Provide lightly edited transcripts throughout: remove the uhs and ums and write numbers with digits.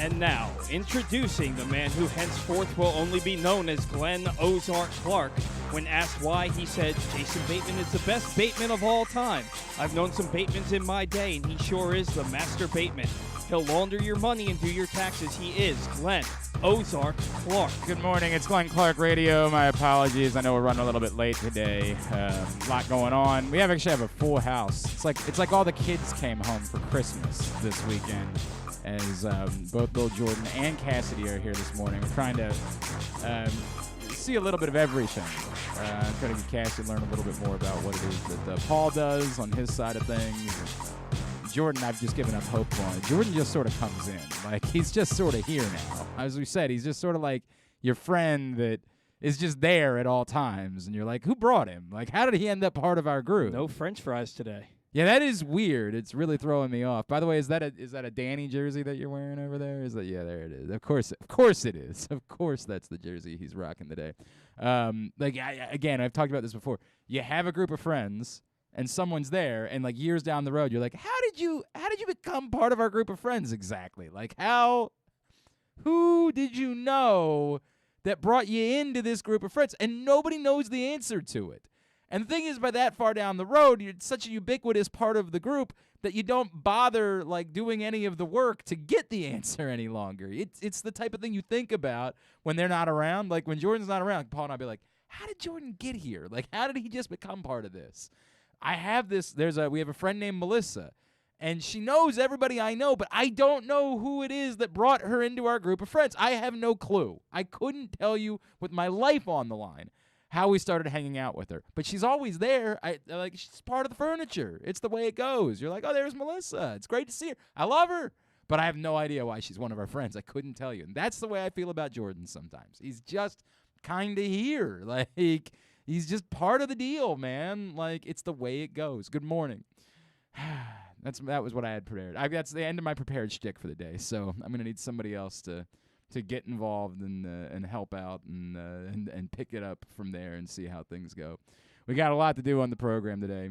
And now, introducing the man who henceforth will only be known as Glenn Ozark Clark. When asked why, he said, Jason Bateman is the best Bateman of all time. I've known some Batemans in my day, and he sure is the master Bateman. He'll launder your money and do your taxes. He is Glenn Ozark Clark. Good morning. It's Glenn Clark Radio. My apologies. I know we're running a little bit late today. A lot going on. We actually have a full house. It's like all the kids came home for Christmas this weekend. As both Bill Jordan and Cassidy are here this morning. We're trying to see a little bit of everything. Trying to get Cassidy to learn a little bit more about what it is that Paul does on his side of things. Jordan, I've just given up hope on. Jordan just sort of comes in. Like, he's just sort of here now. As we said, he's just sort of like your friend that is just there at all times. And you're like, who brought him? Like, how did he end up part of our group? No French fries today. Yeah, that is weird. It's really throwing me off. By the way, is that a Danny jersey that you're wearing over there? Yeah, there it is. Of course it is. Of course that's the jersey he's rocking today. Again, I've talked about this before. You have a group of friends and someone's there, and like years down the road, you're like, how did you become part of our group of friends exactly? Like, who did you know that brought you into this group of friends? And nobody knows the answer to it. And the thing is, by that far down the road, you're such a ubiquitous part of the group that you don't bother like doing any of the work to get the answer any longer. It's the type of thing you think about when they're not around. Like when Jordan's not around, Paul and I'll be like, how did Jordan get here? Like, how did he just become part of this? I have this. We have a friend named Melissa, and she knows everybody I know, but I don't know who it is that brought her into our group of friends. I have no clue. I couldn't tell you with my life on the line how we started hanging out with her. But she's always there. She's part of the furniture. It's the way it goes. You're like, oh, there's Melissa. It's great to see her. I love her. But I have no idea why she's one of our friends. I couldn't tell you. And that's the way I feel about Jordan sometimes. He's just kind of here. Like, he's just part of the deal, man. Like, it's the way it goes. Good morning. That was what I had prepared. That's the end of my prepared shtick for the day. So I'm gonna need somebody else to get involved and help out and pick it up from there and see how things go. We got a lot to do on the program today.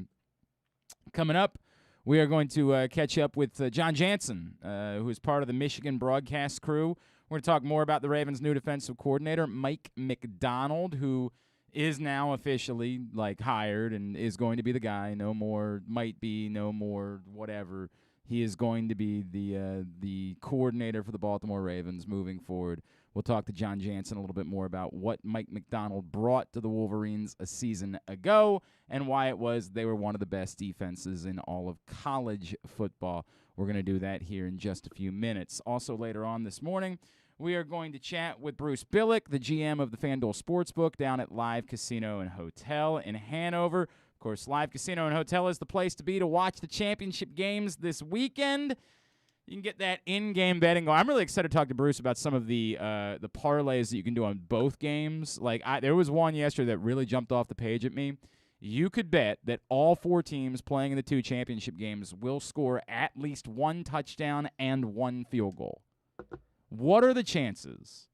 Coming up, we are going to catch up with Jon Jansen, who is part of the Michigan broadcast crew. We're going to talk more about the Ravens' new defensive coordinator, Mike MacDonald, who is now officially hired and is going to be the guy. No more might be, no more whatever. He is going to be the coordinator for the Baltimore Ravens moving forward. We'll talk to Jon Jansen a little bit more about what Mike MacDonald brought to the Wolverines a season ago and why it was they were one of the best defenses in all of college football. We're going to do that here in just a few minutes. Also later on this morning, we are going to chat with Bruce Bilek, the GM of the Fanduel Sportsbook down at Live Casino and Hotel in Hanover. Of course, Live Casino and Hotel is the place to be to watch the championship games this weekend. You can get that in-game betting going. I'm really excited to talk to Bruce about some of the parlays that you can do on both games. There was one yesterday that really jumped off the page at me. You could bet that all four teams playing in the two championship games will score at least one touchdown and one field goal. What are the chances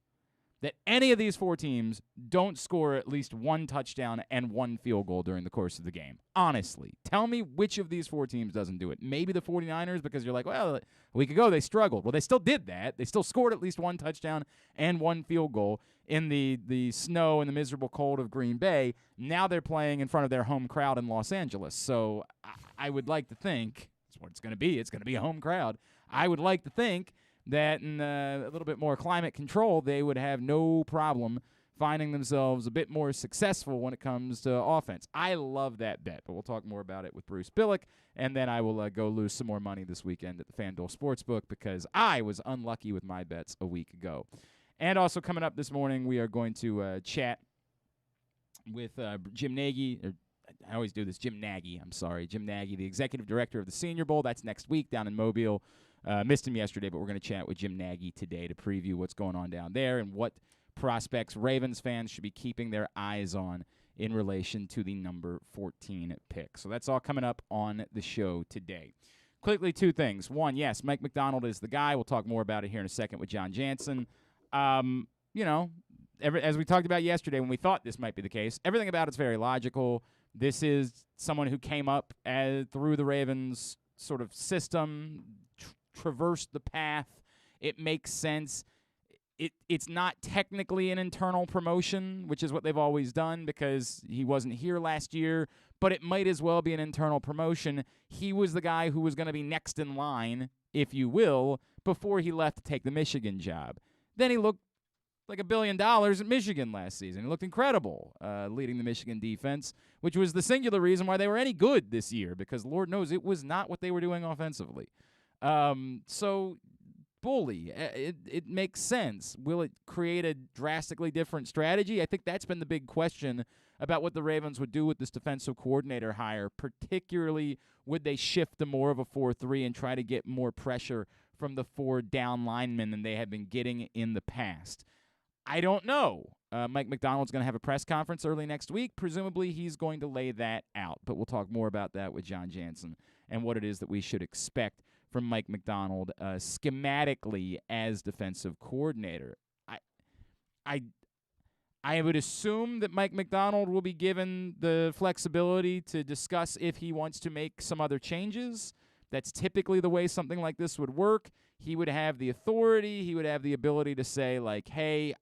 that any of these four teams don't score at least one touchdown and one field goal during the course of the game? Honestly, tell me which of these four teams doesn't do it. Maybe the 49ers, because you're like, well, a week ago they struggled. Well, they still did that. They still scored at least one touchdown and one field goal in the snow and the miserable cold of Green Bay. Now they're playing in front of their home crowd in Los Angeles. So I would like to think, that's what it's going to be. It's going to be a home crowd. I would like to think that in a little bit more climate control, they would have no problem finding themselves a bit more successful when it comes to offense. I love that bet, but we'll talk more about it with Bruce Bilek, and then I will go lose some more money this weekend at the Fanduel Sportsbook because I was unlucky with my bets a week ago. And also coming up this morning, we are going to chat with Jim Nagy. I always do this, Jim Nagy, the executive director of the Senior Bowl. That's next week down in Mobile. Missed him yesterday, but we're going to chat with Jim Nagy today to preview what's going on down there and what prospects Ravens fans should be keeping their eyes on in relation to the number 14 pick. So that's all coming up on the show today. Quickly, two things. One, yes, Mike MacDonald is the guy. We'll talk more about it here in a second with Jon Jansen. As we talked about yesterday when we thought this might be the case, everything about it's very logical. This is someone who came up through the Ravens sort of system, traversed the path It makes sense. It's not technically an internal promotion, which is what they've always done because he wasn't here last year, but it might as well be an internal promotion. He was the guy who was going to be next in line, if you will, before he left to take the Michigan job. Then he looked like $1 billion at Michigan last season. He looked incredible leading the Michigan defense, which was the singular reason why they were any good this year, because Lord knows it was not what they were doing offensively. So bully, it makes sense. Will it create a drastically different strategy? I think that's been the big question about what the Ravens would do with this defensive coordinator hire, particularly would they shift to more of a 4-3 and try to get more pressure from the 4 down linemen than they had been getting in the past. I don't know. Mike MacDonald's going to have a press conference early next week. Presumably he's going to lay that out, but we'll talk more about that with Jon Jansen and what it is that we should expect from Mike MacDonald schematically as defensive coordinator. I would assume that Mike MacDonald will be given the flexibility to discuss if he wants to make some other changes. That's typically the way something like this would work. He would have the authority. He would have the ability to say, like, hey,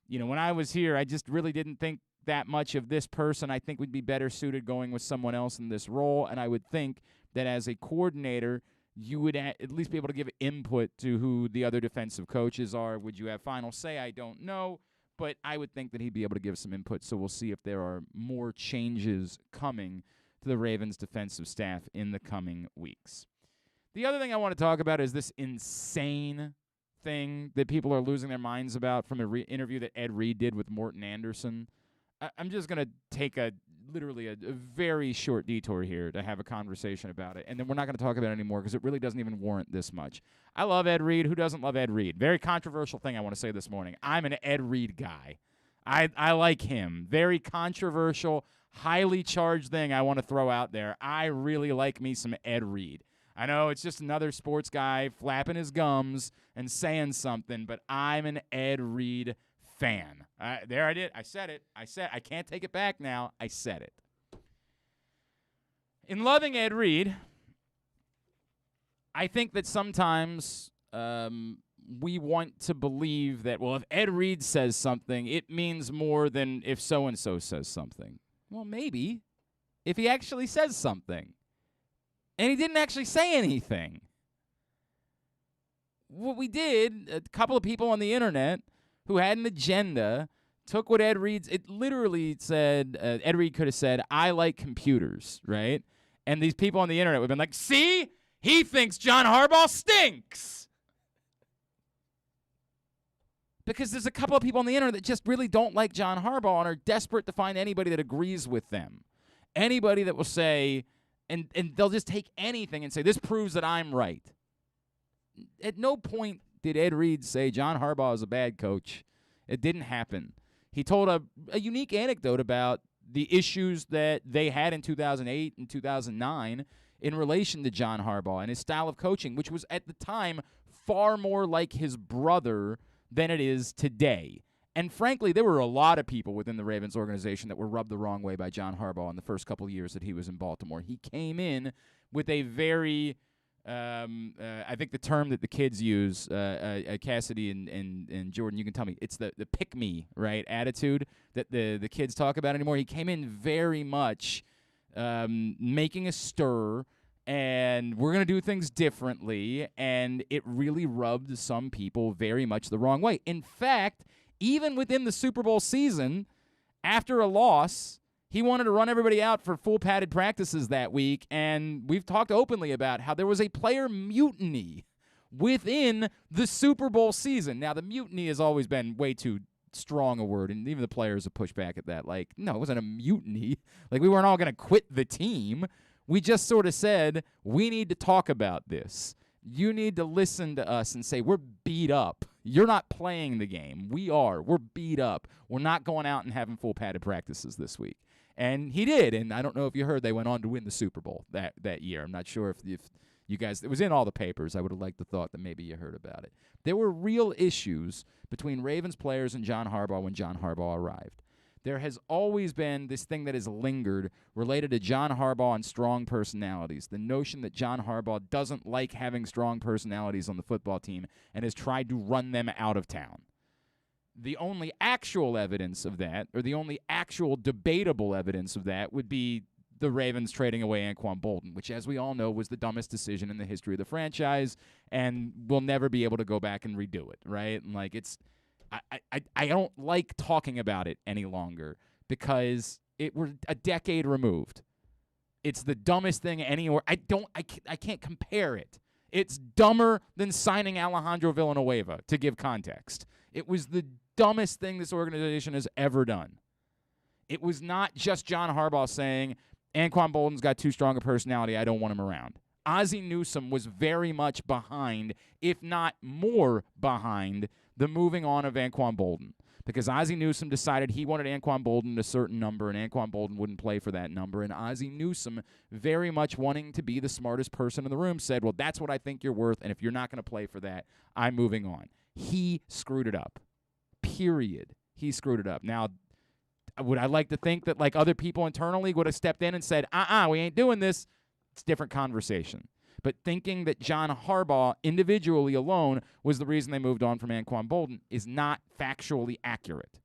when I was here, I just really didn't think that much of this person. I think we'd be better suited going with someone else in this role. And I would think that as a coordinator, you would at least be able to give input to who the other defensive coaches are. Would you have final say? I don't know. But I would think that he'd be able to give some input, so we'll see if there are more changes coming to the Ravens' defensive staff in the coming weeks. The other thing I want to talk about is this insane thing that people are losing their minds about from an interview that Ed Reed did with Morton Anderson. I'm just going to take literally a very short detour here to have a conversation about it, and then we're not going to talk about it anymore because it really doesn't even warrant this much. I love Ed Reed. Who doesn't love Ed Reed? Very controversial thing I want to say this morning. I'm an Ed Reed guy. I like him. Very controversial, highly charged thing I want to throw out there. I really like me some Ed Reed. I know it's just another sports guy flapping his gums and saying something, but I'm an Ed Reed fan. There I did. I said it. I can't take it back now. I said it. In loving Ed Reed, I think that sometimes we want to believe that, well, if Ed Reed says something, it means more than if so-and-so says something. Well, maybe if he actually says something. And he didn't actually say anything. What we did, a couple of people on the internet who had an agenda took what Ed Reed's, it literally said, Ed Reed could have said, I like computers, right? And these people on the internet would have been like, see? He thinks John Harbaugh stinks. Because there's a couple of people on the internet that just really don't like John Harbaugh and are desperate to find anybody that agrees with them. Anybody that will say, and they'll just take anything and say, this proves that I'm right. At no point did Ed Reed say John Harbaugh is a bad coach. It didn't happen. He told a unique anecdote about the issues that they had in 2008 and 2009 in relation to John Harbaugh and his style of coaching, which was at the time far more like his brother than it is today. And frankly, there were a lot of people within the Ravens organization that were rubbed the wrong way by John Harbaugh in the first couple of years that he was in Baltimore. He came in with a very, I think the term that the kids use, Cassidy and Jordan, you can tell me, it's the pick-me, right, attitude that the kids talk about anymore. He came in very much making a stir, and we're going to do things differently, and it really rubbed some people very much the wrong way. In fact, even within the Super Bowl season, after a loss, he wanted to run everybody out for full padded practices that week, and we've talked openly about how there was a player mutiny within the Super Bowl season. Now, the mutiny has always been way too strong a word, and even the players have pushed back at that. Like, no, it wasn't a mutiny. Like, we weren't all going to quit the team. We just sort of said, we need to talk about this. You need to listen to us and say, we're beat up. You're not playing the game. We are. We're beat up. We're not going out and having full padded practices this week. And he did, and I don't know if you heard, they went on to win the Super Bowl that year. I'm not sure if you guys, it was in all the papers. I would have liked the thought that maybe you heard about it. There were real issues between Ravens players and John Harbaugh when John Harbaugh arrived. there has always been this thing that has lingered related to John Harbaugh and strong personalities. The notion that John Harbaugh doesn't like having strong personalities on the football team and has tried to run them out of town. The only actual evidence of that, or the only actual debatable evidence of that, would be the Ravens trading away Anquan Boldin, which, as we all know, was the dumbest decision in the history of the franchise, and we'll never be able to go back and redo it, right? And like I don't like talking about it any longer because we're a decade removed. It's the dumbest thing anywhere. I can't compare it. It's dumber than signing Alejandro Villanueva, to give context. It was the dumbest thing this organization has ever done. It was not just John Harbaugh saying, Anquan Boldin's got too strong a personality, I don't want him around. Ozzie Newsome was very much behind, if not more behind, the moving on of Anquan Boldin, because Ozzie Newsome decided he wanted Anquan Boldin a certain number, and Anquan Boldin wouldn't play for that number, and Ozzie Newsome, very much wanting to be the smartest person in the room, said, well, that's what I think you're worth, and if you're not going to play for that, I'm moving on. He screwed it up. Period. He screwed it up. Now, would I like to think that like other people internally would have stepped in and said, we ain't doing this? It's a different conversation. But thinking that John Harbaugh individually alone was the reason they moved on from Anquan Boldin is not factually accurate.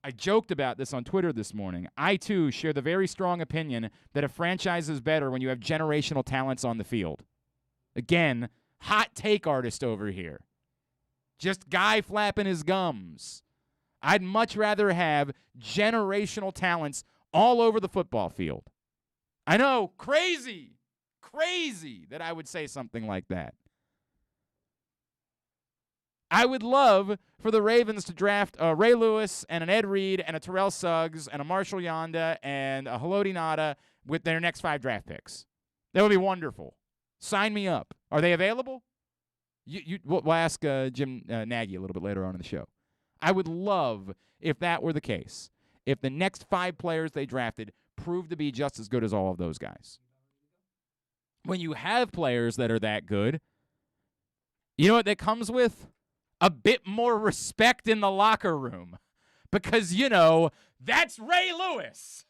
I joked about this on Twitter this morning. I, too, share the very strong opinion that a franchise is better when you have generational talents on the field. Again, hot take artist over here. Just guy flapping his gums. I'd much rather have generational talents all over the football field. I know, crazy that I would say something like that. I would love for the Ravens to draft a Ray Lewis and an Ed Reed and a Terrell Suggs and a Marshall Yonda and a Haloti Ngata with their next 5 draft picks. That would be wonderful. Sign me up. Are they available? We'll ask Jim Nagy a little bit later on in the show. I would love if that were the case. If the next 5 players they drafted proved to be just as good as all of those guys. When you have players that are that good, you know what that comes with? A bit more respect in the locker room. Because, that's Ray Lewis.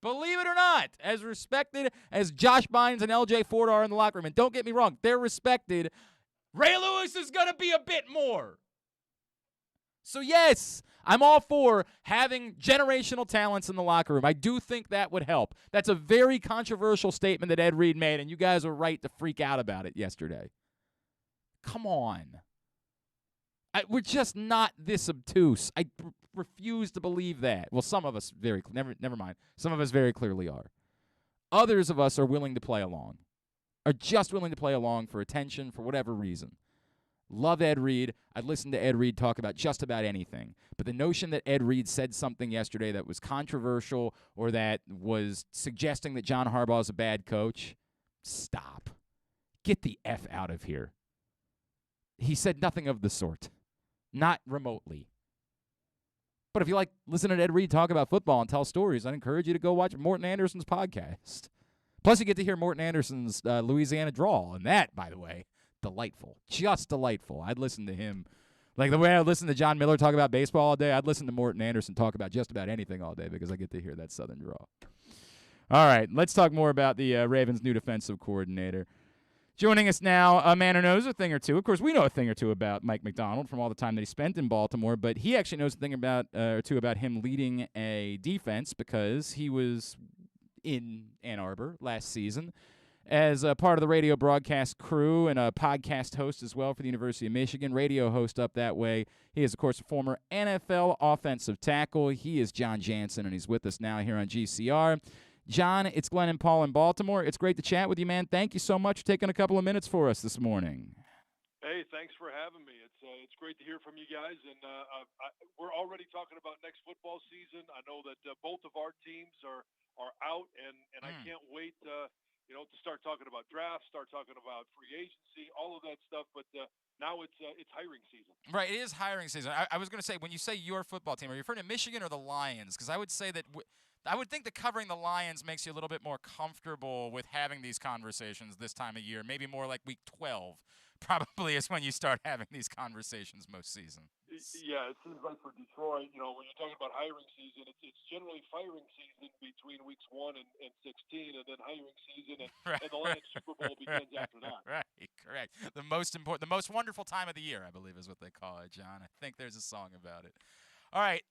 Believe it or not, as respected as Josh Bynes and LJ Ford are in the locker room, and don't get me wrong, they're respected, Ray Lewis is going to be a bit more. So, yes, I'm all for having generational talents in the locker room. I do think that would help. That's a very controversial statement that Ed Reed made, and you guys were right to freak out about it yesterday. Come on. We're just not this obtuse. I refuse to believe that. Well, some of us never mind. Some of us very clearly are. Others of us are willing to play along, are just willing to play along for attention for whatever reason. Love Ed Reed. I'd listen to Ed Reed talk about just about anything. But the notion that Ed Reed said something yesterday that was controversial or that was suggesting that John Harbaugh is a bad coach, stop. Get the F out of here. He said nothing of the sort. Not remotely. But if you like listening to Ed Reed talk about football and tell stories, I'd encourage you to go watch Morton Anderson's podcast. Plus, you get to hear Morton Anderson's Louisiana drawl. And that, by the way, delightful. Just delightful. I'd listen to him. Like the way I listen to John Miller talk about baseball all day, I'd listen to Morton Anderson talk about just about anything all day because I get to hear that Southern drawl. All right, let's talk more about the Ravens' new defensive coordinator. Joining us now, a man who knows a thing or two. Of course, we know a thing or two about Mike MacDonald from all the time that he spent in Baltimore, but he actually knows a thing or two about him leading a defense because he was in Ann Arbor last season as a part of the radio broadcast crew and a podcast host as well for the University of Michigan, radio host up that way. He is, of course, a former NFL offensive tackle. He is Jon Jansen, and he's with us now here on GCR. John, it's Glenn and Paul in Baltimore. It's great to chat with you, man. Thank you so much for taking a couple of minutes for us this morning. Hey, thanks for having me. It's great to hear from you guys, and we're already talking about next football season. I know that both of our teams are out, and I can't wait to start talking about drafts, start talking about free agency, all of that stuff. But now it's hiring season. Right, it is hiring season. I was going to say, when you say your football team, are you referring to Michigan or the Lions? Because I would say that I would think that covering the Lions makes you a little bit more comfortable with having these conversations this time of year. Maybe more like week 12 probably is when you start having these conversations most season. Yeah, it seems like for Detroit, when you're talking about hiring season, it's generally firing season between weeks 1 and 16, and then hiring season, and the Lions Super Bowl begins after that. Right, correct. The most important, the most wonderful time of the year, I believe, is what they call it, John. I think there's a song about it. All right,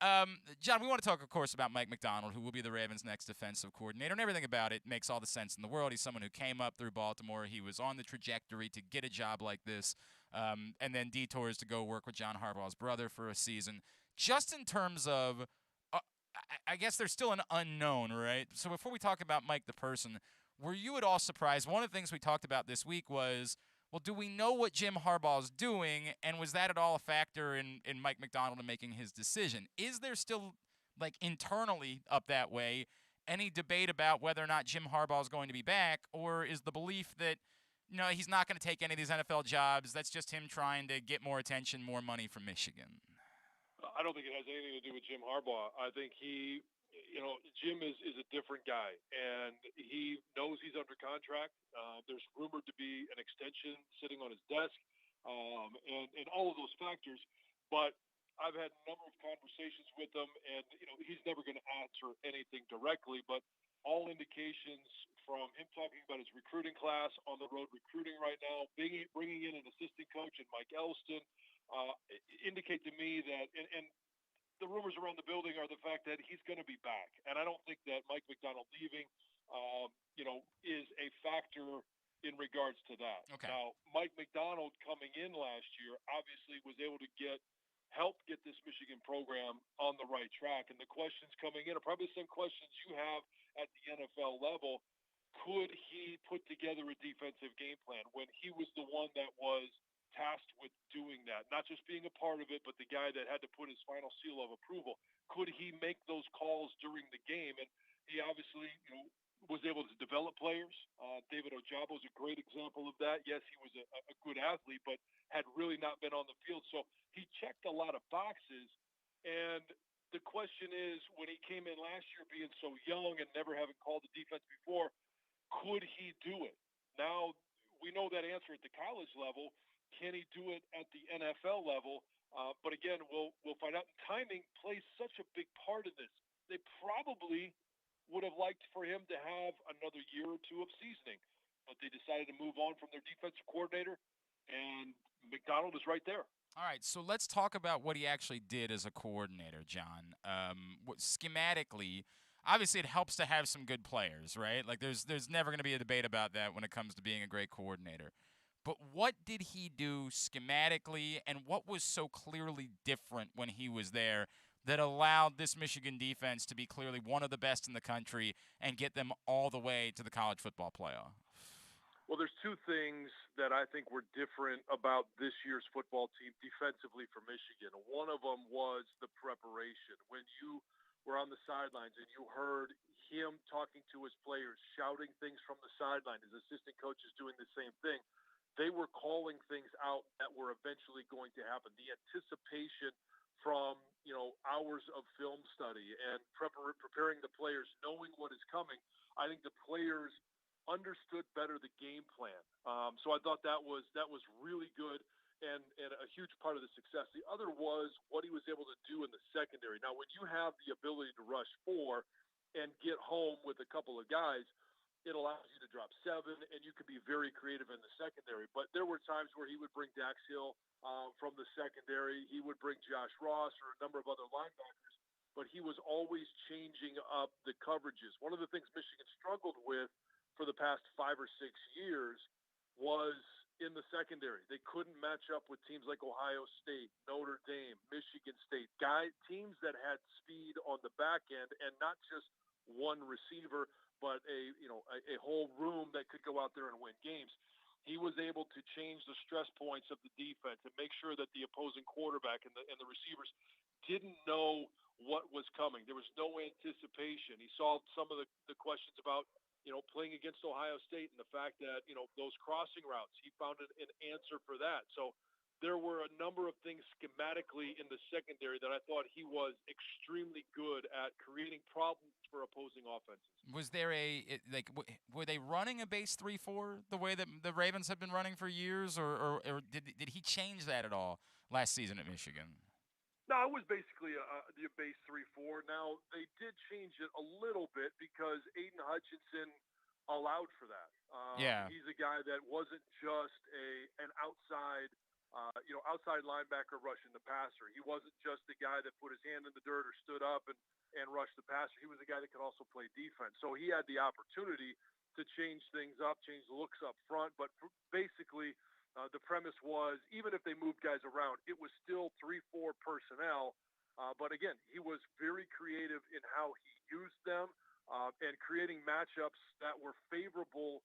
John, we want to talk, of course, about Mike MacDonald, who will be the Ravens' next defensive coordinator, and everything about it makes all the sense in the world. He's someone who came up through Baltimore. He was on the trajectory to get a job like this, and then detours to go work with John Harbaugh's brother for a season. Just in terms of, I guess there's still an unknown, right? So before we talk about Mike the person, were you at all surprised? One of the things we talked about this week was, well, do we know what Jim Harbaugh's doing, and was that at all a factor in Mike MacDonald in making his decision? Is there still, like, internally up that way, any debate about whether or not Jim Harbaugh is going to be back, or is the belief that, he's not going to take any of these NFL jobs, that's just him trying to get more attention, more money from Michigan? I don't think it has anything to do with Jim Harbaugh. I think Jim is a different guy, and he knows he's under contract. There's rumored to be an extension sitting on his desk, and all of those factors. But I've had a number of conversations with him, and he's never going to answer anything directly. But all indications from him talking about his recruiting class, on the road recruiting right now, bringing in an assistant coach in Mike Elston, indicate to me that and the rumors around the building are the fact that he's going to be back. And I don't think that Mike MacDonald leaving, is a factor in regards to that. Okay. Now, Mike MacDonald coming in last year obviously was able to help get this Michigan program on the right track. And the questions coming in are probably the same questions you have at the NFL level. Could he put together a defensive game plan when he was the one that was tasked with doing that, not just being a part of it, but the guy that had to put his final seal of approval? Could he make those calls during the game? And he obviously, was able to develop players. David Ojabo is a great example of that. Yes, he was a good athlete, but had really not been on the field. So he checked a lot of boxes. And the question is, when he came in last year being so young and never having called the defense before, could he do it? Now, we know that answer at the college level. Can he do it at the NFL level? But again, we'll find out. Timing plays such a big part of this. They probably would have liked for him to have another year or two of seasoning, but they decided to move on from their defensive coordinator, and MacDonald is right there. All right, so let's talk about what he actually did as a coordinator, John. Schematically, obviously it helps to have some good players, right? Like there's never going to be a debate about that when it comes to being a great coordinator. But what did he do schematically, and what was so clearly different when he was there that allowed this Michigan defense to be clearly one of the best in the country and get them all the way to the college football playoff? Well, there's two things that I think were different about this year's football team defensively for Michigan. One of them was the preparation. When you were on the sidelines and you heard him talking to his players, shouting things from the sideline, his assistant coaches doing the same thing, they were calling things out that were eventually going to happen. The anticipation from, hours of film study and preparing the players, knowing what is coming, I think the players understood better the game plan. So I thought that was really good and a huge part of the success. The other was what he was able to do in the secondary. Now, when you have the ability to rush 4 and get home with a couple of guys, it allows you to drop 7, and you can be very creative in the secondary. But there were times where he would bring Dax Hill from the secondary. He would bring Josh Ross or a number of other linebackers, but he was always changing up the coverages. One of the things Michigan struggled with for the past 5 or 6 years was in the secondary. They couldn't match up with teams like Ohio State, Notre Dame, Michigan State, teams that had speed on the back end, and not just one receiver, but a whole room that could go out there and win games. He was able to change the stress points of the defense and make sure that the opposing quarterback and the receivers didn't know what was coming. There was no anticipation. He solved some of the questions about playing against Ohio State and the fact that those crossing routes. He found an answer for that. So there were a number of things schematically in the secondary that I thought he was extremely good at creating problems for opposing offenses. Was there were they running a base 3-4 the way that the Ravens have been running for years, or did he change that at all last season at Michigan? No, it was basically the base 3-4. Now they did change it a little bit because Aiden Hutchinson allowed for that. Yeah. He's a guy that wasn't just an outside, outside linebacker rushing the passer. He wasn't just the guy that put his hand in the dirt or stood up and rushed the passer. He was a guy that could also play defense. So he had the opportunity to change things up, change the looks up front. But basically, the premise was even if they moved guys around, it was still 3-4 personnel. But again, he was very creative in how he used them and creating matchups that were favorable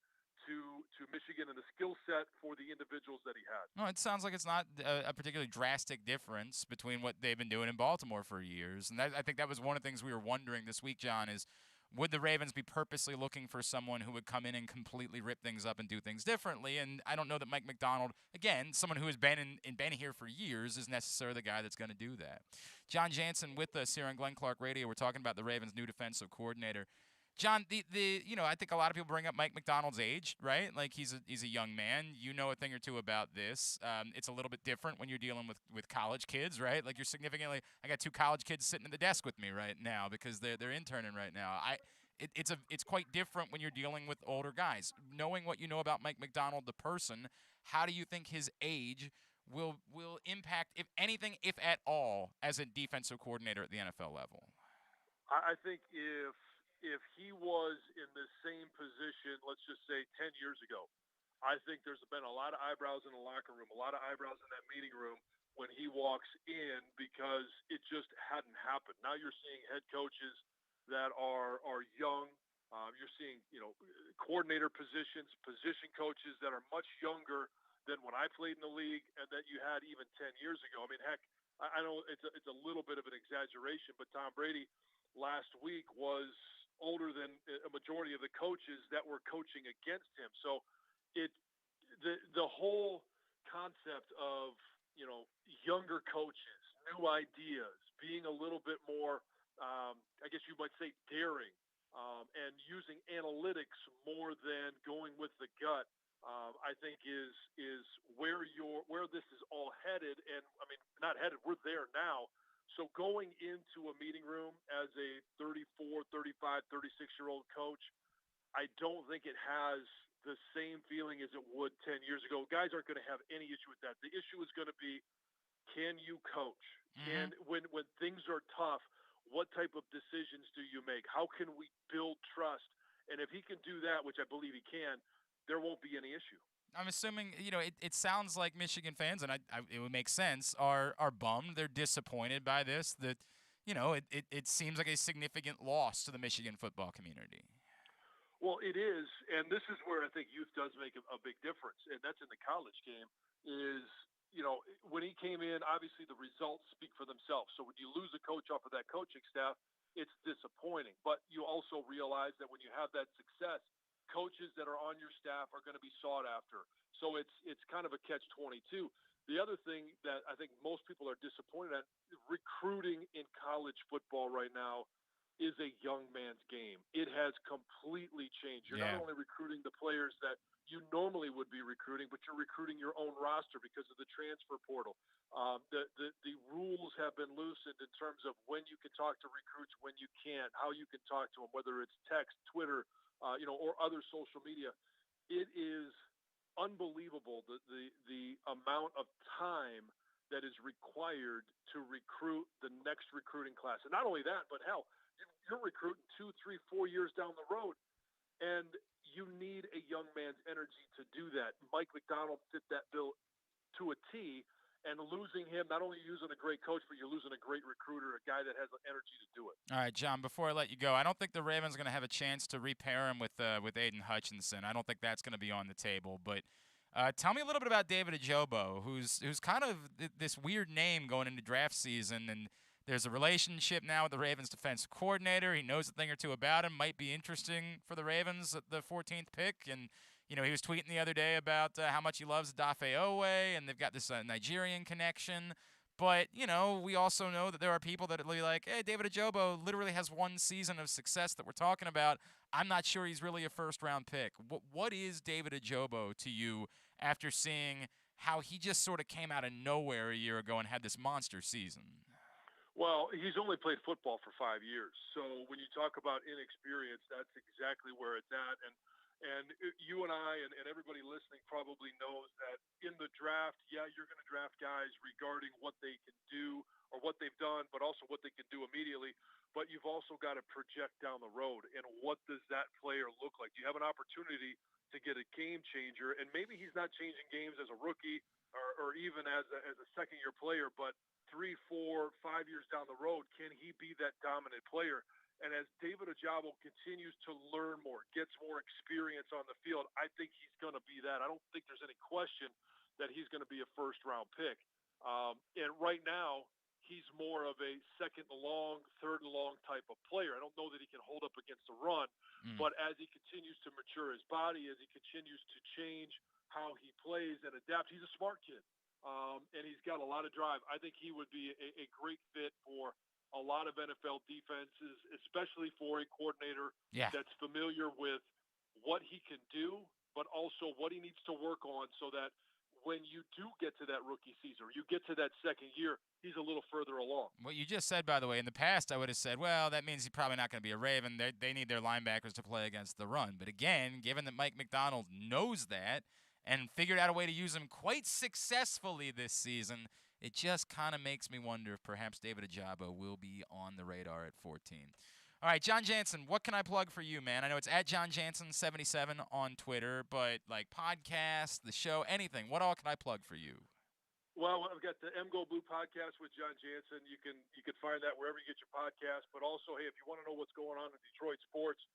to Michigan and the skill set for the individuals that he had. No, it sounds like it's not a particularly drastic difference between what they've been doing in Baltimore for years. And I think that was one of the things we were wondering this week, John, is would the Ravens be purposely looking for someone who would come in and completely rip things up and do things differently? And I don't know that Mike MacDonald, again, someone who has been here for years, is necessarily the guy that's going to do that. Jon Jansen with us here on Glenn Clark Radio. We're talking about the Ravens' new defensive coordinator. John, I think a lot of people bring up Mike MacDonald's age, right? Like he's a young man. You know a thing or two about this. It's a little bit different when you're dealing with college kids, right? Like I got 2 college kids sitting at the desk with me right now because they're interning right now. It's quite different when you're dealing with older guys. Knowing what you know about Mike MacDonald, the person, how do you think his age will impact, if anything, if at all, as a defensive coordinator at the NFL level? I think if he was in the same position, let's just say 10 years ago, I think there's been a lot of eyebrows in the locker room, a lot of eyebrows in that meeting room when he walks in because it just hadn't happened. Now you're seeing head coaches that are young. You're seeing, coordinator positions, position coaches that are much younger than when I played in the league and that you had even 10 years ago. I mean, heck, I know it's a little bit of an exaggeration, but Tom Brady last week was older than a majority of the coaches that were coaching against him. So the whole concept of, younger coaches, new ideas, being a little bit more, I guess you might say daring, and using analytics more than going with the gut, I think is where this is all headed. And I mean, not headed, we're there now. So going into a meeting room as a 34, 35, 36-year-old coach, I don't think it has the same feeling as it would 10 years ago. Guys aren't going to have any issue with that. The issue is going to be, can you coach? And when things are tough, what type of decisions do you make? How can we build trust? And if he can do that, which I believe he can, there won't be any issue. I'm assuming, it sounds like Michigan fans, and it would make sense, are bummed. They're disappointed by this, that, it seems like a significant loss to the Michigan football community. Well, it is, and this is where I think youth does make a big difference, and that's in the college game, is, when he came in, obviously the results speak for themselves. So when you lose a coach off of that coaching staff, it's disappointing. But you also realize that when you have that success, coaches that are on your staff are going to be sought after. So it's kind of a catch-22. The other thing that I think most people are disappointed at, recruiting in college football right now is a young man's game. It has completely changed. You're not only recruiting the players that you normally would be recruiting, but you're recruiting your own roster because of the transfer portal. The rules have been loosened in terms of when you can talk to recruits, when you can't, how you can talk to them, whether it's text, Twitter, or other social media. It is unbelievable the amount of time that is required to recruit the next recruiting class. And not only that, but hell, you're recruiting 2, 3, 4 years down the road, and you need a young man's energy to do that. Mike MacDonald fit that bill to a T, and losing him, not only using a great coach, but you're losing a great recruiter, a guy that has the energy to do it. All right, John, before I let you go, I don't think the Ravens are going to have a chance to repair him with Aiden Hutchinson. I don't think that's going to be on the table. But tell me a little bit about David Ojabo, who's kind of this weird name going into draft season, and there's a relationship now with the Ravens defensive coordinator. He knows a thing or two about him. Might be interesting for the Ravens at the 14th pick. And, he was tweeting the other day about how much he loves Dafe Owe, and they've got this Nigerian connection. But, we also know that there are people that are like, hey, David Ojabo literally has one season of success that we're talking about. I'm not sure he's really a first-round pick. What is David Ojabo to you after seeing how he just sort of came out of nowhere a year ago and had this monster season? Well, he's only played football for 5 years. So when you talk about inexperience, that's exactly where it's at. And you and I and everybody listening probably knows that in the draft, yeah, you're going to draft guys regarding what they can do or what they've done, but also what they can do immediately. But you've also got to project down the road. And what does that player look like? Do you have an opportunity to get a game changer? And maybe he's not changing games as a rookie or even as a second-year player, but 3, 4, 5 years down the road, can he be that dominant player? And as David Ojabo continues to learn more, gets more experience on the field, I think he's going to be that. I don't think there's any question that he's going to be a first-round pick. And right now, he's more of a second-long, third-long type of player. I don't know that he can hold up against the run, but as he continues to mature his body, as he continues to change how he plays and adapt, he's a smart kid. And he's got a lot of drive. I think he would be a great fit for a lot of NFL defenses, especially for a coordinator that's familiar with what he can do, but also what he needs to work on so that when you do get to that rookie season, or you get to that second year, he's a little further along. What you just said, by the way, in the past, I would have said, well, that means he's probably not going to be a Raven. They need their linebackers to play against the run. But again, given that Mike MacDonald knows that and figured out a way to use him quite successfully this season, it just kind of makes me wonder if perhaps David Ojabo will be on the radar at 14. All right, Jon Jansen, what can I plug for you, man? I know it's at Jon Jansen77 on Twitter, but like podcast, the show, anything. What all can I plug for you? Well, I've got the M Go Blue podcast with Jon Jansen. You can find that wherever you get your podcast. But also, hey, if you want to know what's going on in Detroit sports,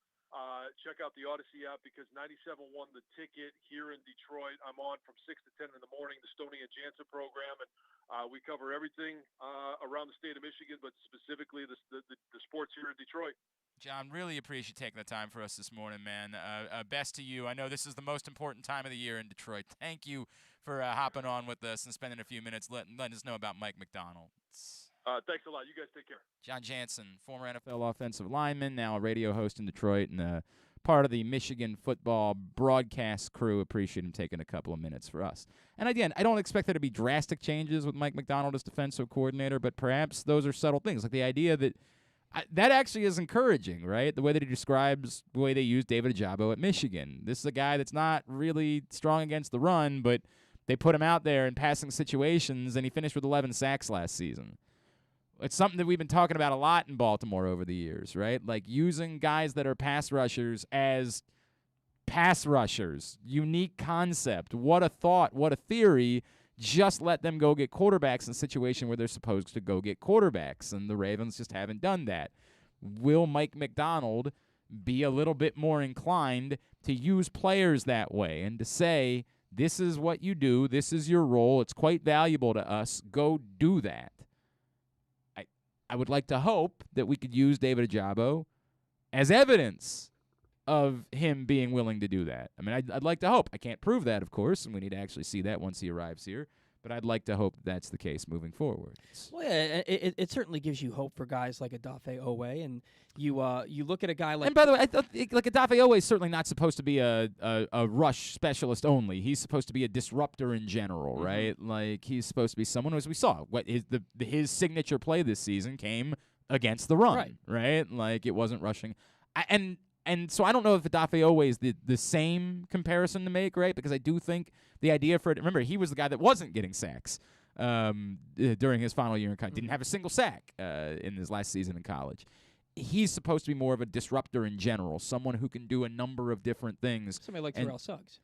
check out the Odyssey app because 97 won the ticket here in Detroit. I'm on from 6 to 10 in the morning, the Stoney and Jansen program, and we cover everything around the state of Michigan, but specifically the sports here in Detroit. Jon, really appreciate you taking the time for us this morning, man. Best to you. I know this is the most important time of the year in Detroit. Thank you for hopping on with us and spending a few minutes letting us know about Mike MacDonald. Thanks a lot. You guys take care. Jon Jansen, former NFL offensive lineman, now a radio host in Detroit and part of the Michigan football broadcast crew. Appreciate him taking a couple of minutes for us. And again, I don't expect there to be drastic changes with Mike MacDonald as defensive coordinator, but perhaps those are subtle things, like the idea that that actually is encouraging, right? The way that he describes the way they use David Ojabo at Michigan. This is a guy that's not really strong against the run, but they put him out there in passing situations, and he finished with 11 sacks last season. It's something that we've been talking about a lot in Baltimore over the years, right? Like using guys that are pass rushers as pass rushers. Unique concept. What a thought. What a theory. Just let them go get quarterbacks in a situation where they're supposed to go get quarterbacks, and the Ravens just haven't done that. Will Mike MacDonald be a little bit more inclined to use players that way and to say, this is what you do, this is your role, it's quite valuable to us, go do that? I would like to hope that we could use David Ojabo as evidence of him being willing to do that. I mean, I'd like to hope. I can't prove that, of course, and we need to actually see that once he arrives here. But I'd like to hope that's the case moving forward. Well, yeah, it certainly gives you hope for guys like Odafe Owe, and you look at a guy like. And by the way, I thought like Odafe Owe is certainly not supposed to be a rush specialist only. He's supposed to be a disruptor in general, right? Like he's supposed to be someone, as we saw, his signature play this season came against the run, right? Like it wasn't rushing, And so I don't know if Odafe Owe is the same comparison to make, right? Because I do think the idea for it, remember, he was the guy that wasn't getting sacks during his final year in college. Didn't have a single sack in his last season in college. He's supposed to be more of a disruptor in general, someone who can do a number of different things. Somebody like Terrell Suggs.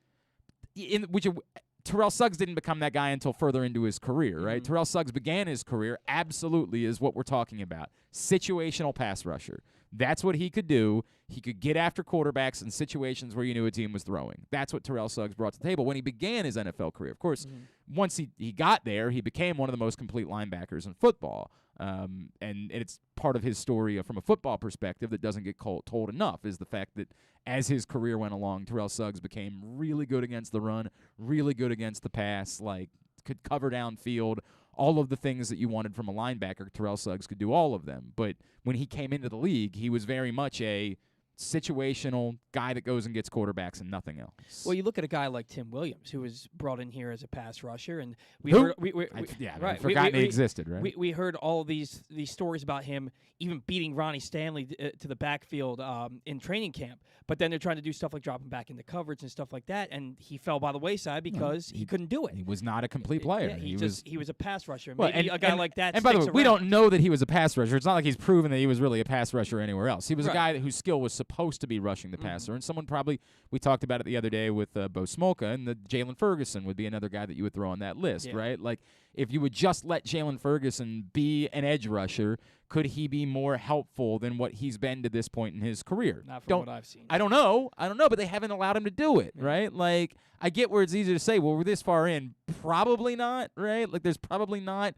Terrell Suggs didn't become that guy until further into his career, right? Terrell Suggs began his career absolutely is what we're talking about. Situational pass rusher. That's what he could do. He could get after quarterbacks in situations where you knew a team was throwing. That's what Terrell Suggs brought to the table when he began his NFL career. Of course, once he got there, he became one of the most complete linebackers in football. And it's part of his story from a football perspective that doesn't get told enough is the fact that as his career went along, Terrell Suggs became really good against the run, really good against the pass, like could cover downfield, all of the things that you wanted from a linebacker. Terrell Suggs could do all of them. But when he came into the league, he was very much a situational guy that goes and gets quarterbacks and nothing else. Well, you look at a guy like Tim Williams, who was brought in here as a pass rusher, and we Who? heard, I've forgotten he existed, right? We heard all of these stories about him even beating Ronnie Stanley to the backfield in training camp. But then they're trying to do stuff like dropping back into coverage and stuff like that, and he fell by the wayside because he couldn't do it. He was not a complete player. Yeah, he was a pass rusher. Well, Maybe a guy like that. And by the way, sticks we around. don't know that he was a pass rusher. It's not like he's proven that he was really a pass rusher anywhere else. He was a Right. guy whose skill was supposed to be rushing the passer, and someone probably, we talked about it the other day with Bo Smolka, and the Jalen Ferguson would be another guy that you would throw on that list, Yeah. right? Like, if you would just let Jalen Ferguson be an edge rusher, could he be more helpful than what he's been to this point in his career? Not from what I've seen. I don't know, but they haven't allowed him to do it, right? Like, I get where it's easy to say, well, we're this far in. Probably not, right? Like, there's probably not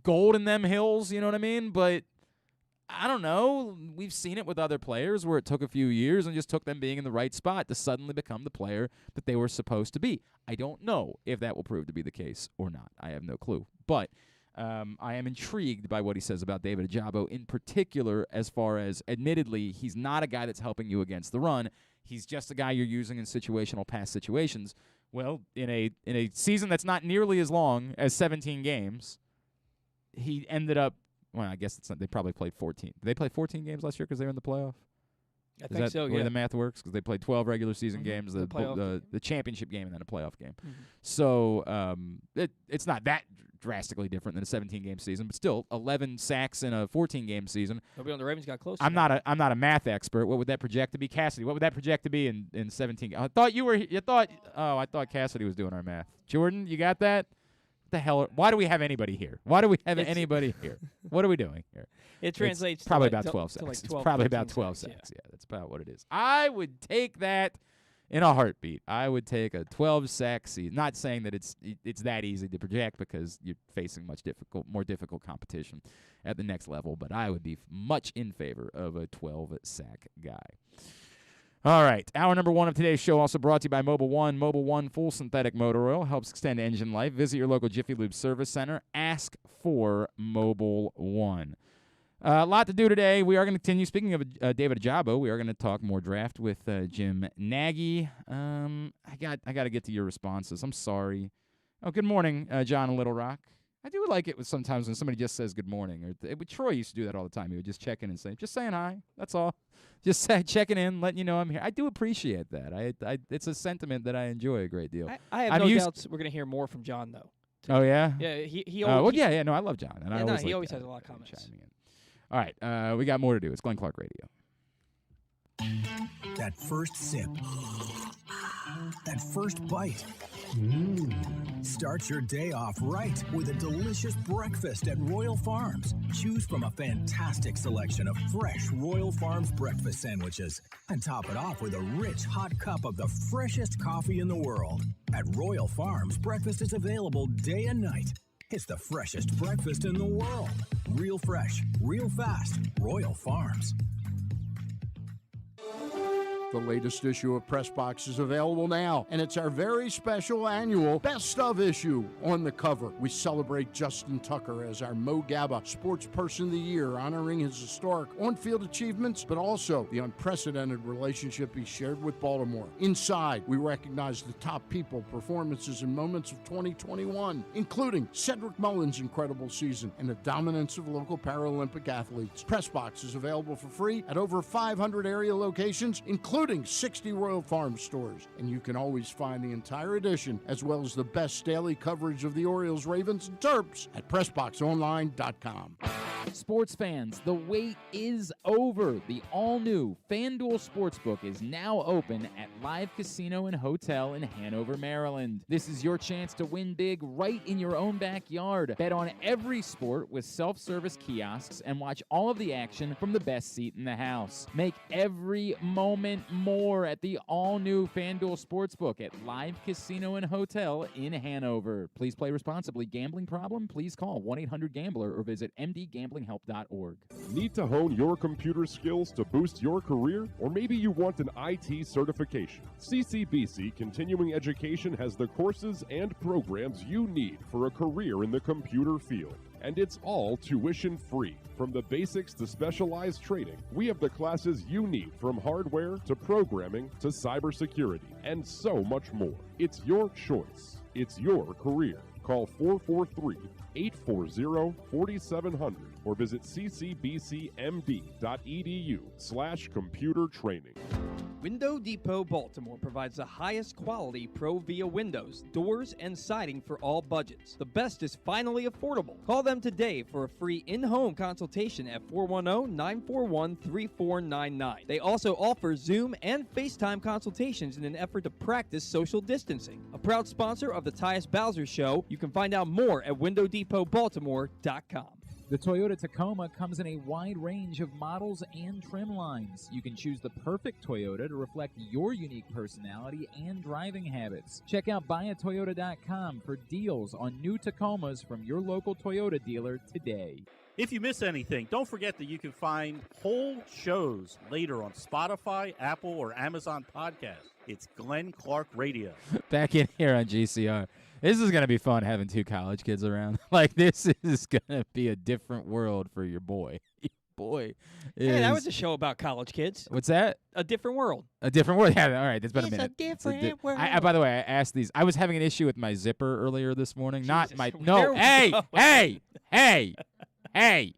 gold in them hills, you know what I mean? But I don't know. We've seen it with other players where it took a few years and just took them being in the right spot to suddenly become the player that they were supposed to be. I don't know if that will prove to be the case or not. I have no clue. But I am intrigued by what he says about David Ojabo in particular, as far as, admittedly, he's not a guy that's helping you against the run. He's just a guy you're using in situational pass situations. Well, in a season that's not nearly as long as 17 games, he ended up, well, I guess it's not, they probably played 14. Did they play 14 games last year because they were in the playoff? I Is think that so, the way yeah. the math works? Because they played 12 regular season games, The playoff game. the championship game, and then a playoff game. Mhm. So it's not that drastically different than a 17-game season, but still 11 sacks in a 14-game season. Nobody on the Ravens got close. I'm not a math expert. What would that project to be, Cassidy? What would that project to be in 17? I thought Cassidy was doing our math. Jordan, you got that? What the hell? Why do we have anybody here? Why do we have anybody here? What are we doing here? It translates It's probably to about 12 to sacks. like It's 12, probably 13 about 12 sacks. sacks. Yeah, that's about what it is. I would take that in a heartbeat. I would take a 12-sack season. Not saying that it's that easy to project because you're facing more difficult competition at the next level, but I would be much in favor of a 12-sack guy. All right, hour number 1 of today's show also brought to you by Mobile One. Mobile One full synthetic motor oil helps extend engine life. Visit your local Jiffy Lube service center. Ask for Mobile One. A lot to do today. We are going to continue. Speaking of David Ojabo, we are going to talk more draft with Jim Nagy. I got to get to your responses. I'm sorry. Oh, good morning, John in Little Rock. I do like it sometimes when somebody just says good morning. Troy used to do that all the time. He would just check in and say, just saying hi. That's all. Just checking in, letting you know I'm here. I do appreciate that. It's a sentiment that I enjoy a great deal. I have no doubts we're going to hear more from John, though. Oh, yeah? Yeah, he Well, always, no, I love John. And he always has a lot of comments. chiming in. All right, we got more to do. It's Glenn Clark Radio. That first sip. That first bite. Start your day off right with a delicious breakfast at Royal Farms. Choose from a fantastic selection of fresh Royal Farms breakfast sandwiches and top it off with a rich hot cup of the freshest coffee in the world. At Royal Farms, breakfast is available day and night. It's the freshest breakfast in the world. Real fresh, real fast. Royal Farms. The latest issue of Press Box is available now, and it's our very special annual Best of issue. On the cover, we celebrate Justin Tucker as our Mo Gabba Sports Person of the Year, honoring his historic on-field achievements, but also the unprecedented relationship he shared with Baltimore. Inside, we recognize the top people, performances, and moments of 2021, including Cedric Mullins' incredible season and the dominance of local Paralympic athletes. Press Box is available for free at over 500 area locations, including 60 Royal Farm stores. And you can always find the entire edition, as well as the best daily coverage of the Orioles, Ravens, and Terps at PressBoxOnline.com. Sports fans, the wait is over. The all-new Fanduel Sportsbook is now open at Live Casino and Hotel in Hanover, Maryland. This is your chance to win big right in your own backyard. Bet on every sport with self-service kiosks and watch all of the action from the best seat in the house. Make every moment more at the all-new Fanduel Sportsbook at Live Casino and Hotel in Hanover. Please play responsibly. Gambling problem? Please call 1-800-GAMBLER or visit mdgambling.com. gamblinghelp.org. Need to hone your computer skills to boost your career? Or maybe you want an IT certification? CCBC Continuing Education has the courses and programs you need for a career in the computer field. And it's all tuition free. From the basics to specialized training, we have the classes you need, from hardware to programming to cybersecurity, and so much more. It's your choice. It's your career. Call 443-840-4700 or visit ccbcmd.edu/computer training. Window Depot Baltimore provides the highest quality Pro Via windows, doors, and siding for all budgets. The best is finally affordable. Call them today for a free in-home consultation at 410-941-3499. They also offer Zoom and FaceTime consultations in an effort to practice social distancing. A proud sponsor of the Tyus Bowser Show, you can find out more at WindowDepotBaltimore.com. The Toyota Tacoma comes in a wide range of models and trim lines. You can choose the perfect Toyota to reflect your unique personality and driving habits. Check out buyatoyota.com for deals on new Tacomas from your local Toyota dealer today. If you miss anything, don't forget that you can find whole shows later on Spotify, Apple, or Amazon Podcasts. It's Glenn Clark Radio. Back in here on GCR. This is going to be fun having two college kids around. Like, this is going to be a different world for your boy. Your boy is... Hey, that was a show about college kids. What's that? A different world. A different world? Yeah, all right. It's been It's a minute. a different world. By the way, I asked these. I was having an issue with my zipper earlier this morning. Jesus, Not my... where No, we hey, going? hey.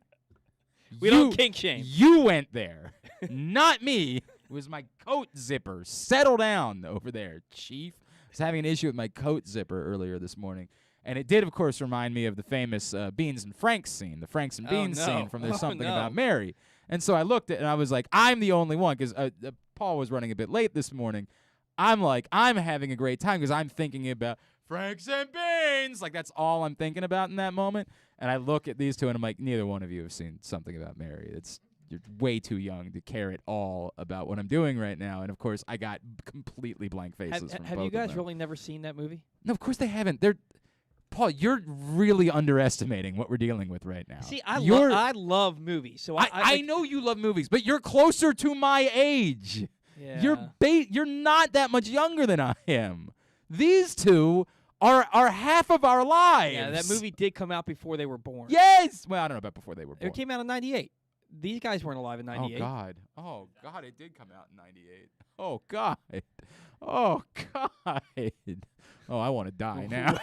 We don't kink shame. You went there. Not me. It was my coat zipper. Settle down over there, Chief. I was having an issue with my coat zipper earlier this morning. And it did, of course, remind me of the famous Beans and Franks scene, the Franks and Beans scene from There's Something About Mary. And so I looked at it, and I was like, I'm the only one, because Paul was running a bit late this morning. I'm like, I'm having a great time because I'm thinking about Franks and Beans. Like, that's all I'm thinking about in that moment. And I look at these two, and I'm like, neither one of you have seen Something About Mary. You're way too young to care at all about what I'm doing right now. And, of course, I got completely blank faces from Have both you guys of them. really never seen that movie? No, of course they haven't. Paul, you're really underestimating what we're dealing with right now. See, I love movies. So I know you love movies, but you're closer to my age. Yeah. You're not that much younger than I am. These two are half of our lives. Yeah, that movie did come out before they were born. Yes. Well, I don't know about before they were born. It came out in 98. These guys weren't alive in 98. Oh, God, it did come out in 98. Oh, God. Oh, God. Oh, I want to die now.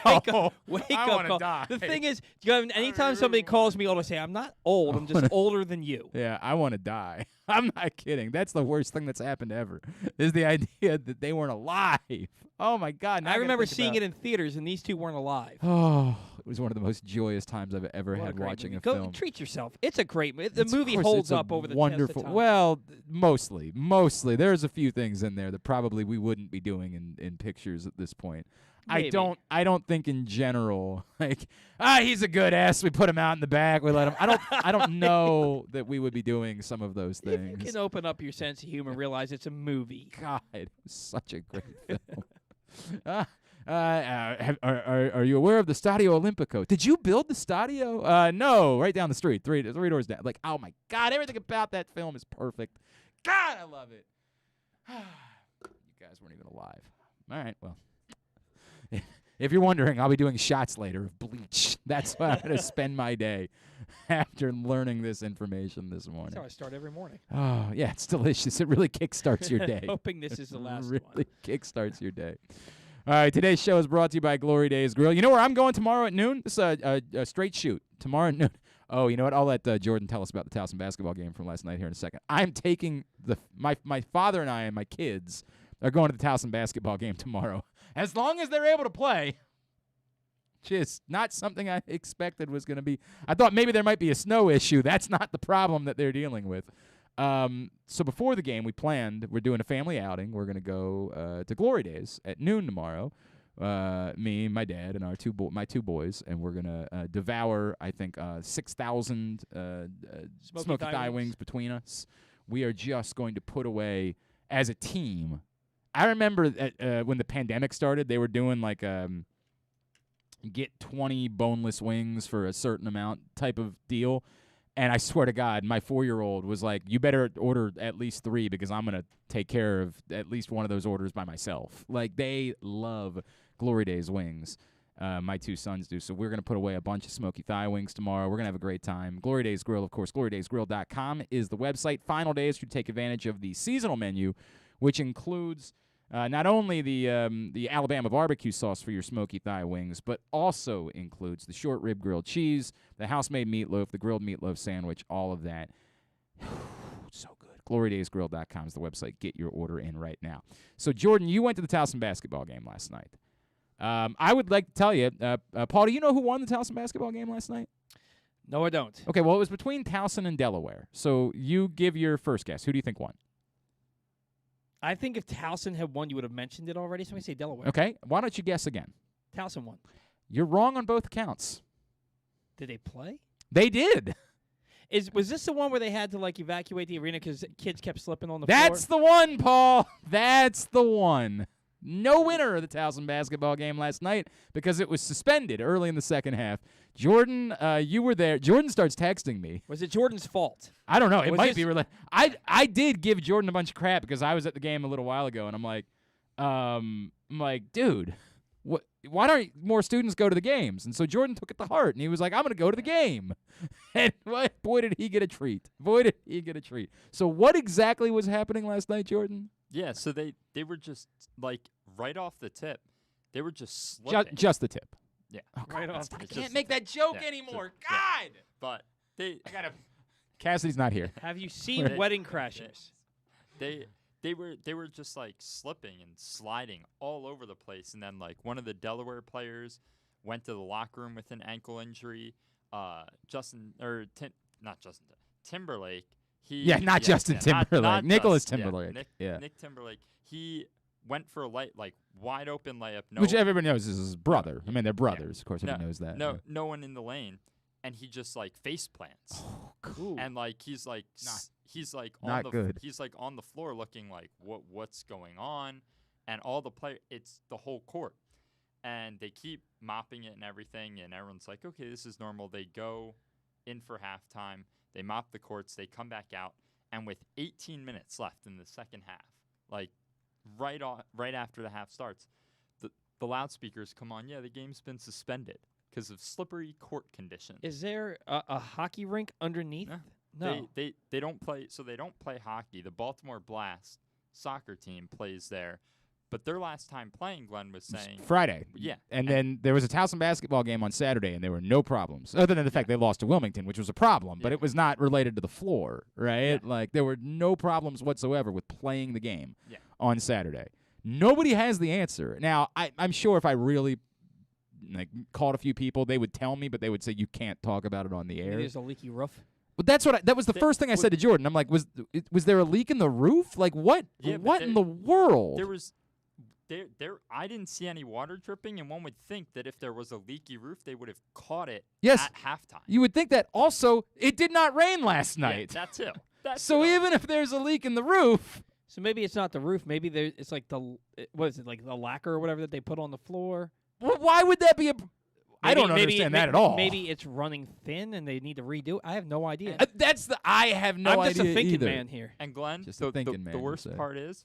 Wake up I want to call. die. The thing is, anytime somebody calls me old, I say, I'm not old. I'm just older than you. Yeah, I want to die. I'm not kidding. That's the worst thing that's happened ever, is the idea that they weren't alive. Oh, my God. I remember seeing it in theaters, and these two weren't alive. Oh, it was one of the most joyous times I've ever What a had great watching movie. a Go film. treat yourself. It's a great movie. The Of movie course, holds it's a up over the wonderful. test of time. Well, mostly. There's a few things in there that probably we wouldn't be doing in pictures at this point. Maybe. I don't think in general, like, he's a good ass. We put him out in the back. We let him. I don't know that we would be doing some of those If things. you can open up your sense of humor and realize it's a movie. God, it was such a great film. Are you aware of the Stadio Olimpico? Did you build the Stadio? No, right down the street, three doors down. Like, oh my God, everything about that film is perfect. God, I love it. You guys weren't even alive. All right, well. If you're wondering, I'll be doing shots later of bleach. That's how I'm going to spend my day after learning this information this morning. That's how I start every morning. Oh, yeah, it's delicious. It really kickstarts your day. Hoping this is the last really one. kickstarts your day. All right, today's show is brought to you by Glory Days Grill. You know where I'm going tomorrow at noon? This is a straight shoot. Tomorrow at noon. Oh, you know what? I'll let Jordan tell us about the Towson basketball game from last night here in a second. I'm taking my father and I and my kids are going to the Towson basketball game tomorrow. As long as they're able to play, just not something I expected was going to be. I thought maybe there might be a snow issue. That's not the problem that they're dealing with. So before the game, we're doing a family outing. We're going to go to Glory Days at noon tomorrow. Me, my dad, and my two boys, and we're going to devour, I think, 6,000 smoky thigh wings between us. We are just going to put away, as a team. I remember when the pandemic started, they were doing like get 20 boneless wings for a certain amount type of deal. And I swear to God, my 4-year-old was like, you better order at least 3 because I'm going to take care of at least one of those orders by myself. Like, they love Glory Days wings. My 2 sons do. So we're going to put away a bunch of smoky thigh wings tomorrow. We're going to have a great time. Glory Days Grill, of course, glorydaysgrill.com is the website. Final days to take advantage of the seasonal menu, which includes not only the Alabama barbecue sauce for your smoky thigh wings, but also includes the short rib grilled cheese, the house-made meatloaf, the grilled meatloaf sandwich, all of that. So good. glorydaysgrill.com is the website. Get your order in right now. So, Jordan, you went to the Towson basketball game last night. I would like to tell you, Paul, do you know who won the Towson basketball game last night? No, I don't. Okay, well, it was between Towson and Delaware. So you give your first guess. Who do you think won? I think if Towson had won, you would have mentioned it already. So I'm going to say Delaware. Okay, why don't you guess again? Towson won. You're wrong on both accounts. Did they play? They did. Was this the one where they had to evacuate the arena because kids kept slipping on the floor? That's the one, Paul. That's the one. No winner of the Towson basketball game last night because it was suspended early in the second half. Jordan, you were there. Jordan starts texting me. Was it Jordan's fault? I don't know. It might be related. I did give Jordan a bunch of crap because I was at the game a little while ago, and I'm like, dude, why don't more students go to the games? And so Jordan took it to heart, and he was like, I'm going to go to the game. And boy, did he get a treat. Boy, did he get a treat. So what exactly was happening last night, Jordan? Yeah, so they were just, right off the tip, they were just slipping. Just the tip. Yeah. Oh, right off. I can't make that joke anymore. God! Yeah. But I gotta. Cassidy's not here. Have you seen Wedding Crashers? They were just slipping and sliding all over the place, and then one of the Delaware players went to the locker room with an ankle injury. Timberlake. Justin Timberlake. Not Nicholas Justin, Timberlake. Nick Timberlake. He went for a wide open layup. Which everybody knows is his brother. I mean, they're brothers. Of course, everyone knows that. No one in the lane, and he just face plants. Oh, cool. And he's not good. He's on the floor looking what's going on, and all the it's the whole court, and they keep mopping it and everything, and everyone's like, okay, this is normal. They go in for halftime. They mop the courts. They come back out, and with 18 minutes left in the second half, right after the half starts, the loudspeakers come on. Yeah, the game's been suspended because of slippery court conditions. Is there a hockey rink underneath? No. They don't play. So they don't play hockey. The Baltimore Blast soccer team plays there. But their last time playing, Glenn was saying Friday. Yeah. And then there was a Towson basketball game on Saturday, and there were no problems, other than the fact they lost to Wilmington, which was a problem, but it was not related to the floor, right? Yeah. There were no problems whatsoever with playing the game on Saturday. Nobody has the answer. Now, I'm sure if I really called a few people, they would tell me, but they would say you can't talk about it on the air. Maybe there's a leaky roof. But that was the first thing I said to Jordan. I'm like, was there a leak in the roof? What in the world? I didn't see any water dripping, and one would think that if there was a leaky roof, they would have caught it at halftime. You would think that. Also, it did not rain last night. Yeah, that too. So even if there's a leak in the roof. So maybe it's not the roof. Maybe it's the lacquer or whatever that they put on the floor. Well, why would that be I don't understand that at all. Maybe it's running thin and they need to redo it. I have no idea. I have no idea I'm just a thinking either. man here. And Glenn, just the worst part is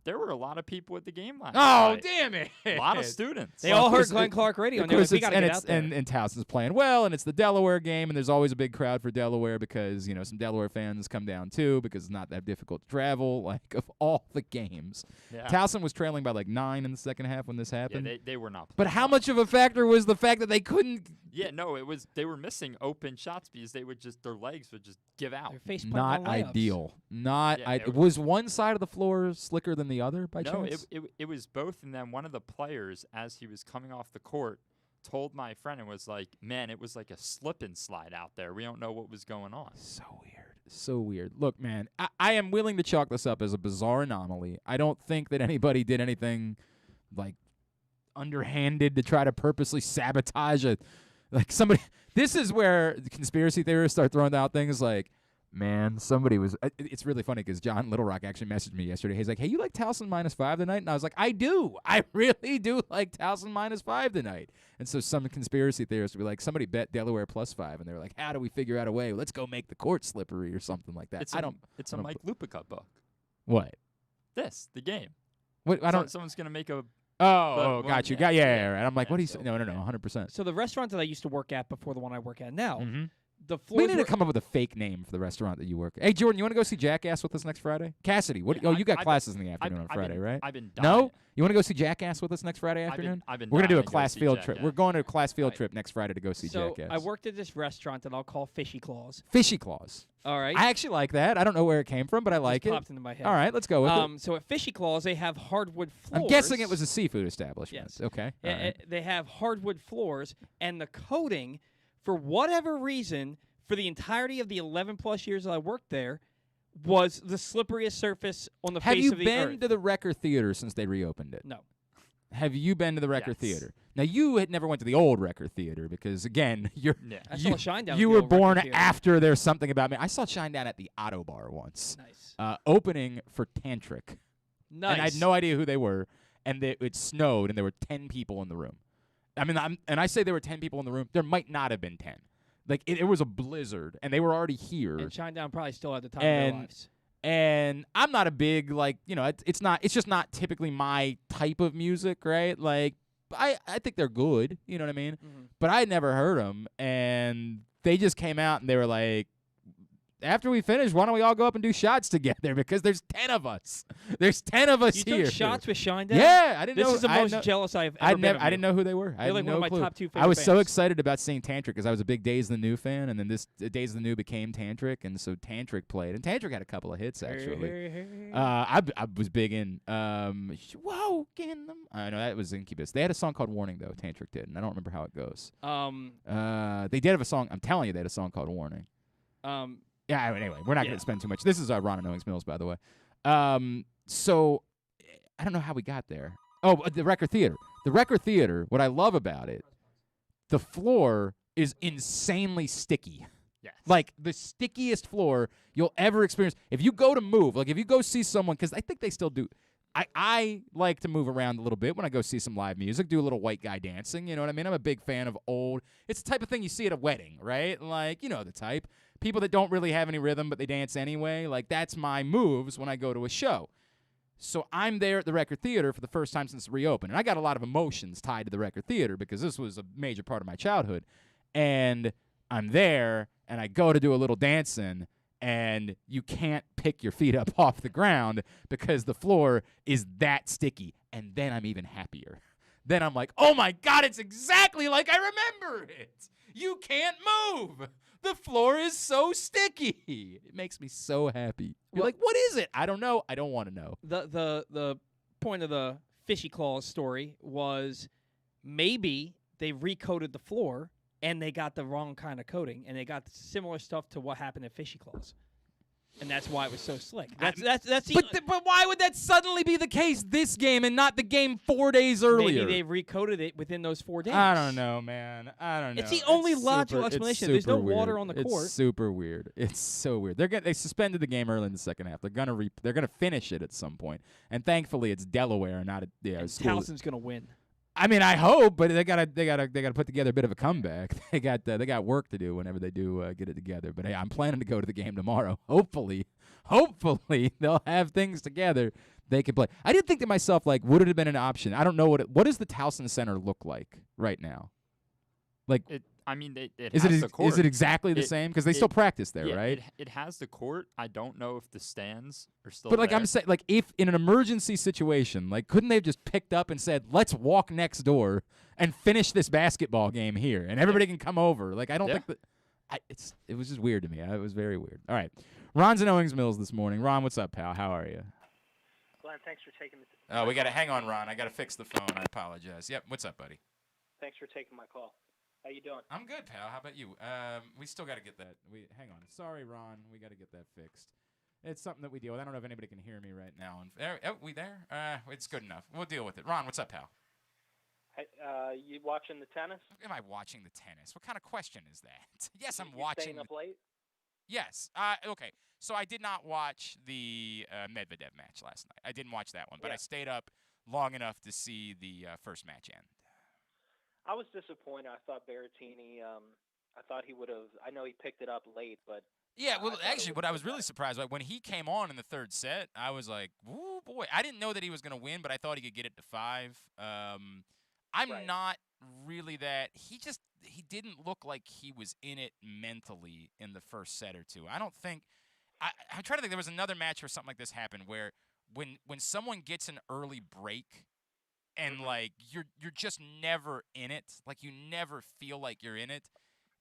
there were a lot of people at the game last Oh, night. damn it. A lot of students. They all heard Glenn Clark Radio, and they're like, we got to get out there. And Towson's playing well, and it's the Delaware game, and there's always a big crowd for Delaware because, some Delaware fans come down, too, because it's not that difficult to travel, of all the games. Yeah. Towson was trailing by, 9 in the second half when this happened. Yeah, they were not playing. But how much of a factor was the fact that they couldn't... Yeah, no, they were missing open shots because their legs would just give out. Not ideal. Was one side of the floor slicker than the other by chance? No, it was both, and then one of the players, as he was coming off the court, told my friend and was like, man, it was like a slip and slide out there. We don't know what was going on. So weird. Look, man, I am willing to chalk this up as a bizarre anomaly. I don't think that anybody did anything, underhanded to try to purposely sabotage somebody. This is where the conspiracy theorists start throwing out things like, Man, somebody was. It's really funny because John Little Rock actually messaged me yesterday. He's like, "Hey, you like Towson -5 tonight?" And I was like, "I do. I really do like Towson -5 tonight." And so some conspiracy theorists would be like, "Somebody bet Delaware +5," and they were like, "How do we figure out a way? Let's go make the court slippery or something like that." It's I a Mike Lupica book. What? The game. What? I don't. Someone's gonna make a. Got you. Yeah. Right. I'm like, Yeah, what do you so- say? No, 100%. So the restaurant that I used to work at before the one I work at now, Mm-hmm. the We floors need were to come up with a fake name for the restaurant that you work at. Hey, Jordan, you want to go see Jackass with us next Friday? Cassidy, what? Yeah, you got I've classes in the afternoon on I've Friday, been- right? I've been No? dying. You want to go see Jackass with us next Friday afternoon? I've been We're going to do a dying to go class see field trip. Jackass. We're going to a class field Right. trip next Friday to go see so Jackass. I worked at this restaurant that I'll call Fishy Claws. Fishy Claws. All right. I actually like that. I don't know where it came from, but I like Just it. popped into my head. All right, let's go with it. So at Fishy Claws, they have hardwood floors. I'm guessing it was a seafood establishment. Yes. Okay. All right. They have hardwood floors, and the coating, for whatever reason, for the entirety of the 11-plus years that I worked there, was the slipperiest surface on the Have face you of the been earth. to the Wrecker Theater since they reopened it? No. Have you been to the Wrecker Yes. Theater? Now, you had never went to the old Wrecker Theater because, again, you're Yeah. I saw Shinedown at you the were old Wrecker born Theater. after There's Something About Me. I saw Shinedown at the Otto Bar once, Nice. opening for Tantric. Nice. And I had no idea who they were, and it snowed, and there were 10 people in the room. I mean, I say there were 10 people in the room. There might not have been 10. Like, it was a blizzard, and they were already here. And Shinedown probably still at the top of their And- lives. And I'm not a big, like, it's just not typically my type of music, right? Like, I think they're good, you know what I mean? Mm-hmm. But I had never heard them, and they just came out, and they were like, after we finish, why don't we all go up and do shots together? Because there's 10 of us. There's 10 of us You here. took shots with Shinedown? Yeah, I didn't know. This is the I most know- jealous I've ever been of I didn't you. know who they were. I You're had like one of no my clue. top two I was favorite so bands. excited about seeing Tantric because I was a big Days of the New fan, and then this Days of the New became Tantric, and so Tantric played, and Tantric had a couple of hits actually. I was big in Woken them. I know that was Incubus. They had a song called Warning though. Tantric did, and I don't remember how it goes. They did have a song. I'm telling you, they had a song called Warning. Yeah. Anyway, we're not going to spend too much. This is Ron and Owings Mills, by the way. So I don't know how we got there. Oh, the Wrecker Theater. The Wrecker Theater. What I love about it, the floor is insanely sticky. Yes. Like the stickiest floor you'll ever experience. If you go to move, like if you go see someone, because I think they still do. I like to move around a little bit when I go see some live music, do a little white guy dancing. You know what I mean? I'm a big fan of old. It's the type of thing you see at a wedding, right? Like, you know the type. People that don't really have any rhythm, but they dance anyway. Like, that's my moves when I go to a show. So I'm there at the Wrecker Theater for the first time since it reopened. And I got a lot of emotions tied to the Wrecker Theater because this was a major part of my childhood. And I'm there, and I go to do a little dancing, and you can't pick your feet up off the ground because the floor is that sticky. And then I'm even happier. Then I'm like, oh, my God, it's exactly like I remember it. You can't move. The floor is so sticky. It makes me so happy. You're like, what is it? I don't know. I don't want to know. The point of the Fishy Claws story was maybe they recoated the floor and they got the wrong kind of coating and they got similar stuff to what happened at Fishy Claws. And that's why it was so slick. That's the But why would that suddenly be the case this game and not the game 4 days earlier? Maybe they recoated it within those 4 days. I don't know, man. I don't know. It's the only logical super- explanation. it's There's no super water weird. on the It's court. super weird. It's so weird. They suspended the game early in the second half. They're gonna finish it at some point. And thankfully, it's Delaware, not a school. Towson's gonna win. I mean, I hope, but they gotta put together a bit of a comeback. They got work to do whenever they do get it together. But hey, I'm planning to go to the game tomorrow. Hopefully they'll have things together they can play. I did think to myself, like, would it have been an option? I don't know what does the Towson Center look like right now? Like, It is has the court. is it exactly the same? Because they still practice there, yeah, right? It has the court. I don't know if the stands are still But like there. I'm saying, like if in an emergency situation, like couldn't they have just picked up and said, "Let's walk next door and finish this basketball game here, and everybody can come over"? Like I don't think that. It was just weird to me. It was very weird. All right, Ron's in Owings Mills this morning. Ron, what's up, pal? How are you? Glenn, thanks for taking the. Oh, we got to hang on, Ron. I got to fix the phone. I apologize. Yep. What's up, buddy? Thanks for taking my call. How you doing? I'm good, pal. How about you? We still got to get that. Hang on. Sorry, Ron. We got to get that fixed. It's something that we deal with. I don't know if anybody can hear me right now. We there? It's good enough. We'll deal with it. Ron, what's up, pal? You watching the tennis? Am I watching the tennis? What kind of question is that? Yes, I'm You watching. Staying up late? Yes. Okay. So I did not watch the Medvedev match last night. I didn't watch that one, but I stayed up long enough to see the first match end. I was disappointed. I thought Berrettini. I thought he would have. I know he picked it up late, but yeah. Well, actually, what I was really surprised by when he came on in the third set, I was like, "Woo, boy!" I didn't know that he was going to win, but I thought he could get it to 5. I'm not really that. He didn't look like he was in it mentally in the first set or two. I don't think. I'm trying to think. There was another match where something like this happened where when someone gets an early break. And like you're just never in it. Like you never feel like you're in it,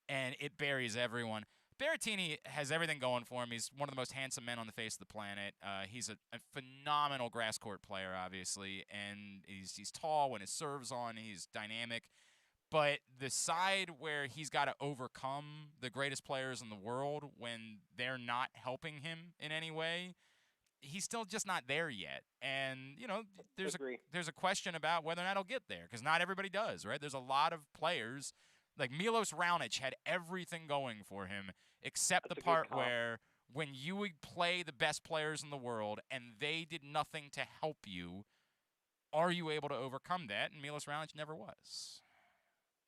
and it buries everyone. Berrettini has everything going for him. He's one of the most handsome men on the face of the planet. He's a phenomenal grass court player, obviously, and he's tall when his serve's on. He's dynamic. But the side where he's got to overcome the greatest players in the world when they're not helping him in any way, he's still just not there yet. And, there's a question about whether or not he'll get there because not everybody does, right? There's a lot of players. Like Milos Raonic had everything going for him except the part where when you would play the best players in the world and they did nothing to help you, are you able to overcome that? And Milos Raonic never was.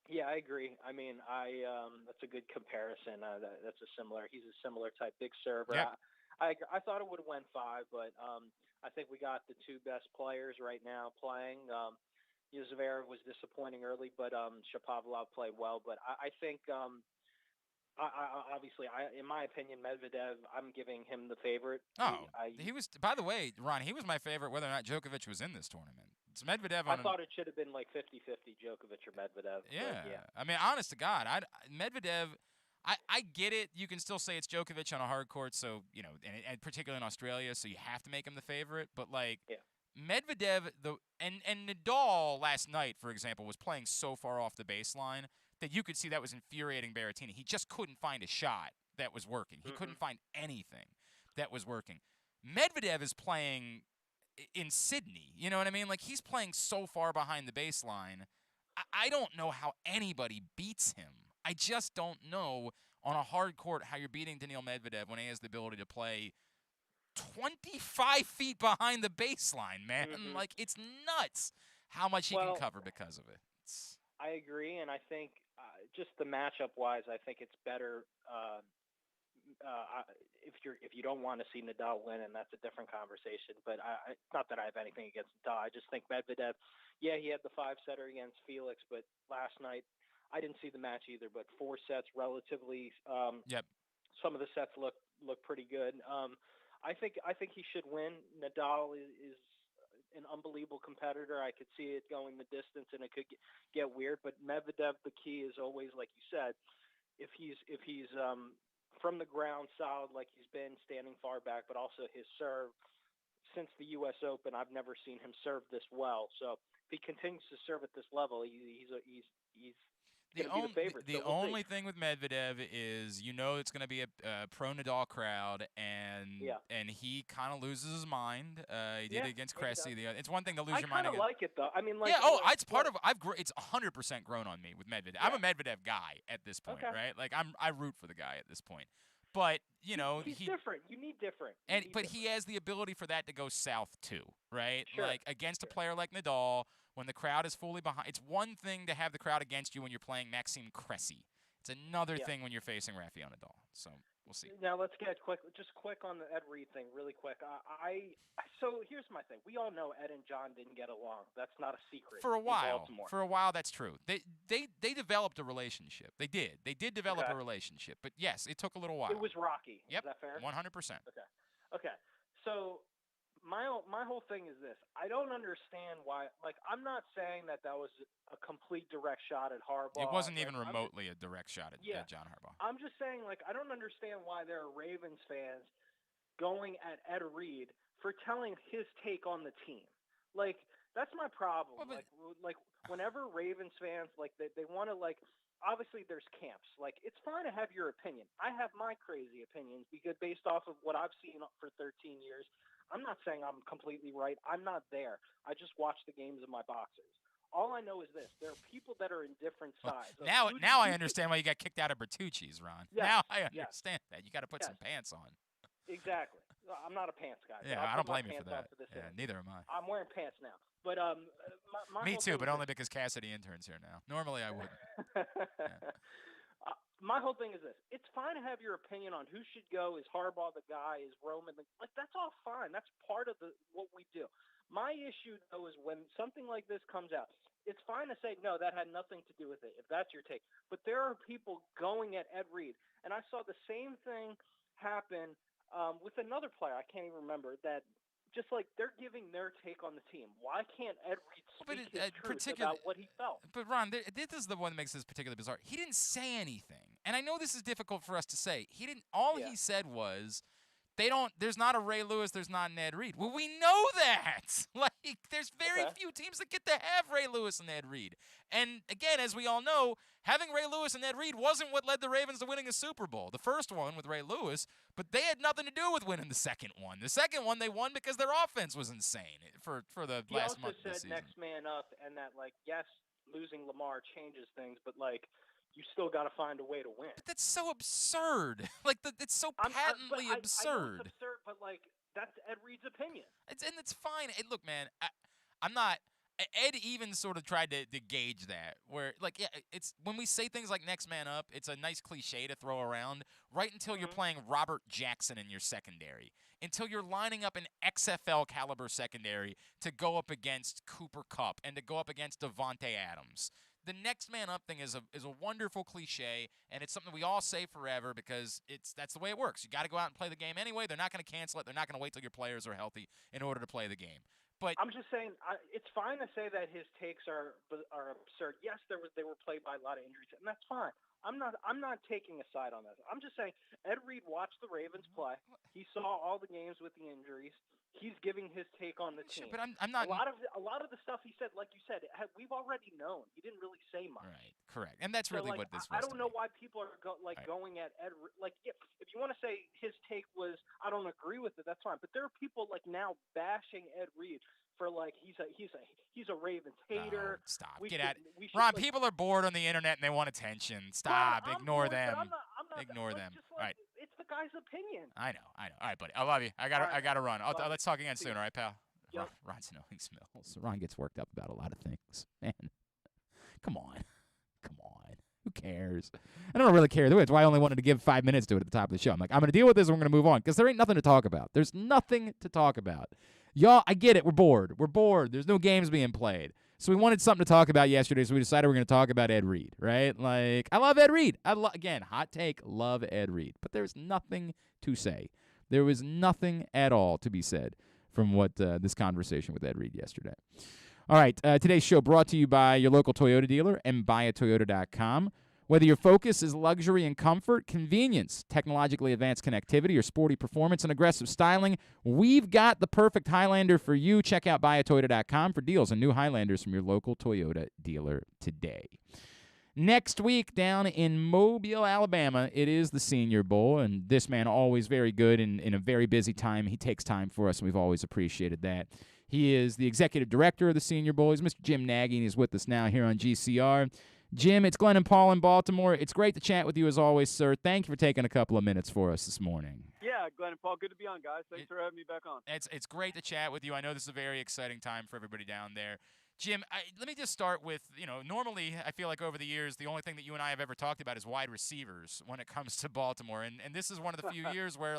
Yeah, I agree. I mean, that's a good comparison. He's a similar type big server. Yep. I thought it would have went 5, but I think we got the two best players right now playing. Zverev was disappointing early, but Shapovalov played well. But I think, obviously, in my opinion, Medvedev, I'm giving him the favorite. He was. By the way, Ron, he was my favorite whether or not Djokovic was in this tournament. It's Medvedev. I thought it should have been like 50-50 Djokovic or Medvedev. Yeah. Yeah. I mean, honest to God, Medvedev. I get it. You can still say it's Djokovic on a hard court, so and particularly in Australia, so you have to make him the favorite. But Medvedev, and Nadal last night, for example, was playing so far off the baseline that you could see that was infuriating Berrettini. He just couldn't find a shot that was working. He couldn't find anything that was working. Medvedev is playing in Sydney. You know what I mean? Like he's playing so far behind the baseline. I don't know how anybody beats him. I just don't know on a hard court how you're beating Daniil Medvedev when he has the ability to play 25 feet behind the baseline, man. Like, it's nuts how much he can cover because of it. I agree, and I think just the matchup-wise, I think it's better if you don't want to see Nadal win, and that's a different conversation. But not that I have anything against Nadal. I just think Medvedev, he had the 5-setter against Felix, but last night, I didn't see the match either, but 4 sets relatively. Some of the sets look pretty good. I think he should win. Nadal is an unbelievable competitor. I could see it going the distance, and it could get weird. But Medvedev, the key is always, like you said, if he's from the ground solid like he's been, standing far back, but also his serve. Since the U.S. Open, I've never seen him serve this well. So if he continues to serve at this level, he's the only thing with Medvedev is it's going to be a pro Nadal crowd, and he kind of loses his mind. He did it against Cressy. It's one thing to lose your mind. I kind of like it though. I mean, it's part of. It's 100% grown on me with Medvedev. I'm a Medvedev guy at this point, right? Like I root for the guy at this point. But he's different. You need different. He has the ability for that to go south too, right? Sure. Like against a player like Nadal, when the crowd is fully behind. It's one thing to have the crowd against you when you're playing Maxime Cressy. It's another thing when you're facing Rafael Nadal. So we'll see. Now let's get quick on the Ed Reed thing, really quick. So here's my thing. We all know Ed and John didn't get along. That's not a secret. For a while. Baltimore. For a while, that's true. They developed a relationship. They did. They did develop a relationship. But yes, it took a little while. It was rocky. Yep. Is that fair? 100%. Okay. So my whole thing is this. I don't understand why. Like, I'm not saying that was a complete direct shot at Harbaugh. It wasn't even remotely a direct shot at John Harbaugh. I'm just saying, like, I don't understand why there are Ravens fans going at Ed Reed for telling his take on the team. Like, that's my problem. Well, like whenever Ravens fans, like, they want to, like, obviously there's camps. Like, it's fine to have your opinion. I have my crazy opinions because based off of what I've seen for 13 years, I'm not saying I'm completely right. I'm not there. I just watch the games of my boxers. All I know is this: there are people that are in different sides. Now I understand why you got kicked out of Bertucci's, Ron. Yes, now I understand that. You got to put some pants on. Exactly. I'm not a pants guy. Yeah, I don't blame you for that. Yeah, neither am I. I'm wearing pants now. But my Me whole too, thing but is only because Cassidy interns here now. Normally I wouldn't. My whole thing is this: it's fine to have your opinion on who should go. Is Harbaugh the guy? Is Roman that's all fine. That's part of what we do. My issue though is when something like this comes out. It's fine to say no, that had nothing to do with it, if that's your take. But there are people going at Ed Reed, and I saw the same thing happen with another player. I can't even remember that. Just like they're giving their take on the team. Why can't Ed Reed speak his truth about what he felt? But Ron, this is the one that makes this particularly bizarre. He didn't say anything, and I know this is difficult for us to say. He didn't. All he said was, There's not a Ray Lewis. There's not an Ed Reed. Well, we know that. Like, there's very few teams that get to have Ray Lewis and Ed Reed. And again, as we all know, having Ray Lewis and Ed Reed wasn't what led the Ravens to winning a Super Bowl. The first one with Ray Lewis, but they had nothing to do with winning the second one. The second one they won because their offense was insane for the last month of the season. He also said next man up, and that yes, losing Lamar changes things, but you still got to find a way to win. But that's so absurd. It's so patently absurd. I know it's absurd, but that's Ed Reed's opinion. It's fine. Look, man, I'm not. Ed even sort of tried to gauge that, where it's when we say things like next man up, it's a nice cliche to throw around right until you're playing Robert Jackson in your secondary, until you're lining up an XFL caliber secondary to go up against Cooper Kupp and to go up against Devontae Adams. The next man up thing is a wonderful cliche, and it's something we all say forever because that's the way it works. You got to go out and play the game anyway. They're not going to cancel it. They're not going to wait till your players are healthy in order to play the game. But I'm just saying, it's fine to say that his takes are absurd. Yes, they were played by a lot of injuries, and that's fine. I'm not taking a side on this. I'm just saying Ed Reed watched the Ravens play. He saw all the games with the injuries. He's giving his take on the team. But I'm not. A lot of the stuff he said, like you said, we've already known. He didn't really say much. Right, correct, and that's really what this was. I don't know why people are going at Ed. If you want to say his take was, I don't agree with it. That's fine. But there are people now bashing Ed Reed for he's a Ravens hater. Oh, stop. Get at it. Ron, people are bored on the internet and they want attention. Stop. Ignore them. Ignore them. All right. It's the guy's opinion. I know. All right, buddy. I love you. I gotta run. Let's talk again soon, all right, pal? Yep. Ron's knowing Smells. Ron gets worked up about a lot of things. Man, come on. Who cares? I don't really care. That's why I only wanted to give 5 minutes to it at the top of the show. I'm like, I'm going to deal with this and we're going to move on because there ain't nothing to talk about. There's nothing to talk about. Y'all, I get it. We're bored. There's no games being played. So we wanted something to talk about yesterday, so we decided we're going to talk about Ed Reed, right? I love Ed Reed. Again, hot take, love Ed Reed. But there's nothing to say. There was nothing at all to be said from what this conversation with Ed Reed yesterday. All right, today's show brought to you by your local Toyota dealer and buyatoyota.com. Whether your focus is luxury and comfort, convenience, technologically advanced connectivity, or sporty performance and aggressive styling, we've got the perfect Highlander for you. Check out buyatoyota.com for deals on new Highlanders from your local Toyota dealer today. Next week down in Mobile, Alabama, it is the Senior Bowl, and this man always very good in a very busy time. He takes time for us, and we've always appreciated that. He is the executive director of the Senior Bowl. He's Mr. Jim Nagy, and he's with us now here on GCR. Jim, it's Glenn and Paul in Baltimore. It's great to chat with you as always, sir. Thank you for taking a couple of minutes for us this morning. Yeah, Glenn and Paul, good to be on, guys. Thanks for having me back on. It's great to chat with you. I know this is a very exciting time for everybody down there. Jim, let me just start with, normally I feel like over the years, the only thing that you and I have ever talked about is wide receivers when it comes to Baltimore. And this is one of the few years where,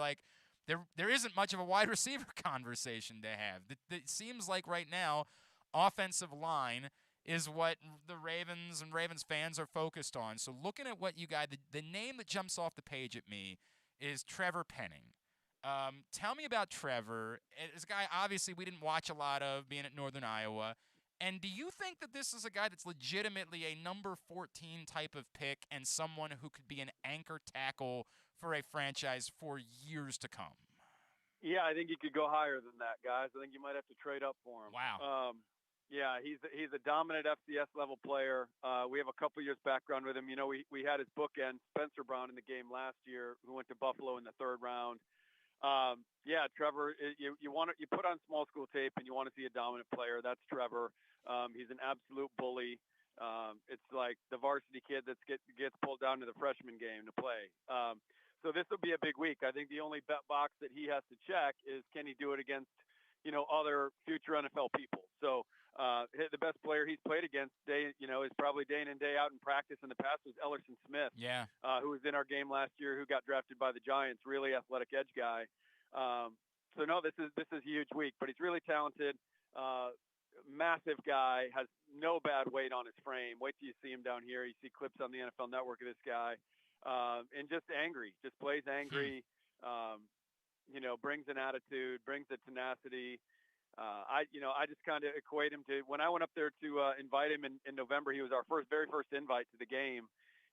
there isn't much of a wide receiver conversation to have. It seems like right now, offensive line is what the Ravens and Ravens fans are focused on. So looking at what you got, the name that jumps off the page at me is Trevor Penning. Tell me about Trevor. It's a guy, obviously, we didn't watch a lot of being at Northern Iowa. And do you think that this is a guy that's legitimately a number 14 type of pick and someone who could be an anchor tackle for a franchise for years to come? Yeah, I think you could go higher than that, guys. I think you might have to trade up for him. Wow. Yeah, he's a dominant FCS level player. We have a couple years background with him. We had his bookend, Spencer Brown, in the game last year, who went to Buffalo in the third round. Yeah, Trevor, you put on small school tape and you want to see a dominant player. That's Trevor. He's an absolute bully. It's like the varsity kid that gets pulled down to the freshman game to play. So this will be a big week. I think the only bet box that he has to check is, can he do it against, other future NFL people. So the best player he's played against is probably day in and day out in practice in the past was Ellerson Smith, who was in our game last year, who got drafted by the Giants, really athletic edge guy. So no, this is a huge week, but he's really talented. Massive guy, has no bad weight on his frame. Wait till you see him down here. You see clips on the NFL Network of this guy, and just angry, just plays angry. Brings an attitude, brings a tenacity. I just kind of equate him to when I went up there to invite him in November. He was our very first invite to the game.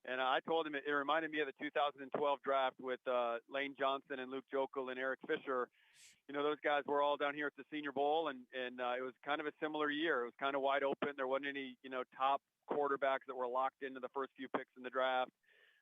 And I told him it reminded me of the 2012 draft with Lane Johnson and Luke Jokel and Eric Fisher. Those guys were all down here at the Senior Bowl, and it was kind of a similar year. It was kind of wide open. There wasn't any, top quarterbacks that were locked into the first few picks in the draft.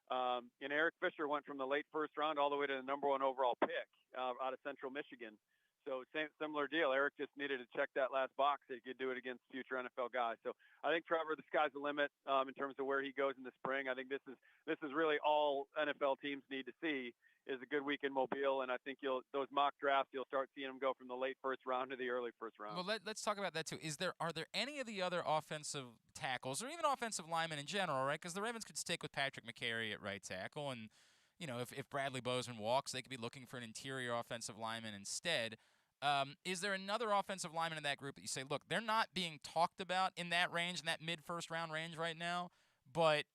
And Eric Fisher went from the late first round all the way to the number 1 overall pick out of Central Michigan. So similar deal. Eric just needed to check that last box that he could do it against future NFL guys. So I think, Trevor, the sky's the limit in terms of where he goes in the spring. I think this is really all NFL teams need to see is a good week in Mobile, and I think those mock drafts you'll start seeing them go from the late first round to the early first round. Well, let's talk about that too. Are there any of the other offensive tackles or even offensive linemen in general, right? Because the Ravens could stick with Patrick McCary at right tackle, and if Bradley Bozeman walks, they could be looking for an interior offensive lineman instead. Is there another offensive lineman in that group that you say, look, they're not being talked about in that range, in that mid-first round range right now, but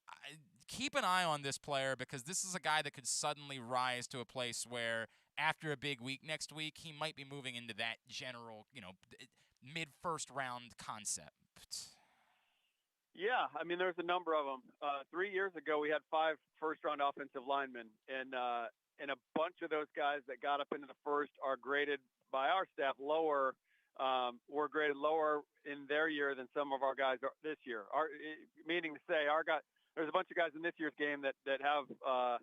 keep an eye on this player because this is a guy that could suddenly rise to a place where after a big week next week, he might be moving into that general, mid-first round concept. Yeah, I mean, there's a number of them. 3 years ago, we had 5 first-round offensive linemen, and a bunch of those guys that got up into the first are graded by our staff lower, were graded lower in their year than some of our guys are this year. Meaning to say, there's a bunch of guys in this year's game that have a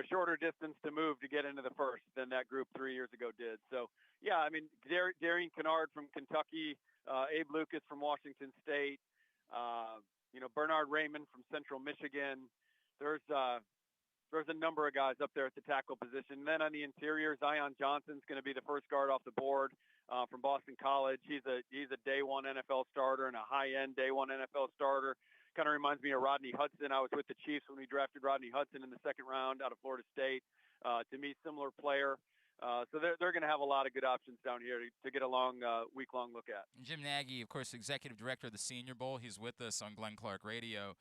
shorter distance to move to get into the first than that group 3 years ago did. So yeah, I mean, Darian Kennard from Kentucky, Abe Lucas from Washington State, Bernard Raymond from Central Michigan. There's a number of guys up there at the tackle position. And then on the interior, Jon Jansen's going to be the first guard off the board from Boston College. He's a day one NFL starter and a high-end day one NFL starter. Kind of reminds me of Rodney Hudson. I was with the Chiefs when we drafted Rodney Hudson in the second round out of Florida State. To me, similar player. So they're going to have a lot of good options down here to get a long week-long look at. Jim Nagy, of course, executive director of the Senior Bowl. He's with us on Glenn Clark Radio.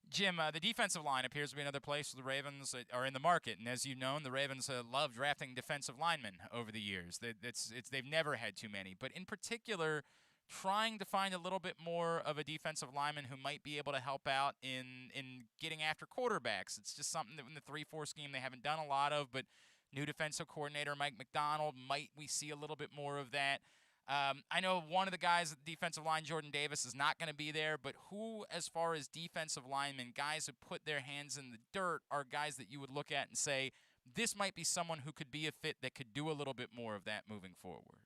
Jim, the defensive line appears to be another place where the Ravens are in the market. And as you've known, the Ravens love drafting defensive linemen over the years. They've never had too many. But in particular, trying to find a little bit more of a defensive lineman who might be able to help out in getting after quarterbacks. It's just something that in the 3-4 scheme they haven't done a lot of. But new defensive coordinator Mike MacDonald, might we see a little bit more of that? I know one of the guys at the defensive line, Jordan Davis, is not going to be there, but who, as far as defensive linemen, guys who put their hands in the dirt, are guys that you would look at and say, this might be someone who could be a fit that could do a little bit more of that moving forward?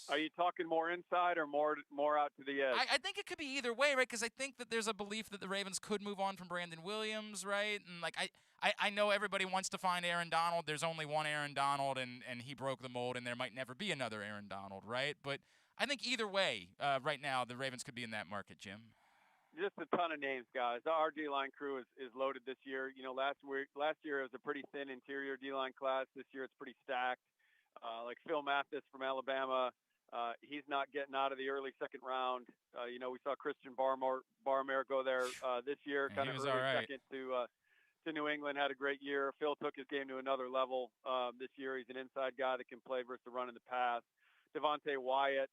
Are you talking more inside or more out to the edge? I think it could be either way, right? Because I think that there's a belief that the Ravens could move on from Brandon Williams, right? And I know everybody wants to find Aaron Donald. There's only one Aaron Donald, and he broke the mold, and there might never be another Aaron Donald, right? But I think either way, right now, the Ravens could be in that market, Jim. Just a ton of names, guys. Our D-line crew is loaded this year. Last year it was a pretty thin interior D-line class. This year it's pretty stacked. Like Phil Mathis from Alabama, he's not getting out of the early second round. We saw Christian Barmore go there this year, kind of early second to New England. Had a great year. Phil took his game to another level this year. He's an inside guy that can play versus the run and the pass. Devontae Wyatt,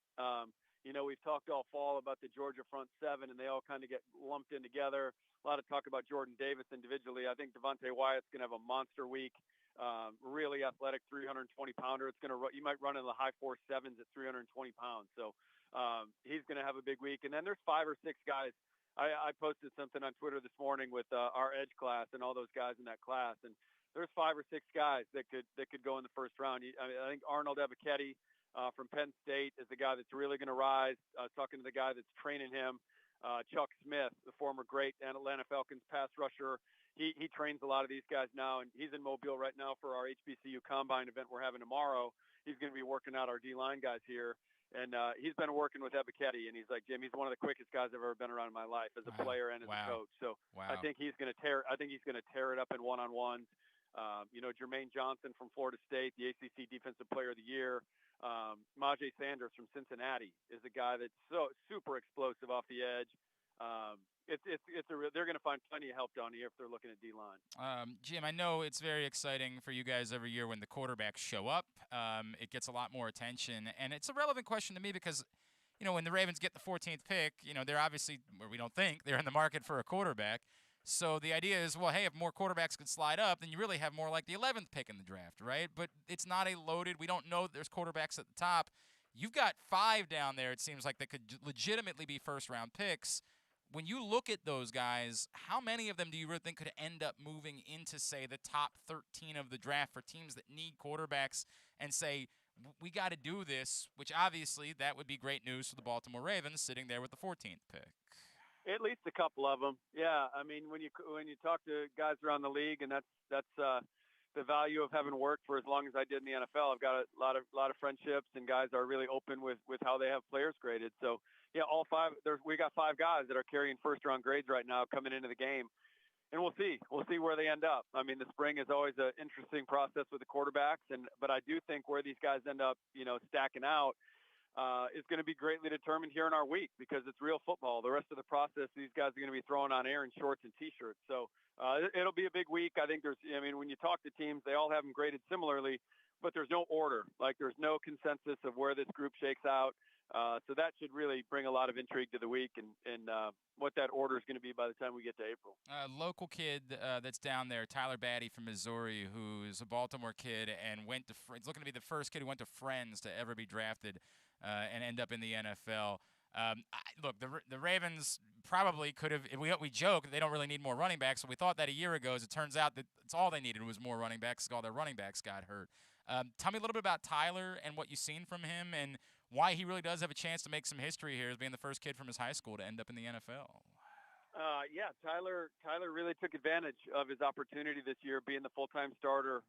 we've talked all fall about the Georgia front seven, and they all kind of get lumped in together. A lot of talk about Jordan Davis individually. I think Devontae Wyatt's going to have a monster week. Really athletic, 320-pounder. You might run in the high 4.7s at 320 pounds. So he's going to have a big week. And then there's 5 or 6 guys. I posted something on Twitter this morning with our edge class and all those guys in that class. And there's 5 or 6 guys that could go in the first round. I think Arnold Ebiketie, from Penn State is the guy that's really going to rise. Talking to the guy that's training him, Chuck Smith, the former great Atlanta Falcons pass rusher. He trains a lot of these guys now, and he's in Mobile right now for our HBCU Combine event we're having tomorrow. He's going to be working out our D-line guys here. And he's been working with Ebiketti, and he's like, Jim, he's one of the quickest guys I've ever been around in my life as a player and as a coach. So I think he's going to tear. I think he's going to tear it up in one-on-ones. Jermaine Johnson from Florida State, the ACC Defensive Player of the Year. Majay Sanders from Cincinnati is a guy that's so super explosive off the edge. They're going to find plenty of help down here if they're looking at D-line. Jim, I know it's very exciting for you guys every year when the quarterbacks show up. It gets a lot more attention, and it's a relevant question to me because, when the Ravens get the 14th pick, they're obviously, or we don't think, they're in the market for a quarterback. So the idea is, well, hey, if more quarterbacks could slide up, then you really have more like the 11th pick in the draft, right? But it's not a loaded, we don't know that there's quarterbacks at the top. You've got 5 down there, it seems like, that could legitimately be first-round picks. When you look at those guys, how many of them do you really think could end up moving into, say, the top 13 of the draft for teams that need quarterbacks and say, we got to do this, which obviously that would be great news for the Baltimore Ravens sitting there with the 14th pick? At least a couple of them. Yeah, I mean, when you talk to guys around the league, and that's the value of having worked for as long as I did in the NFL. I've got a lot of friendships, and guys are really open with how they have players graded. So yeah, all 5. We got 5 guys that are carrying first-round grades right now coming into the game, and we'll see where they end up. I mean, the spring is always an interesting process with the quarterbacks, but I do think where these guys end up, stacking out, is going to be greatly determined here in our week because it's real football. The rest of the process, these guys are going to be throwing on air in shorts and T-shirts. So it'll be a big week. I think when you talk to teams, they all have them graded similarly, but there's no order. Like there's no consensus of where this group shakes out. So that should really bring a lot of intrigue to the week and what that order is going to be by the time we get to April. Local kid that's down there, Tyler Batty from Missouri, who's a Baltimore kid and he's looking to be the first kid who went to Friends to ever be drafted and end up in the NFL. Look, the Ravens probably could have. We joke they don't really need more running backs, so we thought that a year ago. As it turns out, that it's all they needed was more running backs. All their running backs got hurt. Tell me a little bit about Tyler and what you've seen from him, and why he really does have a chance to make some history here as being the first kid from his high school to end up in the NFL. Yeah, Tyler really took advantage of his opportunity this year, being the full-time starter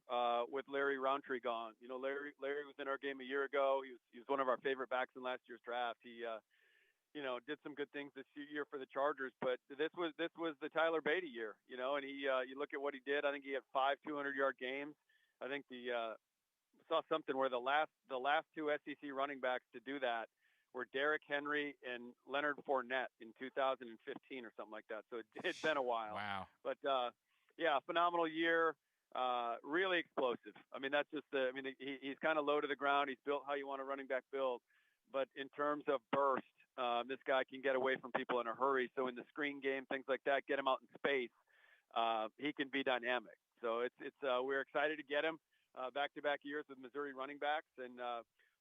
with Larry Roundtree gone. Larry was in our game a year ago. He was one of our favorite backs in last year's draft. He did some good things this year for the Chargers, but this was the Tyler Batty year, and he you look at what he did. I think he had 5 200-yard games. I think saw something where the last 2 SEC running backs to do that were Derrick Henry and Leonard Fournette in 2015 or something like that. So it's been a while. Wow. But yeah, phenomenal year. Really explosive. I mean, he's kind of low to the ground. He's built how you want a running back build. But in terms of burst, this guy can get away from people in a hurry. So in the screen game, things like that, get him out in space. He can be dynamic. So we're excited to get him back-to-back years with Missouri running backs, and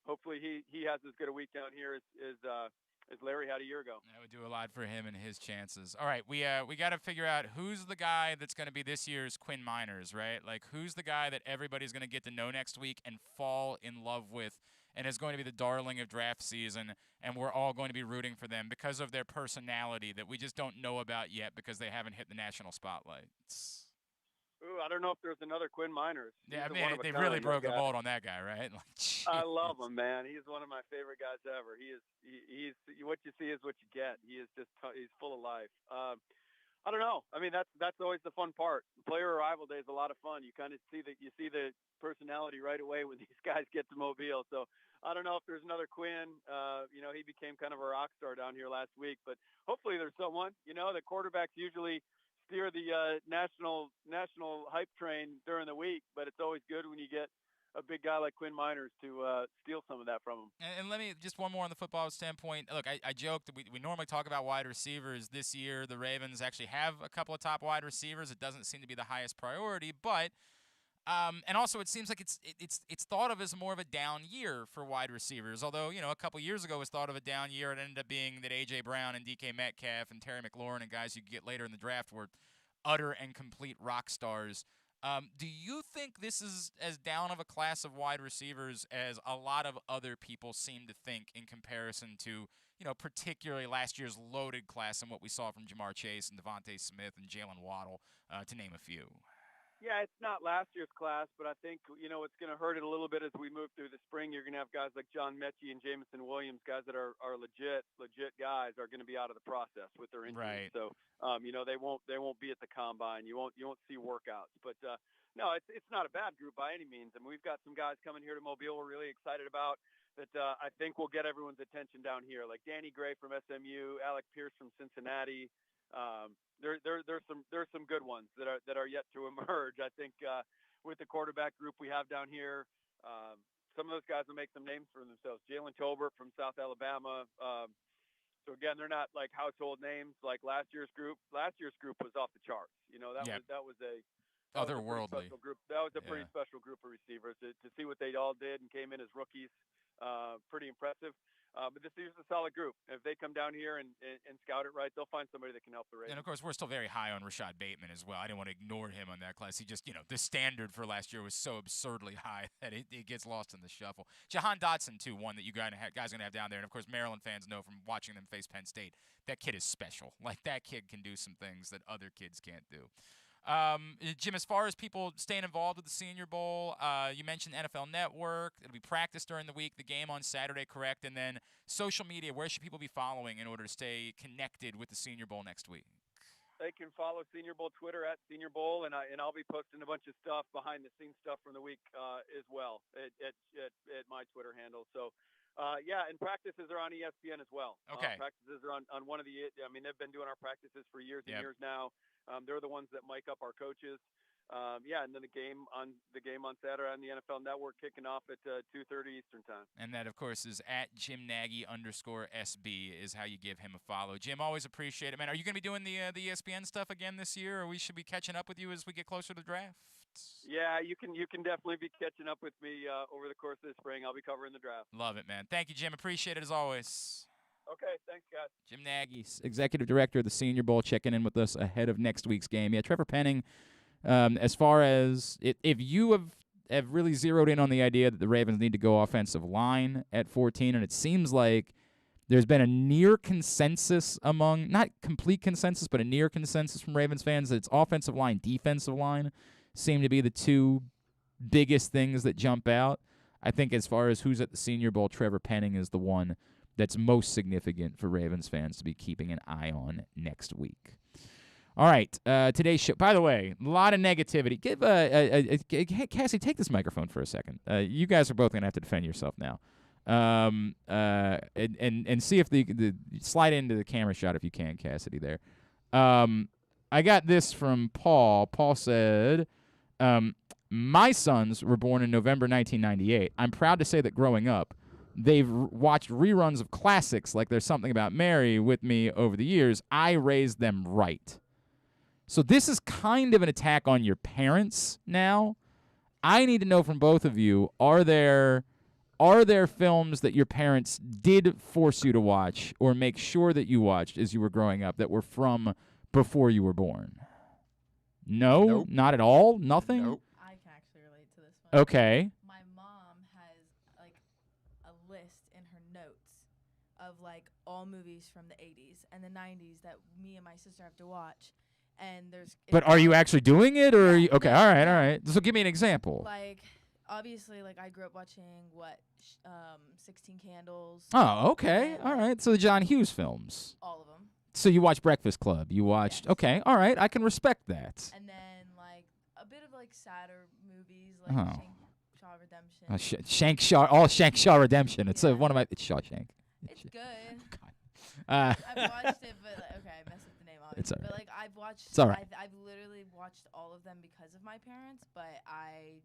hopefully he has as good a week down here as Larry had a year ago. That would do a lot for him and his chances. All right, we got to figure out who's the guy that's going to be this year's Quinn Miners, right? Like, who's the guy that everybody's going to get to know next week and fall in love with and is going to be the darling of draft season, and we're all going to be rooting for them because of their personality that we just don't know about yet because they haven't hit the national spotlight. Ooh, I don't know if there's another Quinn Miners. Yeah, I mean, they really broke the mold on that guy, right? I love him, man. He's one of my favorite guys ever. He's what you see is what you get. He's full of life. I don't know. I mean, that's always the fun part. Player Arrival Day is a lot of fun. You kind of see the personality right away when these guys get to Mobile. So I don't know if there's another Quinn. He became kind of a rock star down here last week, but hopefully there's someone. The quarterbacks usually steer the national hype train during the week, but it's always good when you get a big guy like Quinn Miners to steal some of that from him. And let me just one more on the football standpoint. Look, I joked that we normally talk about wide receivers. This year, the Ravens actually have a couple of top wide receivers. It doesn't seem to be the highest priority, but and also it seems like it's thought of as more of a down year for wide receivers. Although a couple years ago it was thought of a down year, it ended up being that A.J. Brown and DK Metcalf and Terry McLaurin and guys you get later in the draft were utter and complete rock stars. Do you think this is as down of a class of wide receivers as a lot of other people seem to think in comparison to, particularly last year's loaded class and what we saw from Jamar Chase and Devontae Smith and Jalen Waddle, to name a few? Yeah, it's not last year's class, but I think, it's going to hurt it a little bit as we move through the spring. You're going to have guys like John Mechie and Jameson Williams, guys that are legit guys, are going to be out of the process with their injuries. Right. So, they won't be at the combine. You won't see workouts. But no, it's not a bad group by any means. I mean, we've got some guys coming here to Mobile we're really excited about that I think will get everyone's attention down here, like Danny Gray from SMU, Alec Pierce from Cincinnati. There's some good ones that are yet to emerge. I think with the quarterback group we have down here, some of those guys will make some names for themselves. Jalen Tolbert from South Alabama. So again, they're not like household names like last year's group. Last year's group was off the charts. That was a otherworldly group. That was a pretty special group of receivers to see what they all did and came in as rookies. Pretty impressive. But this is a solid group. If they come down here and scout it right, they'll find somebody that can help the Ravens. And, of course, we're still very high on Rashad Bateman as well. I didn't want to ignore him on that class. He just, the standard for last year was so absurdly high that it gets lost in the shuffle. Jahan Dotson, too, one that you guys are going to have down there. And, of course, Maryland fans know from watching them face Penn State, that kid is special. Like, that kid can do some things that other kids can't do. Jim, as far as people staying involved with the Senior Bowl, you mentioned NFL Network. It'll be practice during the week, the game on Saturday, correct? And then social media, where should people be following in order to stay connected with the Senior Bowl next week? They can follow Senior Bowl Twitter at Senior Bowl, and I'll be posting a bunch of stuff, behind-the-scenes stuff from the week as well at my Twitter handle. So, and practices are on ESPN as well. Okay. Practices are on one of the – they've been doing our practices for years and years now. They're the ones that mic up our coaches. And then the game on Saturday on the NFL Network kicking off at 2:30 Eastern time. And that, of course, is at Jim Nagy _SB is how you give him a follow. Jim, always appreciate it, man. Are you going to be doing the ESPN stuff again this year, or we should be catching up with you as we get closer to the draft? Yeah, you can definitely be catching up with me over the course of the spring. I'll be covering the draft. Love it, man. Thank you, Jim. Appreciate it as always. Okay, thanks, guys. Jim Nagy, Executive Director of the Senior Bowl, checking in with us ahead of next week's game. Yeah, Trevor Penning, as far as if you have really zeroed in on the idea that the Ravens need to go offensive line at 14, and it seems like there's been a near consensus among, not complete consensus, but a near consensus from Ravens fans that it's offensive line, defensive line seem to be the two biggest things that jump out. I think as far as who's at the Senior Bowl, Trevor Penning is the one that's most significant for Ravens fans to be keeping an eye on next week. All right, today's show. By the way, a lot of negativity. Give Cassie, take this microphone for a second. You guys are both gonna have to defend yourself now, and see if the slide into the camera shot if you can, Cassidy. There. I got this from Paul. Paul said, "My sons were born in November 1998. I'm proud to say that growing up, they've watched reruns of classics like There's Something About Mary with me over the years. I raised them right." So this is kind of an attack on your parents now. I need to know from both of you, are there films that your parents did force you to watch or make sure that you watched as you were growing up that were from before you were born? No? Nope. Not at all? Nothing? Nope. I can actually relate to this one. Okay. My mom has like a list in her notes of like all movies from the 80s and the 90s that me and my sister have to watch. And But are you actually doing it, or are you, okay? All right. So give me an example. Like, obviously, like I grew up watching 16 Candles. Oh, okay. All right. So the John Hughes films. All of them. So you watched Breakfast Club. You watched. Yes. Okay. All right. I can respect that. And then like a bit of like sadder movies like Shaw Redemption. All Shank Shaw Redemption. It's one of my. It's Shawshank. It's good. God. I've watched it, but okay, I messed up the name obviously. It's all right. But like I've watched. It's all right. I've literally watched all of them because of my parents, but I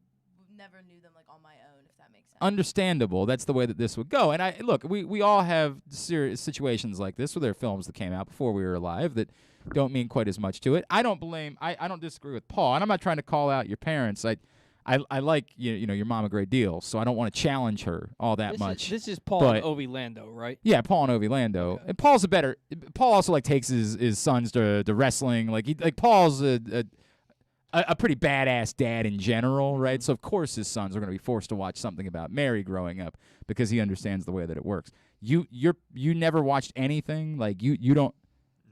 never knew them like on my own, if that makes sense. Understandable. That's the way that this would go. And we all have serious situations like this where there are films that came out before we were alive that don't mean quite as much to it. I don't disagree with Paul, and I'm not trying to call out your parents. I like your mom a great deal, so I don't want to challenge her all that much. This is Paul and Ovi Lando, right? Yeah, Paul and Ovi Lando. Okay. And Paul also like takes his sons to wrestling. Paul's a pretty badass dad in general, right? So of course his sons are going to be forced to watch something about Mary growing up because he understands the way that it works. You never watched anything like you don't.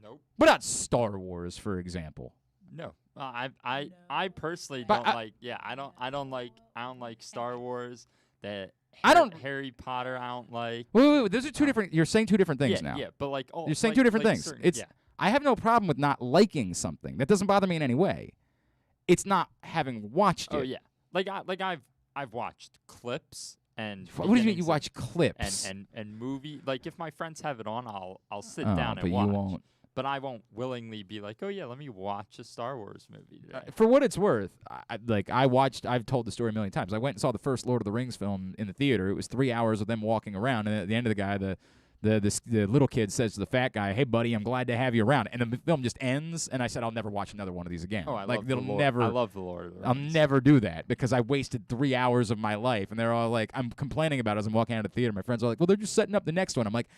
Nope. What about Star Wars, for example? No. I personally don't like. Yeah, I don't like Star Wars. Harry Potter. I don't like. Wait. Those are two different. You're saying two different things now. Yeah, but like you're saying two different things. Certain, It's. I have no problem with not liking something. That doesn't bother me in any way. It's not having watched it. Oh yeah. I've watched clips and. What do you mean you watch clips? And movie? Like if my friends have it on, I'll sit down and but watch. You won't. But I won't willingly be like, oh yeah, let me watch a Star Wars movie today. For what it's worth, I've told the story a million times. I went and saw the first Lord of the Rings film in the theater. It was 3 hours of them walking around, and at the end of the guy, the little kid says to the fat guy, "Hey buddy, I'm glad to have you around." And the film just ends, and I said, "I'll never watch another one of these again." Oh, I like love they'll the Lord. never. I love the Lord of the Rings. I'll never do that because I wasted 3 hours of my life, and they're all like, I'm complaining about it as I'm walking out of the theater. My friends are like, "Well, they're just setting up the next one." I'm like,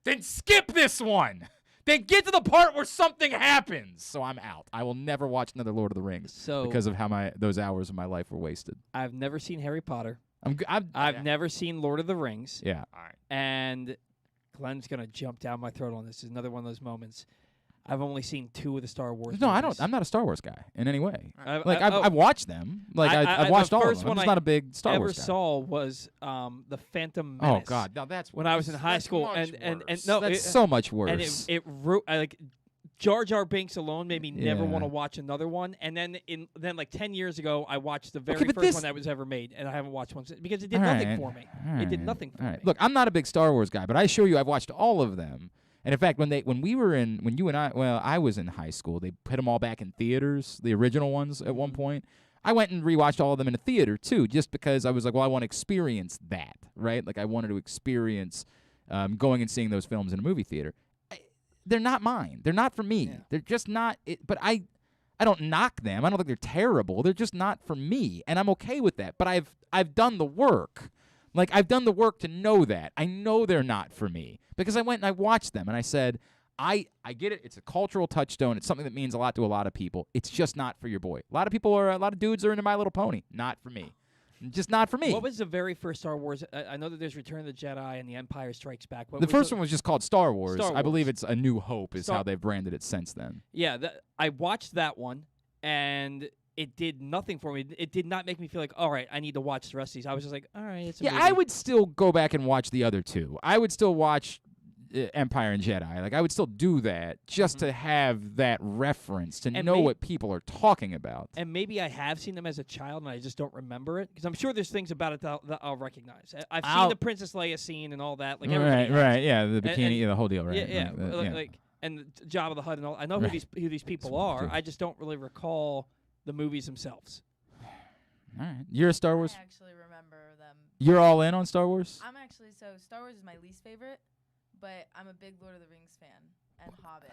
"Then skip this one." Then get to the part where something happens. So I'm out. I will never watch another Lord of the Rings because of how those hours of my life were wasted. I've never seen Harry Potter. I've never seen Lord of the Rings. Yeah. All right. And Glenn's gonna jump down my throat on this. It's another one of those moments. I've only seen 2 of the Star Wars. No, movies. I don't. I'm not a Star Wars guy in any way. I've watched them. I've watched all of them. I'm just not a big Star Wars guy. The first one I ever saw was the Phantom Menace. Menace. Oh God, now that's when I was in high school, and no, that's so much worse. And it like Jar Jar Binks alone made me never want to watch another one. And then like 10 years ago, I watched the very first one that was ever made, and I haven't watched one since because it did nothing for me. It did nothing for me. Look, I'm not a big Star Wars guy, but I assure you, I've watched all of them. And in fact, when you and I was in high school, they put them all back in theaters, the original ones at one point. I went and rewatched all of them in a theater too, just because I was like, well, I want to experience that, right? Like I wanted to experience going and seeing those films in a movie theater. They're not mine. They're not for me. Yeah. They're just not. But I don't knock them. I don't think they're terrible. They're just not for me, and I'm okay with that. But I've done the work. Like, I've done the work to know that. I know they're not for me because I went and I watched them, and I said, I get it. It's a cultural touchstone. It's something that means a lot to a lot of people. It's just not for your boy. A lot of dudes are into My Little Pony. Not for me. Just not for me. What was the very first Star Wars? I know that there's Return of the Jedi and The Empire Strikes Back. The first one was just called Star Wars. Star Wars. I believe it's A New Hope is how they've branded it since then. Yeah, I watched that one, and it did nothing for me. It did not make me feel like, all right, I need to watch the rest of these. I was just like, all right, it's a movie. I would still go back and watch the other two. I would still watch Empire and Jedi. Like, I would still do that just to have that reference, to know what people are talking about. And maybe I have seen them as a child, and I just don't remember it, because I'm sure there's things about it that I'll recognize. I've seen the Princess Leia scene and all that. Like right, yeah, the bikini, the whole deal, right? Yeah, and the Jabba the Hutt and all. I know who these people are. I just don't really recall the movies themselves. All right, you're a Star Wars. I actually remember them. You're all in on Star Wars. I'm actually Star Wars is my least favorite, but I'm a big Lord of the Rings fan and Hobbit.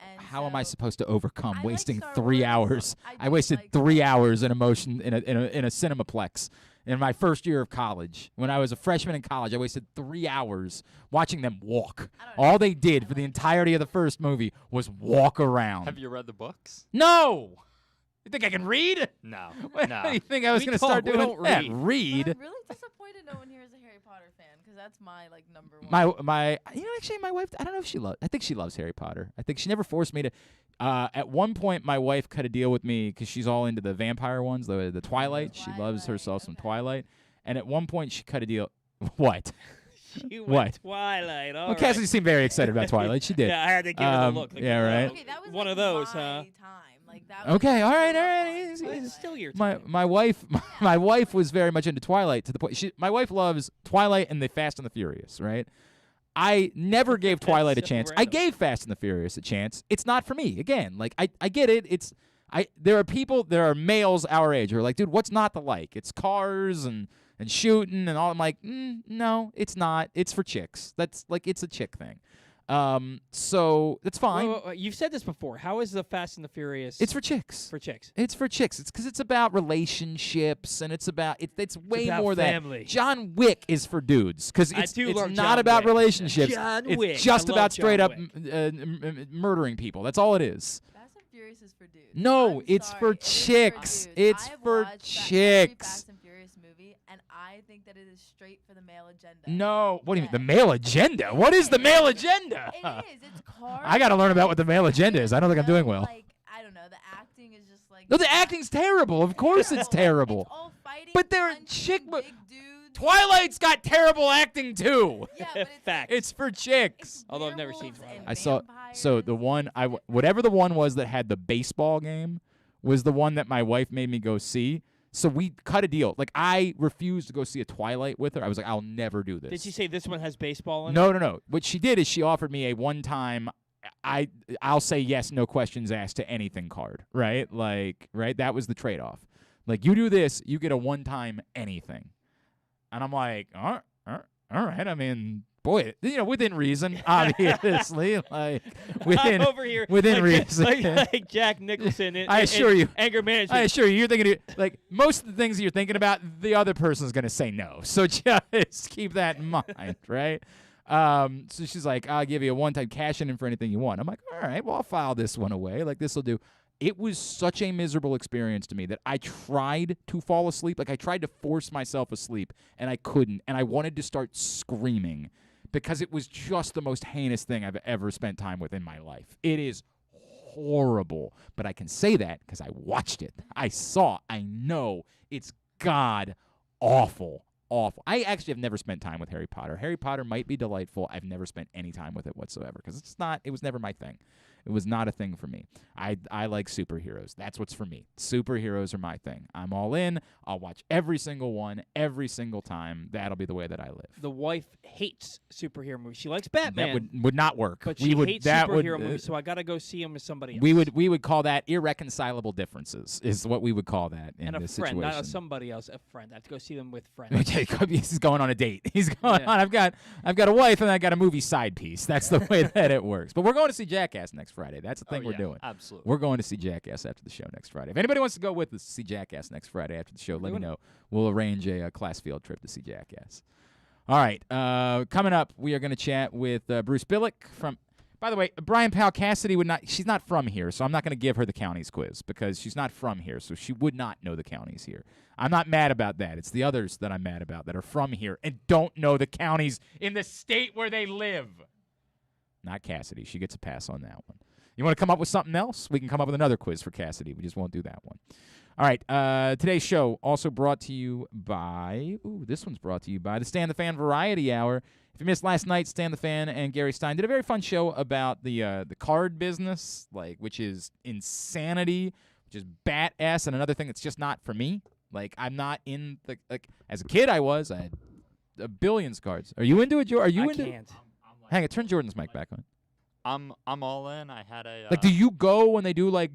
And how am I supposed to overcome wasting like 3 hours? I wasted 3 hours in emotion in a cinemaplex in my first year of college. When I was a freshman in college, I wasted 3 hours watching them walk. All they did for the entirety of the first movie was walk around. Have you read the books? No. You think I can read? No. No. You think I was going to start doing that? Read. But I'm really disappointed no one here is a Harry Potter fan, because that's my number one. My actually my wife, I don't know if she loves. I think she loves Harry Potter. I think she never forced me to. At one point, my wife cut a deal with me because she's all into the vampire ones, the Twilight. She loves herself some Twilight. And at one point, she cut a deal. What? What? Twilight. Well, Cassidy seemed very excited about Twilight. She did. Yeah, I had to give it a look. Like, yeah, right. Okay, that was one of those, huh? Time. Like, that was Okay, all right. It's still your time. My wife was very much into Twilight to the point. My wife loves Twilight and the Fast and the Furious, right? I never gave Twilight a chance. Random. I gave Fast and the Furious a chance. It's not for me. Again, like I get it. There are males our age who are like, dude, what's not to like? It's cars and shooting and all. I'm like, no, it's not. It's for chicks. That's like, it's a chick thing. So that's fine. Wait, you've said this before. How is the Fast and the Furious? It's for chicks. For chicks. It's for chicks. It's because it's about relationships and it's way about more family. That. John Wick is for dudes because it's not about relationships. John Wick. It's just about straight up murdering people. That's all it is. Fast and Furious is for dudes. No, I'm it's sorry, for it is chicks. dudes. It's I have for watched every chicks. Fast and Furious movie, and I think that it is straight for the male agenda. No, what do you mean? The male agenda? What is the male agenda? It is. It's cars. I got to learn about what the male agenda is. I don't think I'm doing well. Like, I don't know. The acting is just like. No, the acting's terrible. Of course it's terrible. It's all fighting. But they're punching, chick. big dudes. Twilight's got terrible acting too. Yeah, but it's Fact. It's for chicks. Although I've never seen werewolves Twilight. and I saw. So the vampires. one whatever the one was that had the baseball game was the one that my wife made me go see. So we cut a deal. Like I refused to go see a Twilight with her. I was like, I'll never do this. Did she say this one has baseball in it? No. What she did is she offered me a one-time I'll say yes, no questions asked to anything card, right? Like, right? That was the trade-off. Like, you do this, you get a one-time anything. And I'm like, all right. I mean, boy, within reason, obviously. Like, I'm over here within like, reason. like Jack Nicholson. I assure you. Anger management. I assure you, you're thinking, like, most of the things you're thinking about, the other person's going to say no. So just keep that in mind, right? So she's like, I'll give you a one-time cash in for anything you want. I'm like, all right, well, I'll file this one away. Like, this will do. It was such a miserable experience to me that I tried to fall asleep. Like, I tried to force myself asleep, and I couldn't. And I wanted to start screaming because it was just the most heinous thing I've ever spent time with in my life. It is horrible. But I can say that because I watched it. I know. It's god-awful. Awful. I actually have never spent time with Harry Potter. Harry Potter might be delightful. I've never spent any time with it whatsoever because it was never my thing. It was not a thing for me. I like superheroes. That's what's for me. Superheroes are my thing. I'm all in. I'll watch every single one, every single time. That'll be the way that I live. The wife hates superhero movies. She likes Batman. That would not work. But she hates superhero movies, so I got to go see them with somebody else. We would call that irreconcilable differences is what we would call that in and this a friend, situation. not somebody else, a friend. I have to go see them with friends. Okay, he's going on a date. He's going on. I've got a wife and I got a movie side piece. That's the way that it works. But we're going to see Jackass next Friday. That's the thing we're doing. Absolutely. We're going to see Jackass after the show next Friday. If anybody wants to go with us to see Jackass next Friday after the show, let me know. We'll arrange a class field trip to see Jackass. All right. Coming up, we are going to chat with Bruce Bilek from. By the way, Brian Powell Cassidy would not. She's not from here, so I'm not going to give her the counties quiz because she's not from here, so she would not know the counties here. I'm not mad about that. It's the others that I'm mad about that are from here and don't know the counties in the state where they live. Not Cassidy. She gets a pass on that one. You want to come up with something else? We can come up with another quiz for Cassidy. We just won't do that one. All right. Today's show also brought to you by. This one's brought to you by the Stan the Fan Variety Hour. If you missed last night, Stan the Fan and Gary Stein did a very fun show about the card business, which is insanity, which is bat ass, and another thing that's just not for me. Like, I'm not in the as a kid I was. I had billions of cards. Are you into it, Joe? Are you into? I can't. Hang it. Turn Jordan's mic back on. I'm all in. I had a do you go when they do like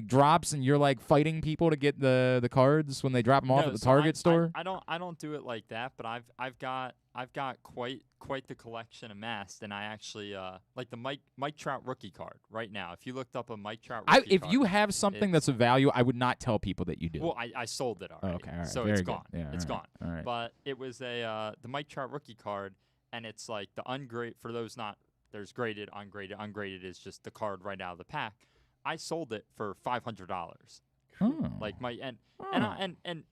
drops and you're like fighting people to get the cards when they drop them off at the Target store? I don't do it like that, but I've got quite the collection amassed, and I actually like the Mike Trout rookie card right now. If you looked up a Mike Trout rookie if card, you have something that's of value, I would not tell people that you do. Well, I sold it already. Okay, all right. So Very it's good. gone. Yeah, It's all right. gone. All right. But it was the Mike Trout rookie card, and it's like the ungraded. For those not, there's graded, ungraded. Ungraded is just the card right out of the pack. I sold it for $500. Like my and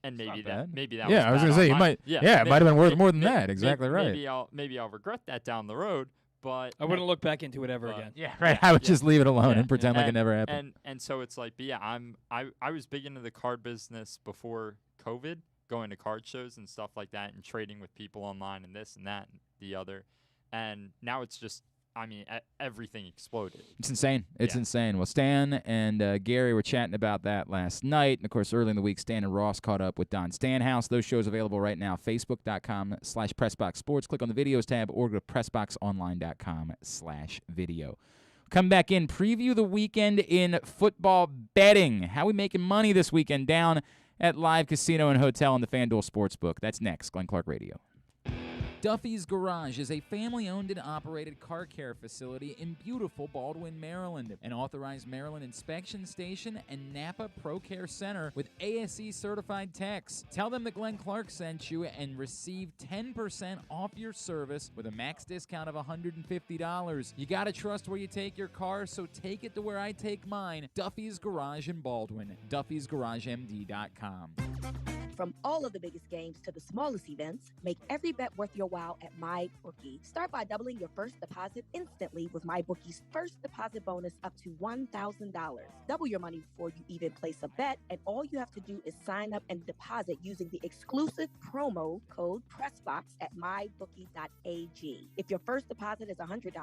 maybe that yeah, I was gonna say you might it might have been worth more than that. Exactly right. Maybe I'll regret that down the road, but I wouldn't look back into it ever again. Yeah, right. I would just leave it alone and pretend like it never happened. And so it's like, but yeah, I was big into the card business before COVID, going to card shows and stuff like that, and trading with people online and this and that and the other, and now it's just. I mean, everything exploded. It's insane. It's insane. Well, Stan and Gary were chatting about that last night. And, of course, early in the week, Stan and Ross caught up with Don Stanhouse. Those shows available right now, facebook.com/PressBoxSports. Click on the videos tab or go to PressBoxOnline.com/video. Come back in, preview the weekend in football betting. How we making money this weekend down at Live Casino and Hotel in the Fanduel Sportsbook. That's next. Glenn Clark Radio. Duffy's Garage is a family-owned and operated car care facility in beautiful Baldwin, Maryland. An authorized Maryland inspection station and Napa Pro Care Center with ASE certified techs. Tell them that Glenn Clark sent you and receive 10% off your service with a max discount of $150. You gotta trust where you take your car, so take it to where I take mine. Duffy's Garage in Baldwin. Duffy'sGarageMD.com. From all of the biggest games to the smallest events, make every bet worth your while at MyBookie. Start by doubling your first deposit instantly with MyBookie's first deposit bonus up to $1,000. Double your money before you even place a bet, and all you have to do is sign up and deposit using the exclusive promo code PRESSBOX at mybookie.ag. If your first deposit is $100,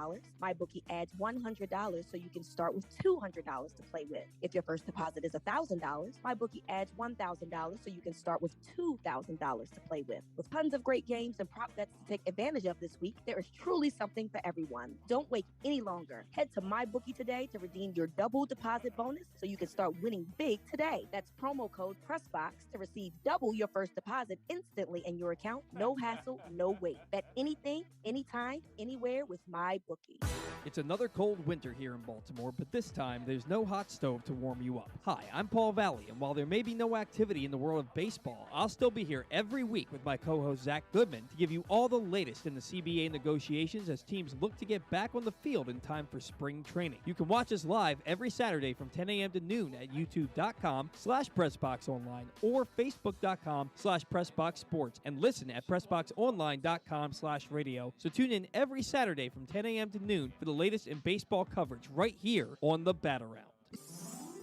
MyBookie adds $100 so you can start with $200 to play with. If your first deposit is $1,000, MyBookie adds $1,000 so you can start with $2,000 to play with. With tons of great games and prop bets to take advantage of this week, there is truly something for everyone. Don't wait any longer. Head to MyBookie today to redeem your double deposit bonus so you can start winning big today. That's promo code PRESSBOX to receive double your first deposit instantly in your account. No hassle, no wait. Bet anything, anytime, anywhere with MyBookie. It's another cold winter here in Baltimore, but this time there's no hot stove to warm you up. Hi, I'm Paul Valley, and while there may be no activity in the world of baseball, I'll still be here every week with my co-host Zach Goodman to give you all the latest in the CBA negotiations as teams look to get back on the field in time for spring training. You can watch us live every Saturday from 10 a.m. to noon at youtube.com/PressBoxOnline or facebook.com/PressBoxSports and listen at PressBoxOnline.com/radio. So tune in every Saturday from 10 a.m. to noon for the latest in baseball coverage right here on the Bat Around.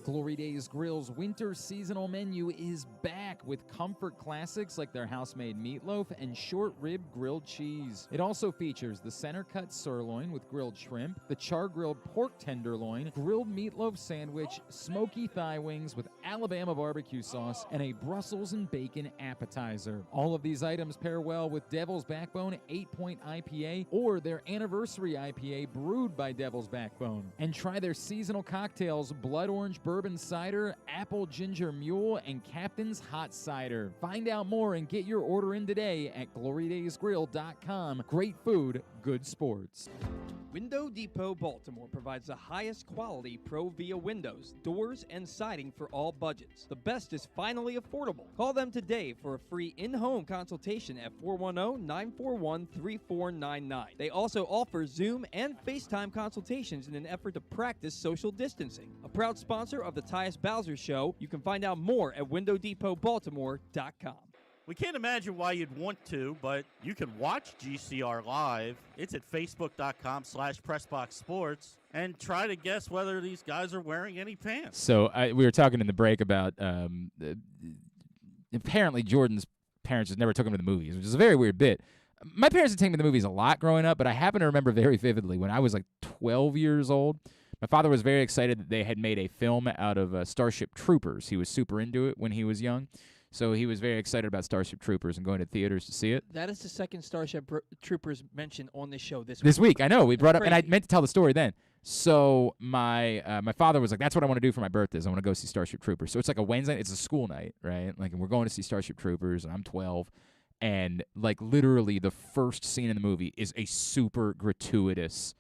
Glory Days Grill's winter seasonal menu is back with comfort classics like their house-made meatloaf and short rib grilled cheese. It also features the center-cut sirloin with grilled shrimp, the char-grilled pork tenderloin, grilled meatloaf sandwich, smoky thigh wings with Alabama barbecue sauce, and a Brussels and bacon appetizer. All of these items pair well with Devil's Backbone 8-point IPA or their anniversary IPA brewed by Devil's Backbone. And try their seasonal cocktails, Blood Orange Bourbon Cider, Apple Ginger Mule, and Captain's Hot Cider. Find out more and get your order in today at glorydaysgrill.com. Great food, good sports. Window Depot Baltimore provides the highest quality Pro-Via windows, doors, and siding for all budgets. The best is finally affordable. Call them today for a free in-home consultation at 410-941-3499. They also offer Zoom and FaceTime consultations in an effort to practice social distancing. A proud sponsor of the Tyus Bowser Show, you can find out more at WindowDepotBaltimore.com. We can't imagine why you'd want to, but you can watch GCR live. It's at facebook.com/PressBoxSports and try to guess whether these guys are wearing any pants. So we were talking in the break about apparently Jordan's parents just never took him to the movies, which is a very weird bit. My parents would take me to the movies a lot growing up, but I happen to remember very vividly when I was like 12 years old. My father was very excited that they had made a film out of Starship Troopers. He was super into it when he was young. So he was very excited about Starship Troopers and going to theaters to see it. That is the second Starship Troopers mentioned on this show this week. This week, I know. We brought up, and I meant to tell the story then. So my father was like, that's what I want to do for my birthdays. I want to go see Starship Troopers. So it's like a Wednesday. It's a school night, right? Like, and we're going to see Starship Troopers, and I'm 12. And, like, literally the first scene in the movie is a super gratuitous,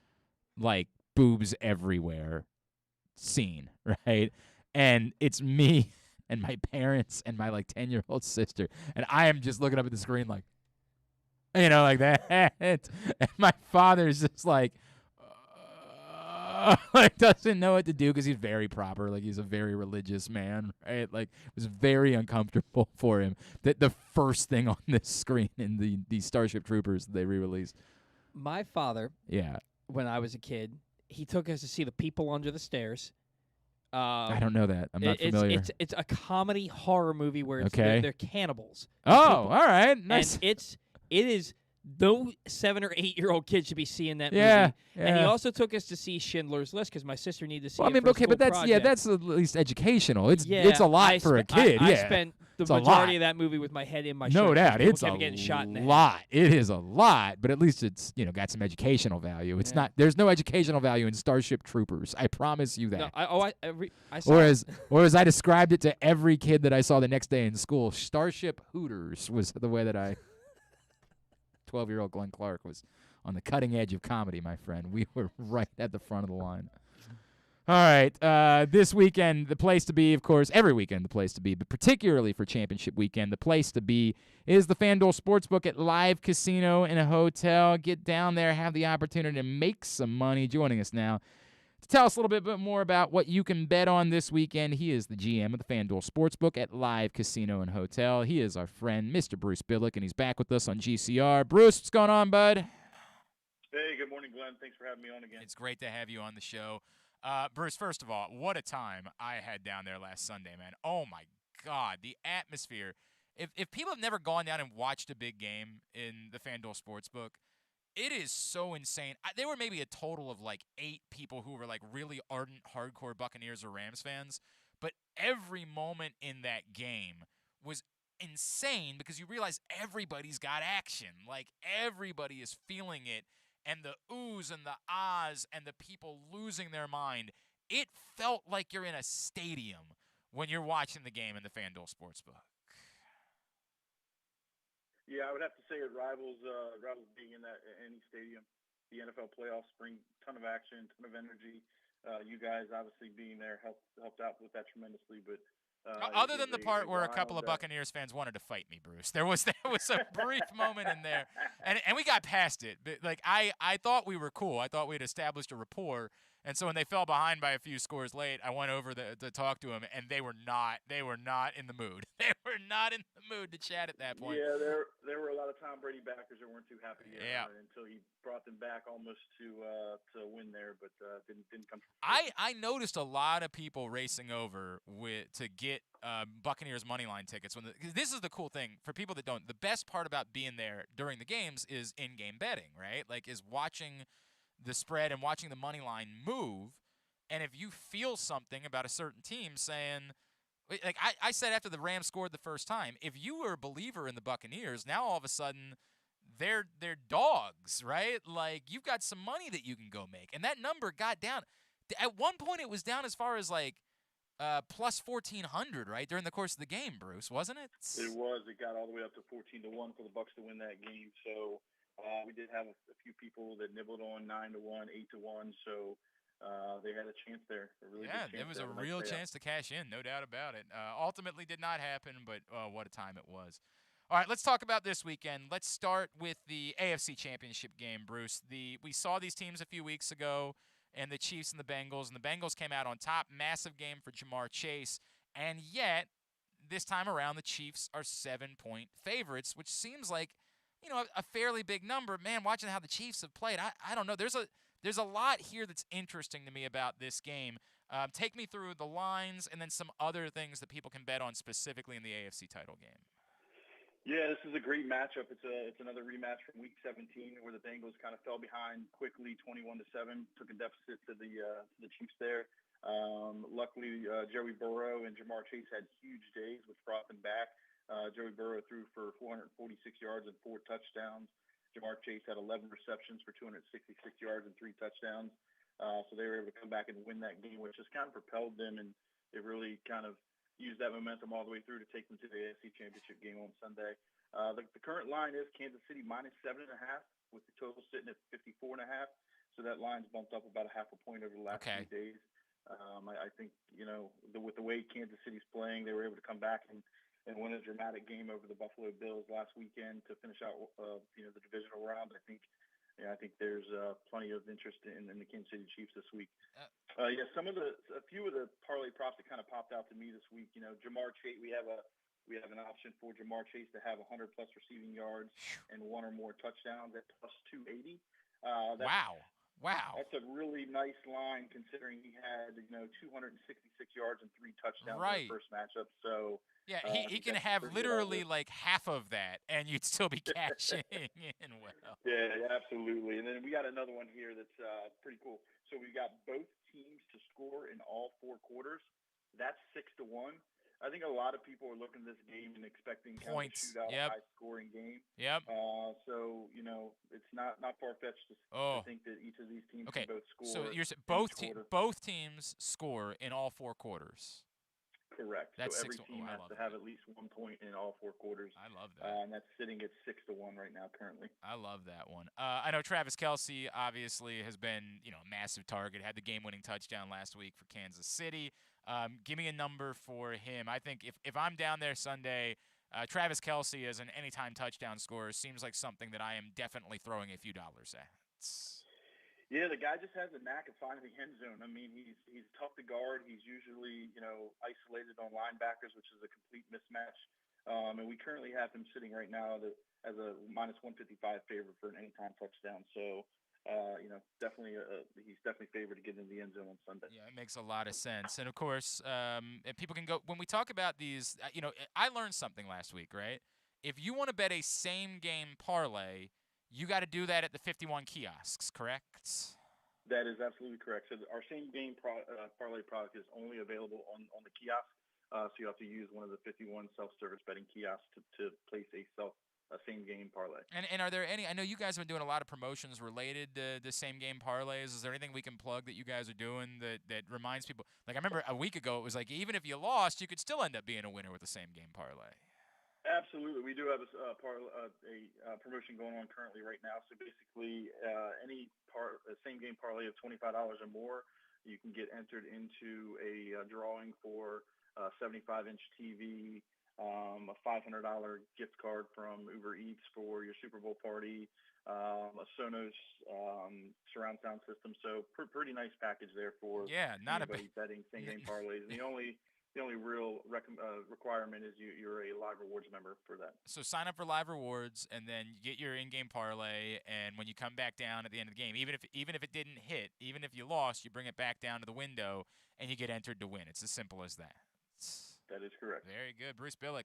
like, boobs everywhere scene, right? And it's me and my parents and my, like, 10-year-old sister. And I am just looking up at the screen like, you know, like that. And my father's just like doesn't know what to do because he's very proper. Like, he's a very religious man, right? Like, it was very uncomfortable for him that the first thing on this screen in the Starship Troopers they re-released. My father, when I was a kid, he took us to see The People Under the Stairs. I don't know that. I'm not familiar. It's a comedy horror movie where they're cannibals. Oh, all right. Nice. And it is no 7 or 8 year old kid should be seeing that movie. Yeah. And he also took us to see Schindler's List because my sister needed to see it. Well, I mean, for a okay, but project. that's at least educational. It's a lot for a kid. I spent the majority of that movie with my head in my shirt. No doubt. It's a getting shot in the lot. It is a lot, but at least it's, got some educational value. It's not. There's no educational value in Starship Troopers. I promise you that. No, I saw or as I described it to every kid that I saw the next day in school, Starship Hooters was the way that I. 12-year-old Glenn Clark was on the cutting edge of comedy, my friend. We were right at the front of the line. All right, this weekend, the place to be, of course, every weekend the place to be, but particularly for championship weekend, the place to be is the Fanduel Sportsbook at Live Casino in a Hotel. Get down there, have the opportunity to make some money. Joining us now to tell us a little bit more about what you can bet on this weekend, he is the GM of the Fanduel Sportsbook at Live Casino and Hotel. He is our friend, Mr. Bruce Bilek, and he's back with us on GCR. Bruce, what's going on, bud? Hey, good morning, Glenn. Thanks for having me on again. It's great to have you on the show. Bruce, first of all, what a time I had down there last Sunday, man. Oh, my God, the atmosphere. If people have never gone down and watched a big game in the Fanduel Sportsbook, it is so insane. There were maybe a total of like 8 people who were like really ardent, hardcore Buccaneers or Rams fans, but every moment in that game was insane because you realize everybody's got action. Like, everybody is feeling it. And the oohs and the ahs and the people losing their mind, it felt like you're in a stadium when you're watching the game in the Fanduel Sportsbook. Yeah, I would have to say it rivals being in any stadium. The NFL playoffs bring a ton of action, ton of energy. You guys obviously being there helped out with that tremendously, but other than the part where a couple of Buccaneers fans wanted to fight me, Bruce, there was a brief moment in there, and we got past it. But like I thought we were cool. I thought we had established a rapport, and so when they fell behind by a few scores late, I went over to talk to them, and they were not in the mood. They were not in the mood to chat at that point. Yeah, there were a lot of Tom Brady backers that weren't too happy until he brought them back almost to win there, but didn't come. I noticed a lot of people racing over to get Buccaneers moneyline tickets. This is the cool thing for people that don't. The best part about being there during the games is in-game betting, right? Like, is watching the spread and watching the money line move. And if you feel something about a certain team saying, like I said after the Rams scored the first time, if you were a believer in the Buccaneers, now all of a sudden they're dogs, right? Like, you've got some money that you can go make. And that number got down. At one point it was down as far as like plus 1,400, right, during the course of the game, Bruce, wasn't it? It was. It got all the way up to 14-1 for the Bucs to win that game. So we did have a few people that nibbled on 9-1, 8-1. So they had a chance there. It was a real chance to cash in, no doubt about it. Ultimately did not happen, but what a time it was. All right, let's talk about this weekend. Let's start with the AFC Championship game, Bruce. We saw these teams a few weeks ago, and the Chiefs and the Bengals came out on top. Massive game for Jamar Chase, and yet this time around the Chiefs are 7-point favorites, which seems like, a fairly big number. Man, watching how the Chiefs have played, I don't know. There's a lot here that's interesting to me about this game. Take me through the lines and then some other things that people can bet on specifically in the AFC title game. Yeah, this is a great matchup. It's another rematch from Week 17 where the Bengals kind of fell behind quickly, 21-7, took a deficit to the Chiefs there. Luckily, Joey Burrow and Jamar Chase had huge days, which brought them back. Joey Burrow threw for 446 yards and 4 touchdowns. Jamar Chase had 11 receptions for 266 yards and 3 touchdowns. So they were able to come back and win that game, which just kind of propelled them, and they really kind of used that momentum all the way through to take them to the AFC Championship game on Sunday. The current line is Kansas City -7.5, with the total sitting at 54.5. So that line's bumped up about a half a point over the last few days. I think, with the way Kansas City's playing, they were able to come back and win a dramatic game over the Buffalo Bills last weekend to finish out, the divisional round. I think there's plenty of interest in the Kansas City Chiefs this week. A few of the parlay props that kind of popped out to me this week. Jamar Chase, we have an option for Jamar Chase to have 100+ receiving yards and 1 or more touchdowns at plus 280. Wow. That's a really nice line considering he had 266 yards and 3 touchdowns in the first matchup. So yeah, he can have literally like half of that, and you'd still be cashing in well. Yeah, absolutely. And then we got another one here that's pretty cool. So we got both teams to score in all 4 quarters. That's 6-1. I think a lot of people are looking at this game and expecting points, kind of a shootout, high-scoring game. Yep. So it's not far-fetched to think that each of these teams can both score. So you're both teams score in all 4 quarters. Correct. That's so every 6 to team I has love to that. have at least 1 point in all 4 quarters. I love that. And that's sitting at 6-1 right now currently. I love that one. I know Travis Kelce obviously has been, a massive target. Had the game-winning touchdown last week for Kansas City. Give me a number for him. I think if I'm down there Sunday, Travis Kelce as an anytime touchdown scorer seems like something that I am definitely throwing a few dollars at. Yeah, the guy just has a knack of finding the end zone. I mean, he's tough to guard. He's usually, isolated on linebackers, which is a complete mismatch. And we currently have him sitting right now as a minus 155 favorite for an anytime touchdown. So, definitely he's definitely favored to get in the end zone on Sunday. Yeah, it makes a lot of sense. And of course, and people can go when we talk about these. I learned something last week, right? If you want to bet a same game parlay, you got to do that at the 51 kiosks, correct? That is absolutely correct. So our same game parlay product is only available on the kiosk. So you have to use one of the 51 self-service betting kiosks to place a same game parlay. And are there any? I know you guys have been doing a lot of promotions related to the same game parlays. Is there anything we can plug that you guys are doing that reminds people? Like I remember a week ago, it was like even if you lost, you could still end up being a winner with the same game parlay. Absolutely. We do have a promotion going on currently right now. So basically, any same game parlay of $25 or more, you can get entered into a drawing for a 75-inch TV, a $500 gift card from Uber Eats for your Super Bowl party, a Sonos surround sound system. So pretty nice package there for anybody betting same game parlays. And the only real requirement is you're a Live Rewards member for that. So sign up for Live Rewards, and then you get your in-game parlay. And when you come back down at the end of the game, even if it didn't hit, even if you lost, you bring it back down to the window, and you get entered to win. It's as simple as that. That is correct. Very good, Bruce Bilek,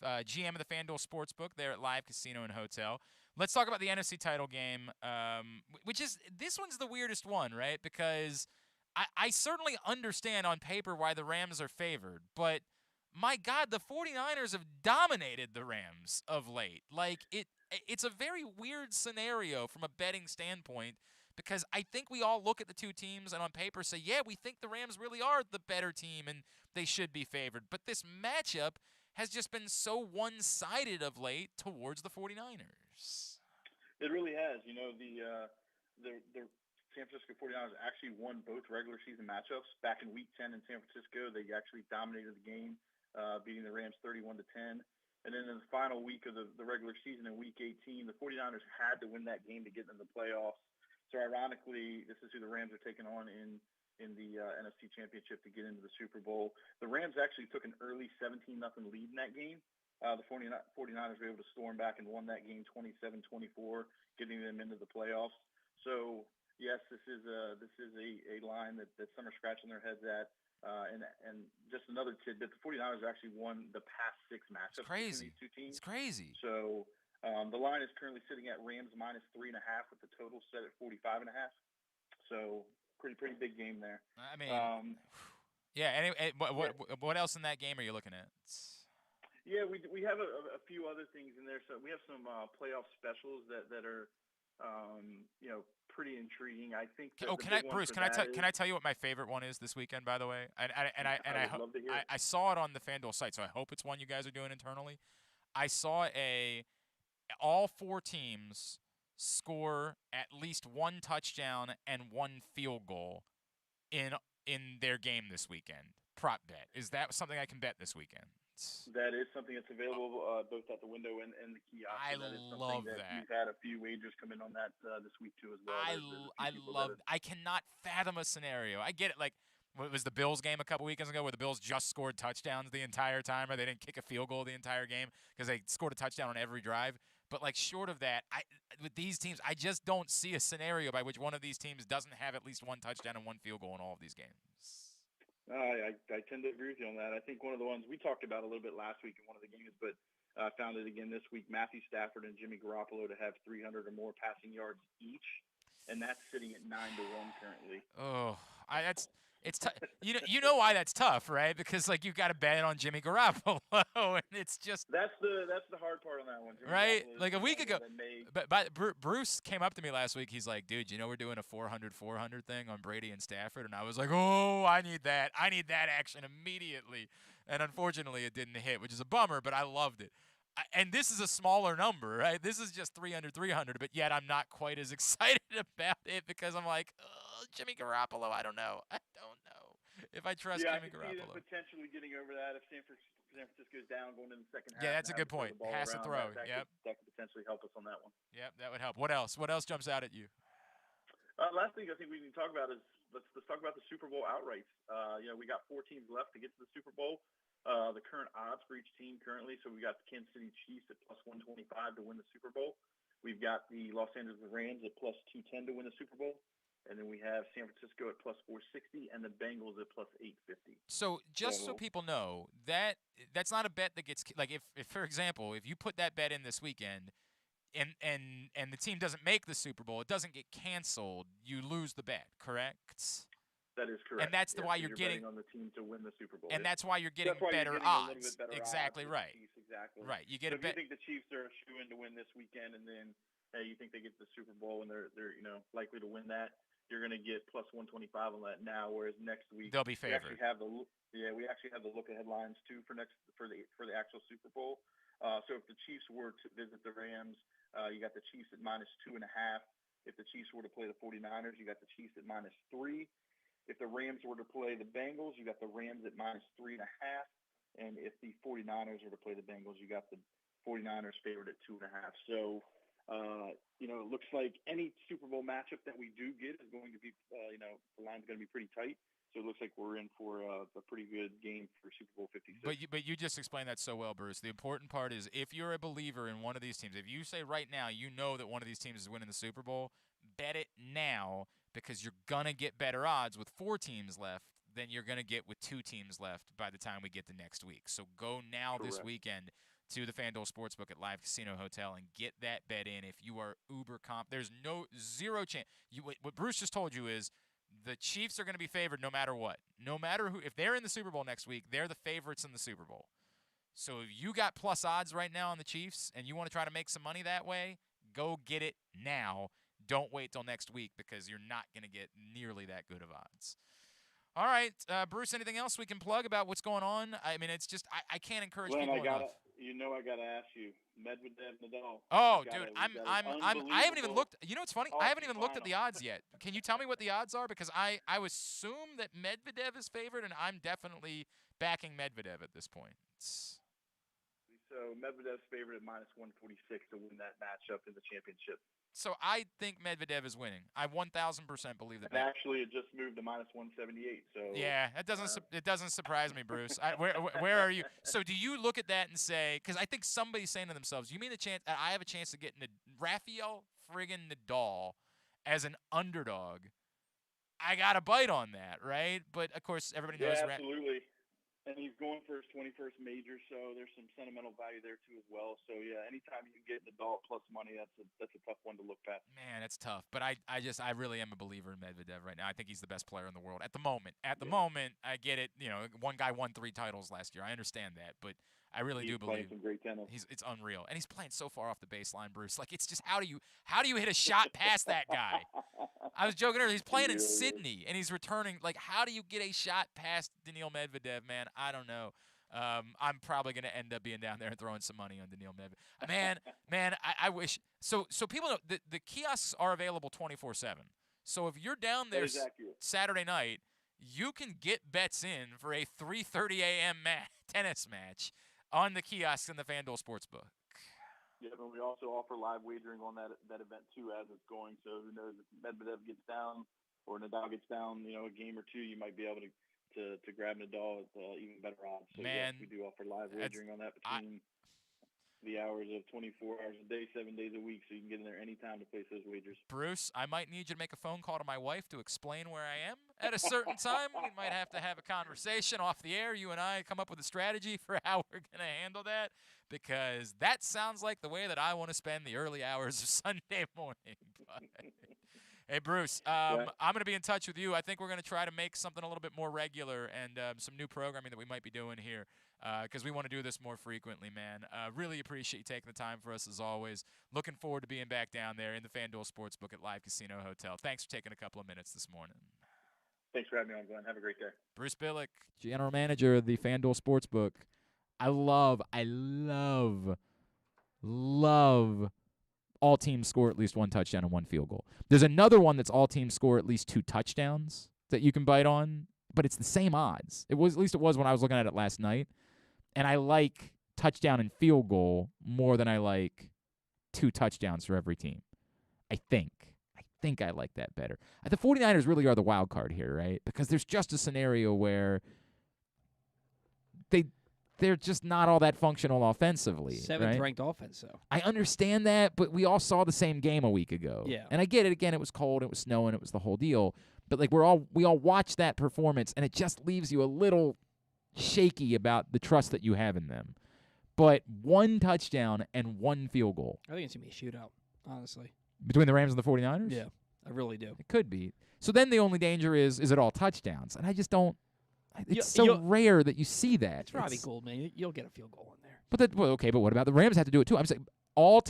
GM of the Fanduel Sportsbook there at Live Casino and Hotel. Let's talk about the NFC title game, which is this one's the weirdest one, right? Because I certainly understand on paper why the Rams are favored, but my God, the 49ers have dominated the Rams of late. Like, it's a very weird scenario from a betting standpoint because I think we all look at the two teams and on paper say, yeah, we think the Rams really are the better team and they should be favored. But this matchup has just been so one-sided of late towards the 49ers. It really has. The San Francisco 49ers actually won both regular season matchups back in Week 10 in San Francisco. They actually dominated the game, beating the Rams 31-10. And then in the final week of the regular season in Week 18, the 49ers had to win that game to get into the playoffs. So ironically, this is who the Rams are taking on in the NFC Championship to get into the Super Bowl. The Rams actually took an early 17-0 lead in that game. The 49ers were able to storm back and won that game 27-24, getting them into the playoffs. So yes, this is a line that some are scratching their heads at. And just another tidbit, the 49ers actually won the past 6 matchups between these two teams. It's crazy. So the line is currently sitting at Rams minus 3.5 with the total set at 45.5. So pretty big game there. I mean, yeah. Anyway, what else in that game are you looking at? Yeah, we have a few other things in there. So we have some playoff specials that are pretty intriguing. I think. Can I tell you what my favorite one is this weekend? By the way, I saw it on the FanDuel site, so I hope it's one you guys are doing internally. I saw all 4 teams score at least 1 touchdown and 1 field goal in their game this weekend. Prop bet. Is that something I can bet this weekend? That is something that's available both at the window and the kiosk. I love that. We've had a few wagers come in on that this week too as well. I love it. I cannot fathom a scenario. I get it. Like, what was the Bills game a couple weekends ago where the Bills just scored touchdowns the entire time, or they didn't kick a field goal the entire game because they scored a touchdown on every drive. But, like, short of that, with these teams, I just don't see a scenario by which one of these teams doesn't have at least 1 touchdown and 1 field goal in all of these games. I tend to agree with you on that. I think one of the ones we talked about a little bit last week in one of the games, but I found it again this week, Matthew Stafford and Jimmy Garoppolo to have 300 or more passing yards each, and that's sitting at 9-1 currently. Oh, it's tough. You know why that's tough, right? Because like you've got to bet on Jimmy Garoppolo, and it's just that's the hard part on that one, Jimmy right? Garoppolo like a week ago, but Bruce came up to me last week. He's like, "Dude, we're doing a 400 thing on Brady and Stafford," and I was like, "Oh, I need that. I need that action immediately." and unfortunately it didn't hit, which is a bummer, but I loved it. And this is a smaller number, right? This is just 300, but yet I'm not quite as excited about it because I'm like, oh, Jimmy Garoppolo, I don't know if I trust Jimmy I can see them Garoppolo. potentially getting over that if San Francisco's down going into the second half. Yeah, that's a good point. Has to throw. That could potentially help us on that one. Yep, that would help. What else? What else jumps out at you? Last thing I think we need to talk about is let's talk about the Super Bowl outrights. We got 4 teams left to get to the Super Bowl. The current odds for each team currently, so we got the Kansas City Chiefs at plus 125 to win the Super Bowl. We've got the Los Angeles Rams at plus 210 to win the Super Bowl. And then we have San Francisco at plus 460 and the Bengals at plus 850. So just so people know, that's not a bet that gets – like if, for example, if you put that bet in this weekend and the team doesn't make the Super Bowl, it doesn't get canceled, you lose the bet, correct? That is correct. And that's why so you're getting on the team to win the Super Bowl. And that's why you're getting better odds. Exactly right. Exactly. Right. You get so a bet. If you think the Chiefs are a shoo-in to win this weekend, and then you think they get to the Super Bowl and they're likely to win that, you're going to get plus 125 on that now. Whereas next week they'll be favored. We actually have the look-ahead lines too for the actual Super Bowl. So if the Chiefs were to visit the Rams, you got the Chiefs at minus 2.5. If the Chiefs were to play the 49ers, you got the Chiefs at minus 3. If the Rams were to play the Bengals, you got the Rams at minus 3.5. And if the 49ers were to play the Bengals, you got the 49ers favored at 2.5. So, it looks like any Super Bowl matchup that we do get is going to be, the line's going to be pretty tight. So it looks like we're in for a pretty good game for Super Bowl 56. But you just explained that so well, Bruce. The important part is if you're a believer in one of these teams, if you say right now you know that one of these teams is winning the Super Bowl, bet it now because you're going to get better odds with 4 teams left than you're going to get with 2 teams left by the time we get to next week. So go now this weekend to the Fanduel Sportsbook at Live Casino Hotel and get that bet in if you are uber comp. There's zero chance. What Bruce just told you is the Chiefs are going to be favored no matter what. No matter who. If they're in the Super Bowl next week, they're the favorites in the Super Bowl. So if you got plus odds right now on the Chiefs and you want to try to make some money that way, go get it now. Don't wait till next week because you're not going to get nearly that good of odds. All right, Bruce, anything else we can plug about what's going on? I mean, it's just I can't encourage people enough. I got to ask you, Medvedev, Nadal. Oh, dude, I haven't even looked. You know what's funny? I haven't even looked at the odds yet. Can you tell me what the odds are? Because I assume that Medvedev is favored, and I'm definitely backing Medvedev at this point. So Medvedev's favored at minus 146 to win that matchup in the championship. So I think Medvedev is winning. I 1,000% believe that. And actually, it just moved to minus 178. So yeah, it doesn't surprise me, Bruce. Where are you? So do you look at that and say? Because I think somebody's saying to themselves, "You mean the chance? I have a chance to get Rafael friggin' Nadal as an underdog? I got to bite on that, right?" But of course, everybody knows. Yeah, absolutely. And he's going for his 21st major, so there's some sentimental value there too as well. So yeah, anytime you can get Nadal plus money, that's a tough one to look past. Man, that's tough. But I really am a believer in Medvedev right now. I think he's the best player in the world at the moment. At the moment, I get it. One guy won 3 titles last year. I understand that, but I really do believe some great tennis. It's unreal, and he's playing so far off the baseline, Bruce. Like it's just how do you hit a shot past that guy? I was joking earlier. He's playing in Sydney, and he's returning. Like, how do you get a shot past Daniil Medvedev, man? I don't know. I'm probably going to end up being down there and throwing some money on Daniil Medvedev. Man, I wish. So people know the kiosks are available 24/7. So if you're down there Saturday night, you can get bets in for a 3:30 a.m. tennis match on the kiosks in the Fanduel Sportsbook. Yeah, but we also offer live wagering on that event too as it's going. So who knows if Medvedev gets down or Nadal gets down, a game or two, you might be able to grab Nadal at even better odds. So yes, we do offer live wagering on that between the hours of 24 hours a day, 7 days a week, so you can get in there anytime to place those wagers. Bruce, I might need you to make a phone call to my wife to explain where I am at a certain time. We might have to have a conversation off the air. You and I come up with a strategy for how we're going to handle that, because that sounds like the way that I want to spend the early hours of Sunday morning. But, hey, Bruce, I'm going to be in touch with you. I think we're going to try to make something a little bit more regular and some new programming that we might be doing here because we want to do this more frequently, man. Really appreciate you taking the time for us as always. Looking forward to being back down there in the Fanduel Sportsbook at Live Casino Hotel. Thanks for taking a couple of minutes this morning. Thanks for having me on, Glenn. Have a great day. Bruce Bilek, general manager of the Fanduel Sportsbook. I love all teams score at least one touchdown and one field goal. There's another one that's all teams score at least two touchdowns that you can bite on, but it's the same odds. At least it was when I was looking at it last night. And I like touchdown and field goal more than I like two touchdowns for every team. I think I like that better. The 49ers really are the wild card here, right? Because there's just a scenario where they're just not all that functional offensively. Seventh ranked offense, though. I understand that, but we all saw the same game a week ago. Yeah. And I get it. Again, it was cold, it was snowing, it was the whole deal. But like we all watched that performance, and it just leaves you a little shaky about the trust that you have in them. But one touchdown and one field goal. I think it's going to be a shootout, honestly. Between the Rams and the 49ers? Yeah, I really do. It could be. So then the only danger is it all touchdowns? And I just don't. It's so rare that you see that. It's Robbie Gould, man. You'll get a field goal in there. But okay, but what about the Rams have to do it too? I'm saying all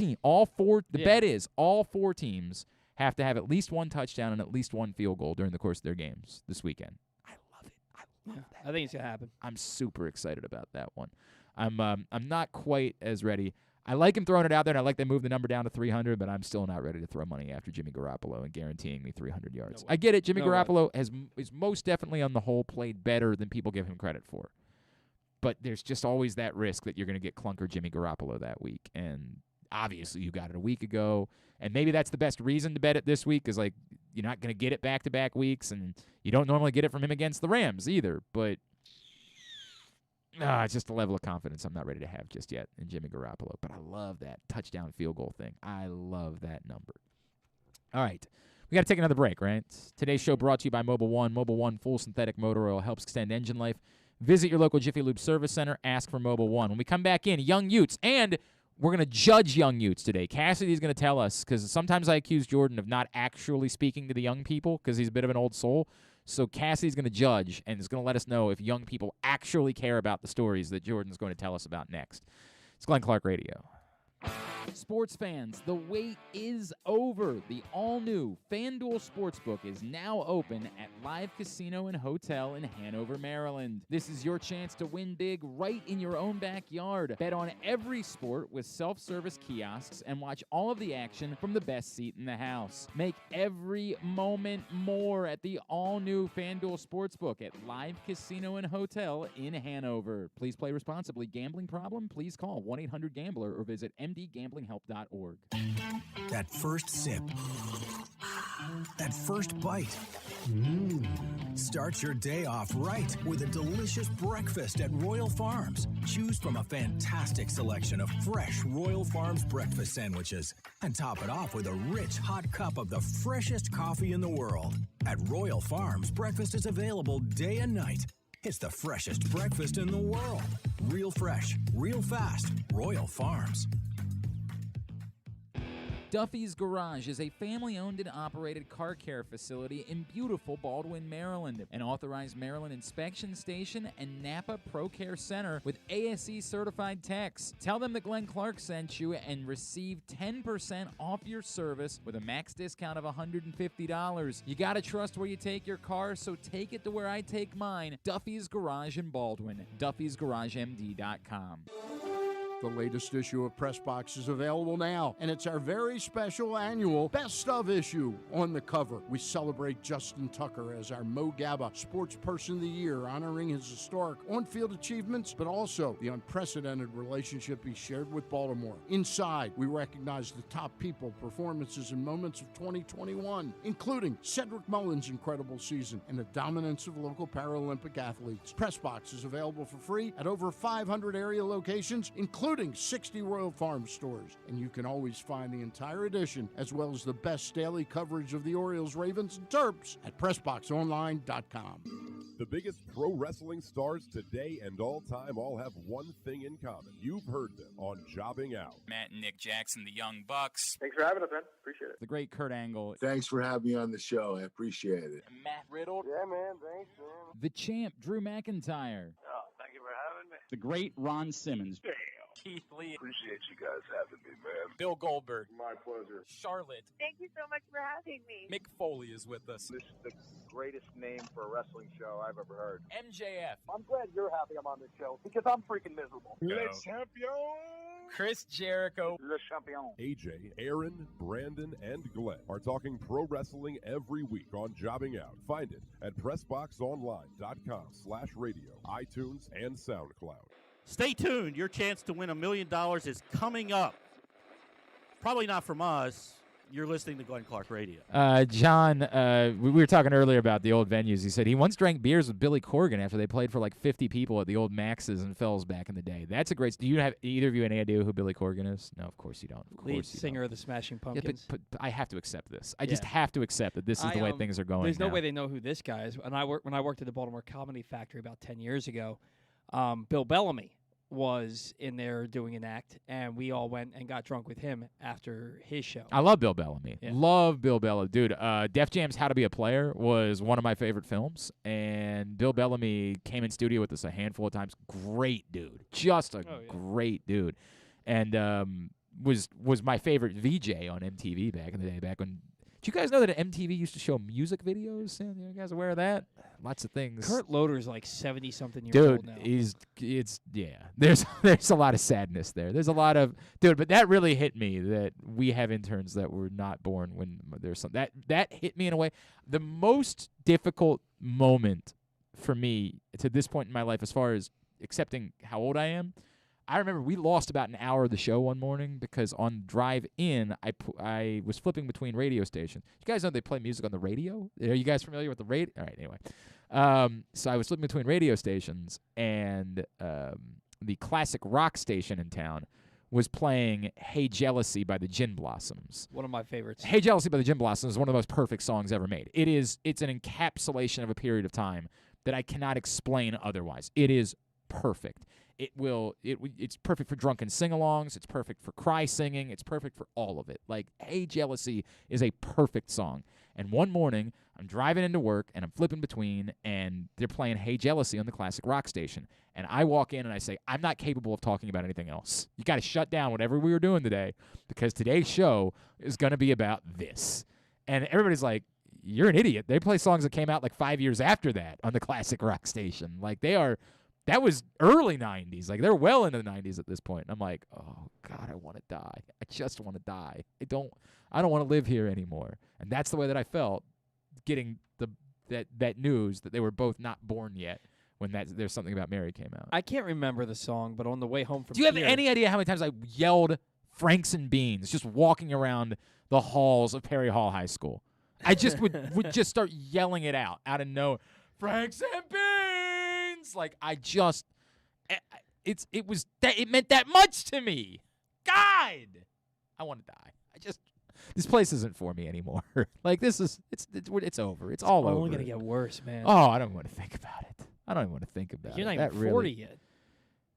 four. The bet is all four teams have to have at least one touchdown and at least one field goal during the course of their games this weekend. I love it. I love that. I think it's gonna happen. I'm super excited about that one. I'm not quite as ready. I like him throwing it out there, and I like they move the number down to 300, but I'm still not ready to throw money after Jimmy Garoppolo and guaranteeing me 300 yards. I get it. Jimmy Garoppolo is most definitely on the whole played better than people give him credit for. But there's just always that risk that you're going to get clunker Jimmy Garoppolo that week. And obviously you got it a week ago, and maybe that's the best reason to bet it this week is like you're not going to get it back-to-back weeks, and you don't normally get it from him against the Rams either. But it's just a level of confidence I'm not ready to have just yet in Jimmy Garoppolo. But I love that touchdown field goal thing. I love that number. All right. We got to take another break, right? Today's show brought to you by Mobile One. Mobile One full synthetic motor oil helps extend engine life. Visit your local Jiffy Lube service center. Ask for Mobile One. When we come back in, Young Utes. And we're going to judge Young Utes today. Cassidy's going to tell us, because sometimes I accuse Jordan of not actually speaking to the young people because he's a bit of an old soul. So Cassidy's going to judge and is going to let us know if young people actually care about the stories that Jordan's going to tell us about next. It's Glenn Clark Radio. Sports fans, the wait is over. The all-new Fanduel Sportsbook is now open at Live Casino and Hotel in Hanover, Maryland. This is your chance to win big right in your own backyard. Bet on every sport with self-service kiosks and watch all of the action from the best seat in the house. Make every moment more at the all-new Fanduel Sportsbook at Live Casino and Hotel in Hanover. Please play responsibly. Gambling problem? Please call 1-800-GAMBLER or visit mdgamblinghelp.org. That first sip. That first bite. Start your day off right with a delicious breakfast at Royal Farms. Choose from a fantastic selection of fresh Royal Farms breakfast sandwiches and top it off with a rich hot cup of the freshest coffee in the world. At Royal Farms, breakfast is available day and night. It's the freshest breakfast in the world. Real fresh, real fast. Royal Farms. Duffy's Garage is a family-owned and operated car care facility in beautiful Baldwin, Maryland. An authorized Maryland inspection station and Napa Pro Care Center with ASE-certified techs. Tell them that Glenn Clark sent you and receive 10% off your service with a max discount of $150. You gotta trust where you take your car, so take it to where I take mine. Duffy's Garage in Baldwin. Duffy'sGarageMD.com. The latest issue of Press Box is available now, and it's our very special annual Best of issue. On the cover, we celebrate Justin Tucker as our Mo Gabba Sports Person of the Year, honoring his historic on-field achievements, but also the unprecedented relationship he shared with Baltimore. Inside, we recognize the top people, performances, and moments of 2021, including Cedric Mullins' incredible season and the dominance of local Paralympic athletes. Press Box is available for free at over 500 area locations, including 60 Royal Farms stores. And you can always find the entire edition, as well as the best daily coverage of the Orioles, Ravens, and Terps at PressBoxOnline.com. The biggest pro wrestling stars today and all time all have one thing in common. You've heard them on Jobbing Out. Matt and Nick Jackson, the Young Bucks. Thanks for having us, man. Appreciate it. The great Kurt Angle. Thanks for having me on the show. I appreciate it. Matt Riddle. Yeah, man. Thanks, man. The champ, Drew McIntyre. Oh, thank you for having me. The great Ron Simmons. Damn. Keith Lee. Appreciate you guys having me, man. Bill Goldberg. My pleasure. Charlotte. Thank you so much for having me. Mick Foley is with us. This is the greatest name for a wrestling show I've ever heard. MJF. I'm glad you're happy I'm on this show because I'm freaking miserable. Le champion. Chris Jericho. Le champion. AJ, Aaron, Brandon, and Glenn are talking pro wrestling every week on Jobbing Out. Find it at PressBoxOnline.com/radio, iTunes, and SoundCloud. Stay tuned. Your chance to win $1 million is coming up. Probably not from us. You're listening to Glenn Clark Radio. John, we were talking earlier about the old venues. He said he once drank beers with Billy Corgan after they played for like 50 people at the old Max's and Fells back in the day. That's a great. Do you have either of you any idea who Billy Corgan is? No, of course you don't. Of Lead course you singer don't. of the Smashing Yeah, Pumpkins. but I have to accept this. I just have to accept that this is the way things are going. There's no now. way they know who this guy is. When I worked at the Baltimore Comedy Factory about 10 years ago, Bill Bellamy was in there doing an act, and we all went and got drunk with him after his show. I love Bill Bellamy. Yeah. Love Bill Bellamy. Dude, Def Jam's How to Be a Player was one of my favorite films, and Bill Bellamy came in studio with us a handful of times. Great dude. Just a great dude. And was my favorite VJ on MTV back in the day, back when... Do you guys know that MTV used to show music videos? Yeah, you guys aware of that? Lots of things. Kurt Loder's like 70-something years Dude, old now. There's a lot of sadness there. There's a lot of but that really hit me that we have interns that were not born when there's some that hit me in a way. The most difficult moment for me to this point in my life, as far as accepting how old I am, I remember we lost about an hour of the show one morning because on drive in, I was flipping between radio stations. You guys know they play music on the radio? Are you guys familiar with the radio? All right, anyway. So I was flipping between radio stations, and the classic rock station in town was playing Hey Jealousy by the Gin Blossoms. One of my favorites. Hey Jealousy by the Gin Blossoms is one of the most perfect songs ever made. It's an encapsulation of a period of time that I cannot explain otherwise. It is perfect. It's perfect for drunken sing-alongs. It's perfect for cry singing. It's perfect for all of it. Like, Hey Jealousy is a perfect song. And one morning, I'm driving into work, and I'm flipping between, and they're playing Hey Jealousy on the classic rock station. And I walk in, and I say, I'm not capable of talking about anything else. You got to shut down whatever we were doing today, because today's show is going to be about this. And everybody's like, you're an idiot. They play songs that came out like 5 years after that on the classic rock station. Like, that was early 90s. Like, they're well into the 90s at this point. And I'm like, oh, God, I want to die. I just want to die. I don't want to live here anymore. And that's the way that I felt getting that news that they were both not born yet when There's Something About Mary came out. I can't remember the song, but on the way home from Do you have here, any idea how many times I yelled Franks and Beans just walking around the halls of Perry Hall High School? I just would just start yelling it out of nowhere. Franks and Beans! Like, it meant that much to me. God! I want to die. This place isn't for me anymore. Like, it's over. It's all over. It's only going to get worse, man. Oh, I don't want to think about it. I don't even want to think about it. You're not even 40 yet.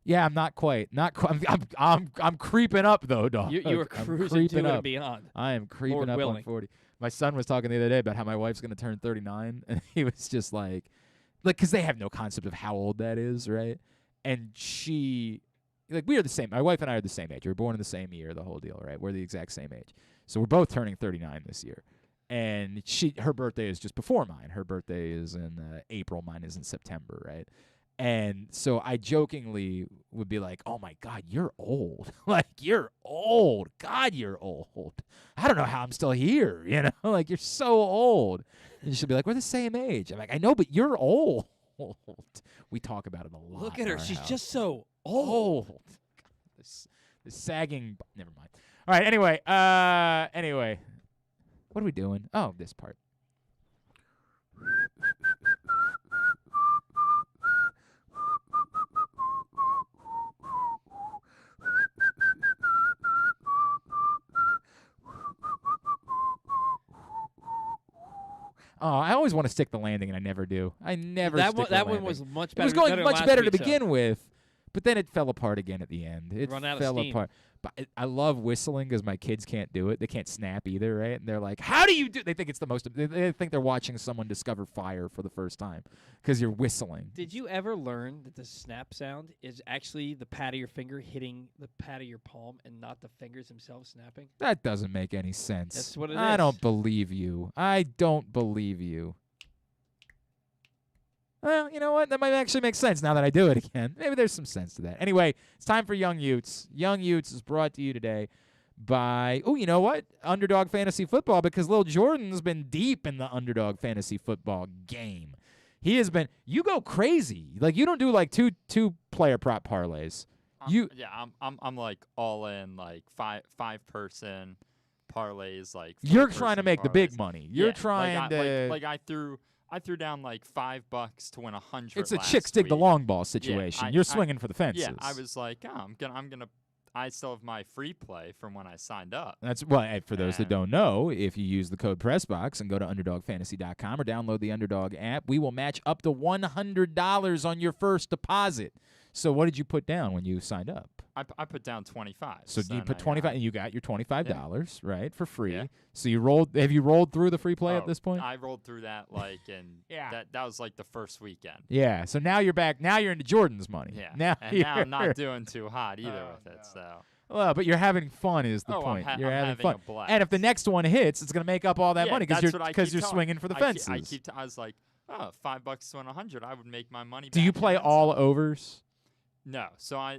Yeah, I'm not quite. I'm creeping up though, dog. You were cruising to and beyond. I am creeping Lord up willing. on 40. My son was talking the other day about how my wife's going to turn 39, and he was just like, because they have no concept of how old that is, right? And we are the same. My wife and I are the same age. We were born in the same year, the whole deal, right? We're the exact same age. So we're both turning 39 this year. And her birthday is just before mine. Her birthday is in April. Mine is in September, right? And so I jokingly would be like, oh, my God, you're old. Like, you're old. God, you're old. I don't know how I'm still here, you know? Like, you're so old. And she'll be like, we're the same age. I'm like, I know, but you're old. We talk about it a lot. Look at her. in our She's house. just so old. God, this sagging. Never mind. All right. Anyway. What are we doing? Oh, this part. Oh, I always want to stick the landing, and I never do. I never. That stick one, the that landing. one was much better. It was going better much last better to week, so. begin with, But then it fell apart again at the end. It Run out of fell steam. apart. But I love whistling because my kids can't do it. They can't snap either, right? And they're like, "How do you do?" They think it's the most. They think they're watching someone discover fire for the first time because you're whistling. Did you ever learn that the snap sound is actually the pad of your finger hitting the pad of your palm and not the fingers themselves snapping? That doesn't make any sense. That's what it I is. don't believe you. I don't believe you. Well, you know what? That might actually make sense now that I do it again. Maybe there's some sense to that. Anyway, it's time for Young Utes. Young Utes is brought to you today by, you know what? Underdog Fantasy Football, because Lil Jordan's been deep in the Underdog Fantasy Football game. He has been. You go crazy. Like, you don't do like two player prop parlays. I'm like all in, like five person parlays, like You're trying to 4-person make the big parlays. money. You're trying to like I threw down like $5 to win 100. It's a last chicks dig the week. long ball Yeah, situation. You're swinging for the fences. Yeah, I was like, I'm gonna. I still have my free play from when I signed up. That's for those that don't know, if you use the code PressBox and go to UnderdogFantasy.com or download the Underdog app, we will match up to $100 on your first deposit. So what did you put down when you signed up? I put down 25. So you put 25, and you got your $25, right, for free. Yeah. So you rolled. Have you rolled through the free play at this point? I rolled through that and that was like the first weekend. Yeah. So now you're back. Now you're into Jordan's money. Yeah. Now Now I'm not doing too hot either with it. So. Well, but you're having fun is the Oh, point. I'm You're having having fun. a blast. And if the next one hits, it's going to make up all that Yeah, money that's what I keep you're telling- swinging for the I fences. I was like, $5 to win 100. I would make my money. Do you back play and then all some. overs? No. So I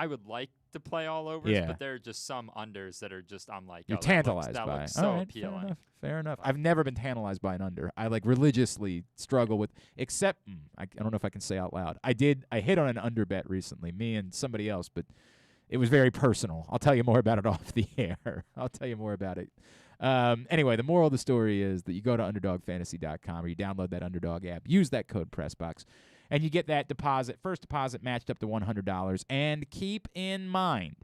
would like to play all overs, Yeah. but there are just some unders that are just I'm like, You're that tantalized looks, that by. looks All so right, appealing. Fair enough. I've never been tantalized by an under. I like religiously struggle with, except I don't know if I can say out loud. I hit on an under bet recently, me and somebody else, but it was very personal. I'll tell you more about it off the air. I'll tell you more about it. Anyway, the moral of the story is that you go to UnderdogFantasy.com or you download that Underdog app, use that code PressBox, and you get that first deposit matched up to $100. And keep in mind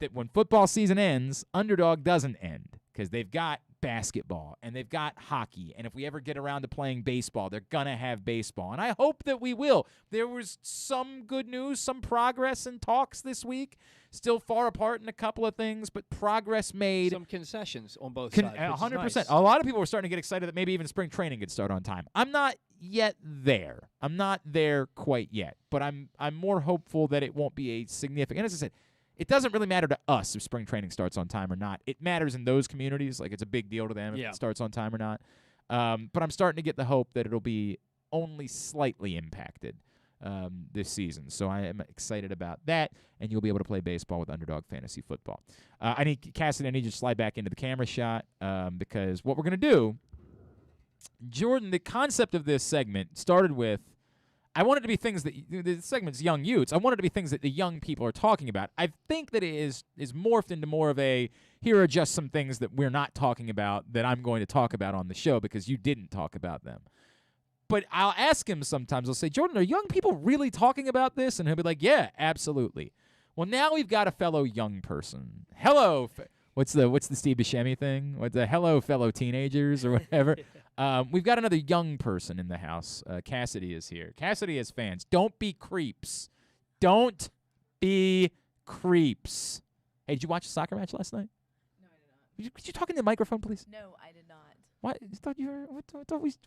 that when football season ends, Underdog doesn't end because they've got basketball and they've got hockey. And if we ever get around to playing baseball, they're going to have baseball. And I hope that we will. There was some good news, some progress in talks this week. Still far apart in a couple of things, but progress made. Some concessions on both sides. 100%. Nice. A lot of people were starting to get excited that maybe even spring training could start on time. I'm not yet there. I'm not there quite yet, but I'm more hopeful that it won't be a significant. As I said, it doesn't really matter to us if spring training starts on time or not. It matters in those communities. Like, it's a big deal to them if it starts on time or not. But I'm starting to get the hope that it'll be only slightly impacted this season. So I am excited about that, and you'll be able to play baseball with Underdog Fantasy Football. I need you to slide back into the camera shot because what we're going to do, Jordan, the concept of this segment started with, I want it to be things that the segment's Young Utes. I want it to be things that the young people are talking about. I think that it is morphed into more of a, here are just some things that we're not talking about that I'm going to talk about on the show because you didn't talk about them. But I'll ask him sometimes, I'll say, Jordan, are young people really talking about this? And he'll be like, yeah, absolutely. Well, now we've got a fellow young person. Hello. What's the Steve Buscemi thing? What's the hello, fellow teenagers or whatever? We've got another young person in the house. Cassidy is here. Cassidy has fans. Don't be creeps. Don't be creeps. Hey, did you watch the soccer match last night? No, I did not. Could you talk in the microphone, please? No, I did not. What? I thought you were.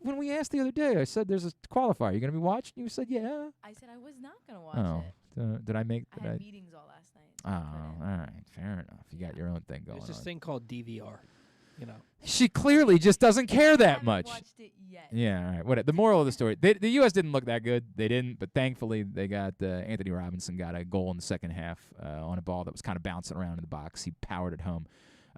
When we asked the other day, I said there's a qualifier. You gonna be watching? You said yeah. I said I was not gonna watch it. Did I make? I had meetings all last night. Oh, all right, fair enough. You got your own thing going There's this on. thing called DVR. You know. She clearly just doesn't care that I much. haven't watched it yet. Yeah, all right. What? The moral of the story: the U.S. didn't look that good. They didn't, but thankfully they got Anthony Robinson got a goal in the second half on a ball that was kind of bouncing around in the box. He powered it home.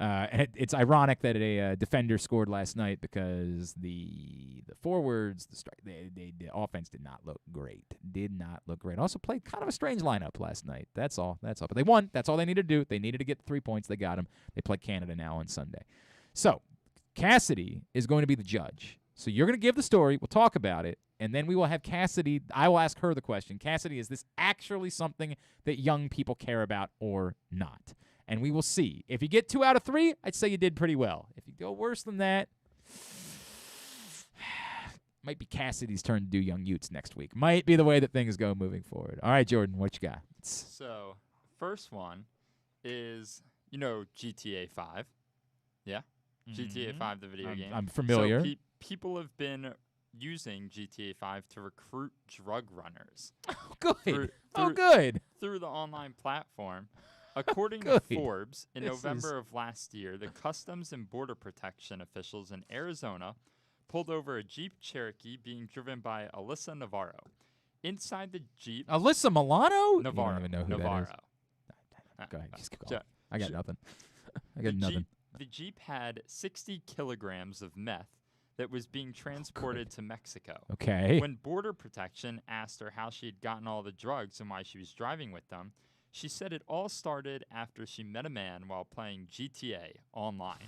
And it's ironic that a defender scored last night because the forwards, the offense did not look great. Did not look great. Also played kind of a strange lineup last night. That's all. But they won. That's all they needed to do. They needed to get the 3 points. They got them. They play Canada now on Sunday. So Cassidy is going to be the judge. So you're going to give the story. We'll talk about it. And then we will have Cassidy. I will ask her the question. Cassidy, is this actually something that young people care about or not? And we will see. If you get 2 out of 3, I'd say you did pretty well. If you go worse than that, Might be Cassidy's turn to do Young Utes next week. Might be the way that things go moving forward. All right, Jordan, what you got? So, first one is, GTA 5. Yeah? GTA 5, the video game. I'm familiar. So people have been using GTA 5 to recruit drug runners. Good. Good. Through the online platform. According Good. to Forbes, in This November of last year, the Customs and Border Protection officials in Arizona pulled over a Jeep Cherokee being driven by Alyssa Navarro. Inside the Jeep... Alyssa Milano? Navarro. You don't even know who Navarro. that is. Go ahead. Just go on. I got nothing. I got The nothing. The Jeep had 60 kilograms of meth that was being transported to Mexico. Okay. When Border Protection asked her how she had gotten all the drugs and why she was driving with them, she said it all started after she met a man while playing GTA online.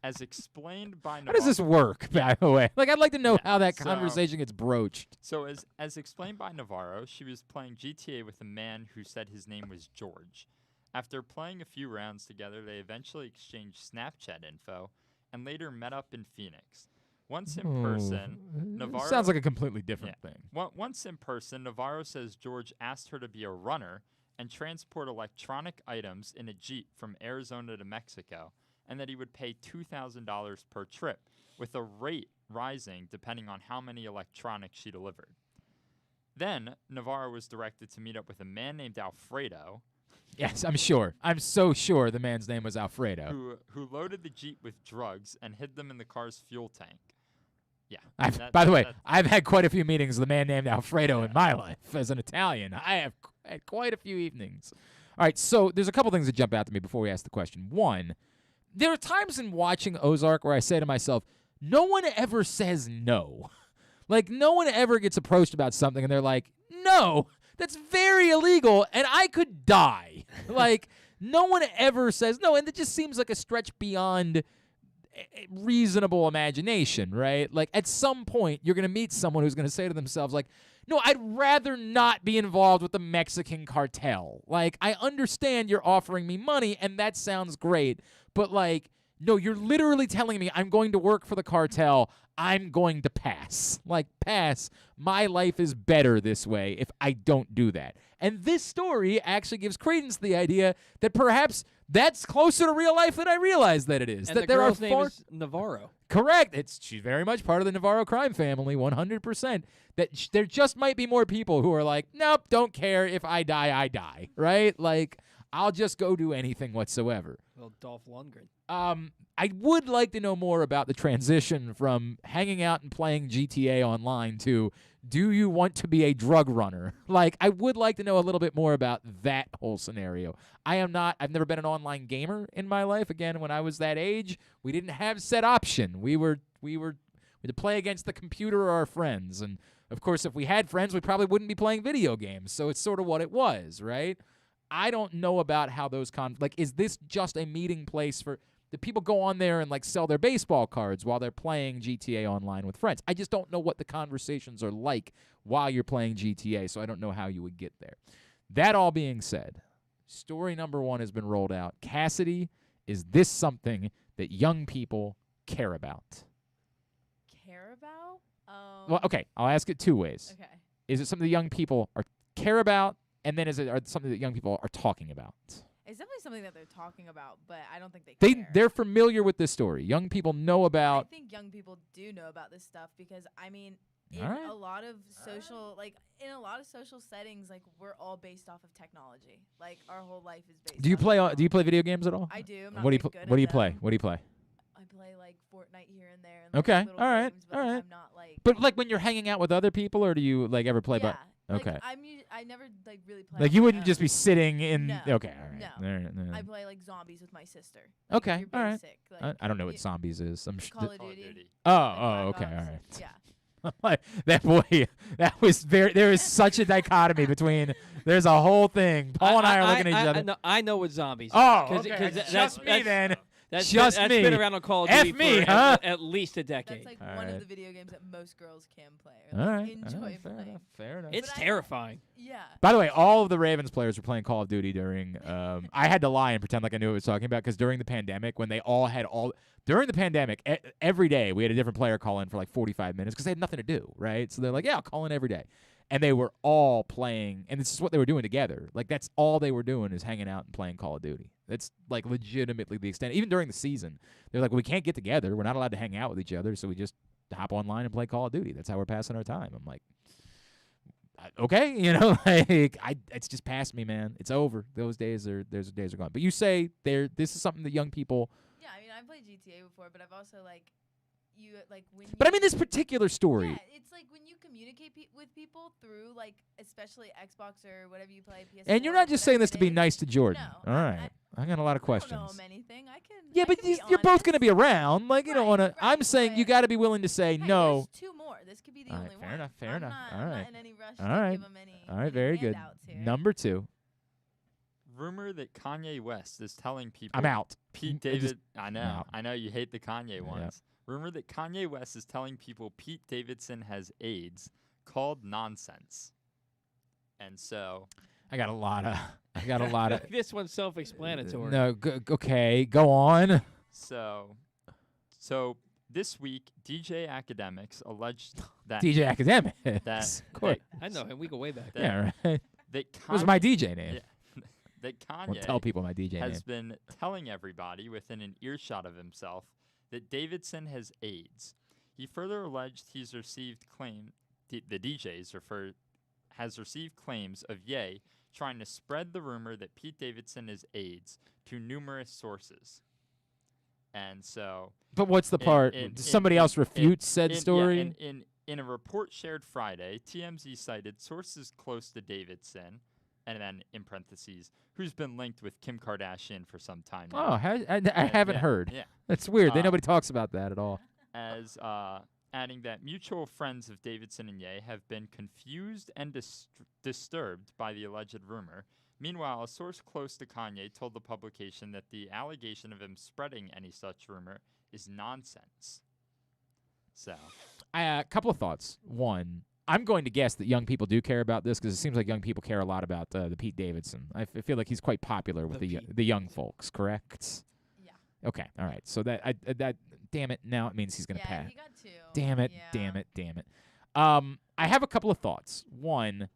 As explained by How does this work, by the way? Like, I'd like to know how that so- conversation gets broached. So as explained by Navarro, she was playing GTA with a man who said his name was George. After playing a few rounds together, they eventually exchanged Snapchat info and later met up in Phoenix. Once in person, Navarro... Sounds like a completely different thing. Once in person, Navarro says George asked her to be a runner and transport electronic items in a Jeep from Arizona to Mexico, and that he would pay $2,000 per trip, with a rate rising depending on how many electronics she delivered. Then, Navarro was directed to meet up with a man named Alfredo. Yes, I'm sure. I'm so sure the man's name was Alfredo. Who loaded the Jeep with drugs and hid them in the car's fuel tank. Yeah. By the way, I've had quite a few meetings with a man named Alfredo in my life as an Italian. I have had quite a few evenings. All right, so there's a couple things that jump out to me before we ask the question. One, there are times in watching Ozark where I say to myself, no one ever says no. Like, no one ever gets approached about something and they're like, no, that's very illegal and I could die. Like, no one ever says no, and it just seems like a stretch beyond reasonable imagination, right? Like, at some point, you're going to meet someone who's going to say to themselves, like, no, I'd rather not be involved with the Mexican cartel. Like, I understand you're offering me money, and that sounds great, but, like, no, you're literally telling me I'm going to work for the cartel. I'm going to pass. Like, pass. My life is better this way if I don't do that. And this story actually gives credence to the idea that perhaps that's closer to real life than I realized that it is. And that the there girl's are name is Navarro. Correct. She's very much part of the Navarro crime family, 100%. That there just might be more people who are like, nope, don't care. If I die, I die. Right? Like, I'll just go do anything whatsoever. Well, Dolph Lundgren. I would like to know more about the transition from hanging out and playing GTA Online to, do you want to be a drug runner? Like, I would like to know a little bit more about that whole scenario. I've never been an online gamer in my life. Again, when I was that age, we didn't have said option. We had to play against the computer or our friends. And, of course, if we had friends, we probably wouldn't be playing video games. So it's sort of what it was, right? I don't know about how those is this just a meeting place for the people go on there and, like, sell their baseball cards while they're playing GTA Online with friends? I just don't know what the conversations are like while you're playing GTA, so I don't know how you would get there. That all being said, story number 1 has been rolled out. Cassidy, is this something that young people care about? Care about? Well, okay, I'll ask it 2 ways. Okay. Is it something that young people care about, and then is it something that young people are talking about? It's definitely something that they're talking about, but I don't think they care. They're familiar with this story. Young people know about. I think young people do know about this stuff because, I mean, in All right. a lot of social, in a lot of social settings, like, we're all based off of technology. Like, our whole life is based. Do you off play? Do you play video games at all? I do. I'm not What do you very good What do at you play? them. What do you play? I play like Fortnite here and there. And, like, Okay. little All right. games, but, All like, right. I'm not like. But, like, when you're hanging out with other people, or do you, like, ever play? Yeah. Okay. I never like really play. Like, on you my wouldn't own. just be sitting in. No. Okay. All right. No. All right, all right. I play like zombies with my sister. Like, Okay. Your All right. basic, like, I don't know what zombies is. I'm Call of Duty. Oh. Okay. All right. Yeah. Like, that boy, that was very. There is such a dichotomy between. There's a whole thing. Paul and I are looking at each other. I know what zombies. Oh, Cause, okay. 'cause Just me then. That's Just that's me. been around on Call of F Duty me, for huh? at least a decade. That's like All one right. of the video games that most girls can play or All like, right. enjoy Fair playing. enough. Fair enough. It's But terrifying. Yeah, By the way, all of the Ravens players were playing Call of Duty during. I had to lie and pretend like I knew what I was talking about because during the pandemic, when they all had during the pandemic, every day we had a different player call in for like 45 minutes because they had nothing to do, right? So they're like, yeah, I'll call in every day. And they were all playing, and this is what they were doing together. Like, that's all they were doing is hanging out and playing Call of Duty. That's, like, legitimately the extent. Even during the season, they're like, we can't get together. We're not allowed to hang out with each other, so we just hop online and play Call of Duty. That's how we're passing our time. I'm like, okay, it's just past me, man. It's over. Those days are gone. But you say this is something that young people. Yeah, I mean, I've played GTA before, but I've also when. But I mean, this particular story. Yeah, it's like when you communicate with people through especially Xbox or whatever you play. PS4 And you're not just saying this to be nice to Jordan. No, all right. I got a lot of questions. I don't know him anything. Yeah, but you're both going to be around. Like, you don't want to. I'm saying you got to be willing to say no. There's 2 more. This could be the only one. Fair enough. Fair enough. All right. I'm not in any rush all to right. give him any. All right. Very good. Number 2. Rumor that Kanye West is telling people. I'm out. Pete David. I know you hate the Kanye ones. Yeah. Rumor that Kanye West is telling people Pete Davidson has AIDS, called nonsense. And so, I got a lot of. This one's self-explanatory. No, okay, go on. So this week, DJ Academics alleged that DJ Academics. Of course. I know him. We go way back. Yeah, right. That was my DJ name. Yeah, that Kanye We'll tell people my DJ has name. been telling everybody within an earshot of himself that Davidson has AIDS. He further alleged he's received the DJs has received claims of Ye trying to spread the rumor that Pete Davidson is AIDS to numerous sources. And so, But what's the part? Somebody else refutes said story? Yeah, in a report shared Friday, TMZ cited sources close to Davidson, and then in parentheses, who's been linked with Kim Kardashian for some time now. Oh, I haven't heard. Yeah. That's weird. Nobody talks about that at all. As adding that mutual friends of Davidson and Ye have been confused and disturbed by the alleged rumor. Meanwhile, a source close to Kanye told the publication that the allegation of him spreading any such rumor is nonsense. So, A couple of thoughts. One, I'm going to guess that young people do care about this because it seems like young people care a lot about the Pete Davidson. I feel like he's quite popular with the young folks, correct? Yeah. Okay, all right. So that damn it, now it means he's going to pass. He got 2. Damn it. I have a couple of thoughts. One,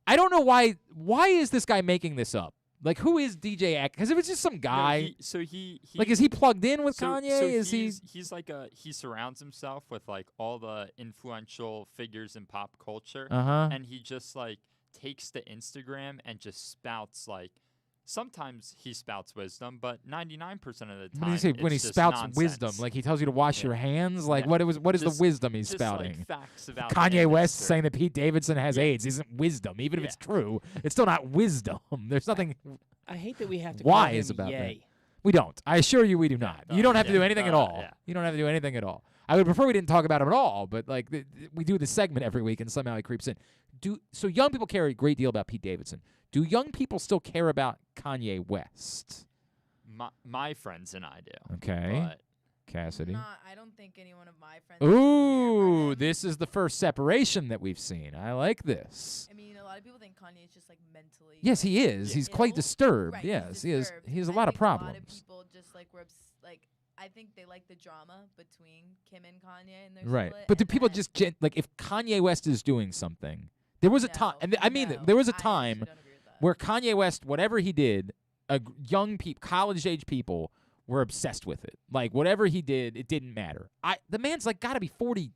I don't know why is this guy making this up? Like, who is DJ Ack? Because if it's just some guy, is he plugged in with Kanye? He's like he surrounds himself with like all the influential figures in pop culture, and he just like takes to Instagram and just spouts like. Sometimes he spouts wisdom, but 99% of the time, when he it's just spouts nonsense. wisdom, like he tells you to wash your hands, like what is the wisdom he's spouting? Like facts about Kanye West saying that Pete Davidson has AIDS isn't wisdom, even if it's true. It's still not wisdom. There's nothing. I hate that we have to wise call him about Ye. that. We don't. I assure you, we do not. You don't have to do anything at all. Yeah. You don't have to do anything at all. I would prefer we didn't talk about him at all, but like we do this segment every week, and somehow he creeps in. So young people care a great deal about Pete Davidson. Do young people still care about Kanye West? My friends and I do. Okay. But Cassidy. I don't think any one of my friends. Ooh, this is the first separation that we've seen. I like this. I mean, a lot of people think Kanye is just like mentally. Yes, he is. He's quite disturbed. Right, yes, he is. He has a lot of problems. A lot of people just like I think they like the drama between Kim and Kanye, and their Right. split, But do and people then- just if Kanye West is doing something? There was a time, and there was a time where Kanye West, whatever he did, young people, college-age people were obsessed with it. Like whatever he did, it didn't matter. The man's like got to be 40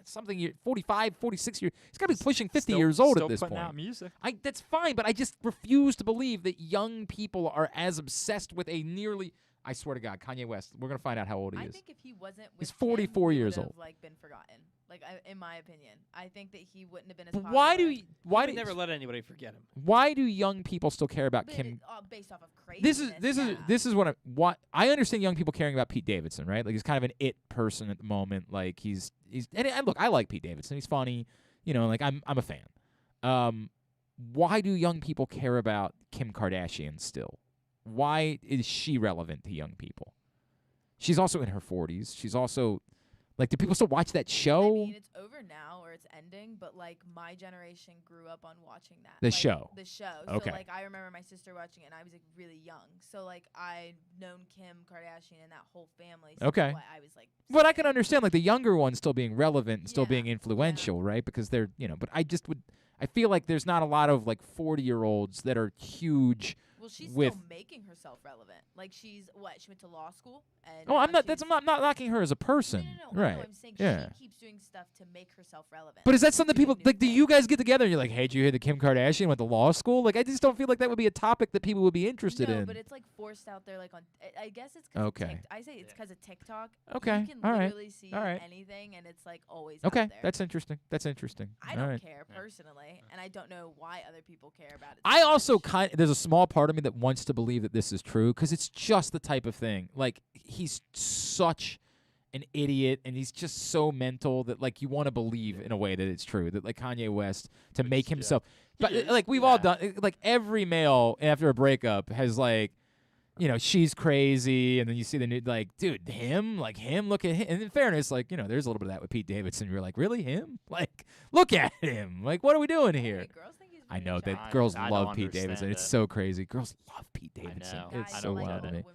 something, 45, 46 years. He's got to be pushing 50 years old at this point. Still putting out music. That's fine, but I just refuse to believe that young people are as obsessed with a nearly. I swear to God, Kanye West. We're gonna find out how old he is. I think if he wasn't with he's 44 Kim, years he would old. have, like been forgotten. Like in my opinion, I think that he wouldn't have been as. But popular. He would never let anybody forget him. Why do young people still care about Kim? Based off of craziness. This is what I understand. Young people caring about Pete Davidson, right? Like he's kind of an it person at the moment. Like he's and look, I like Pete Davidson. He's funny, Like I'm a fan. Why do young people care about Kim Kardashian still? Why is she relevant to young people? She's also in her 40s. She's also Like, do people still watch that show? I mean, it's over now or it's ending, but like my generation grew up on watching that. The like, show. The show. Okay. So like I remember my sister watching it and I was like really young. So like I'd known Kim Kardashian and that whole family. Since Okay. I was like But I can understand like the younger ones still being relevant and still being influential, right? Because they're, but I feel like there's not a lot of like 40-year-olds that are huge. Well, she's with still making herself relevant. Like she went to law school and Oh, I'm not knocking her as a person. No, right. I'm saying yeah. she keeps doing stuff to make herself relevant. But is that something people like? Do you guys get together and you're like, "Hey, did you hear that Kim Kardashian went to law school?" Like, I just don't feel like that would be a topic that people would be interested no, in. but it's like forced out there, like on. I guess it's cause Okay. Of I say it's because of TikTok. Okay, You can all right, literally see all right. anything, and it's like always Okay, out there. that's interesting. That's interesting. I All don't right. care personally, and I don't know why other people care about it. I also there's a small part of me that wants to believe that this is true because it's just the type of thing. Like, he's such an idiot and he's just so mental that like you want to believe in a way that it's true, that like Kanye West to make himself. But like we've all done, like every male after a breakup has like, she's crazy, and then you see the new, like, dude, him, look at him. And in fairness, like, there's a little bit of that with Pete Davidson. You're like, really, him? Like, look at him. Like, what are we doing here? I know that girls I love don't Pete Davidson. understand It's it. so crazy. Girls love Pete Davidson. know. It's I so don't wild get to it. me.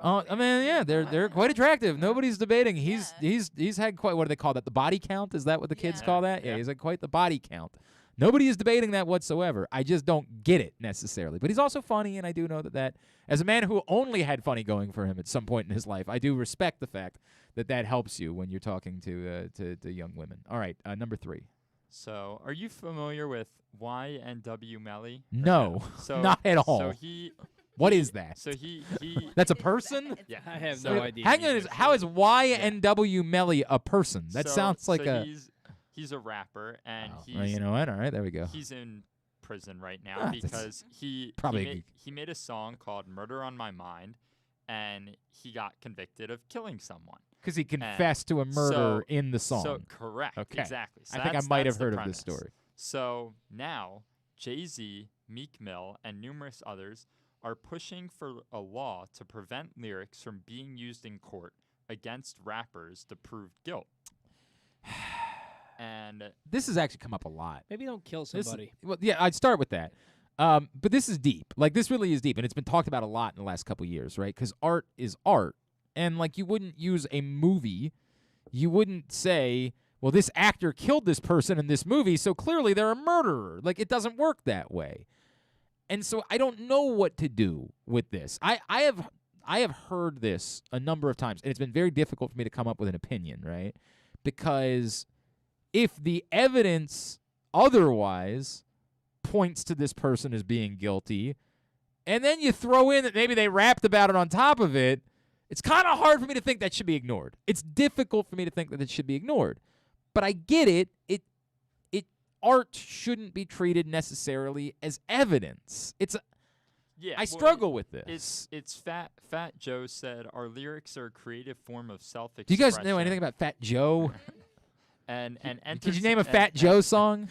Oh, I mean, yeah, they're quite attractive. Nobody's debating. He's had quite, what do they call that? The body count? Is that what the kids call that? Yeah, he's had quite the body count. Nobody is debating that whatsoever. I just don't get it necessarily. But he's also funny, and I do know that as a man who only had funny going for him at some point in his life, I do respect the fact that helps you when you're talking to young women. All right, number 3. So, are you familiar with Y&W Melly? No, So, not at all. So he. What is that? So he That's a person? Yeah, I have so no idea. Hang on, how is Y&W Melly a person? That sounds like a. He's a rapper, and he's. Well, you know what? All right, there we go. He's in prison right now Ah, that's because he made a song called "Murder on My Mind," and he got convicted of killing someone. Because he confessed to a murder in the song. So correct, Okay. exactly. So I think I might have that's the heard of this premise. story. So now Jay-Z, Meek Mill, and numerous others are pushing for a law to prevent lyrics from being used in court against rappers to prove guilt. And this has actually come up a lot. Maybe don't kill This- somebody. well, yeah, I'd start with that. But this is deep. Like, this really is deep, and it's been talked about a lot in the last couple years, right? Because art is art. And, like, you wouldn't use a movie. You wouldn't say, well, this actor killed this person in this movie, so clearly they're a murderer. Like, it doesn't work that way. And so I don't know what to do with this. I have heard this a number of times, and it's been very difficult for me to come up with an opinion, right? Because if the evidence otherwise points to this person as being guilty, and then you throw in that maybe they rapped about it on top of it, it's kind of hard for me to think that should be ignored. It's difficult for me to think that it should be ignored. But I get it. Art shouldn't be treated necessarily as evidence. I struggle with this. It's Fat Joe said our lyrics are a creative form of self-expression. Do you guys know anything about Fat Joe? and Could you name a Fat Joe song?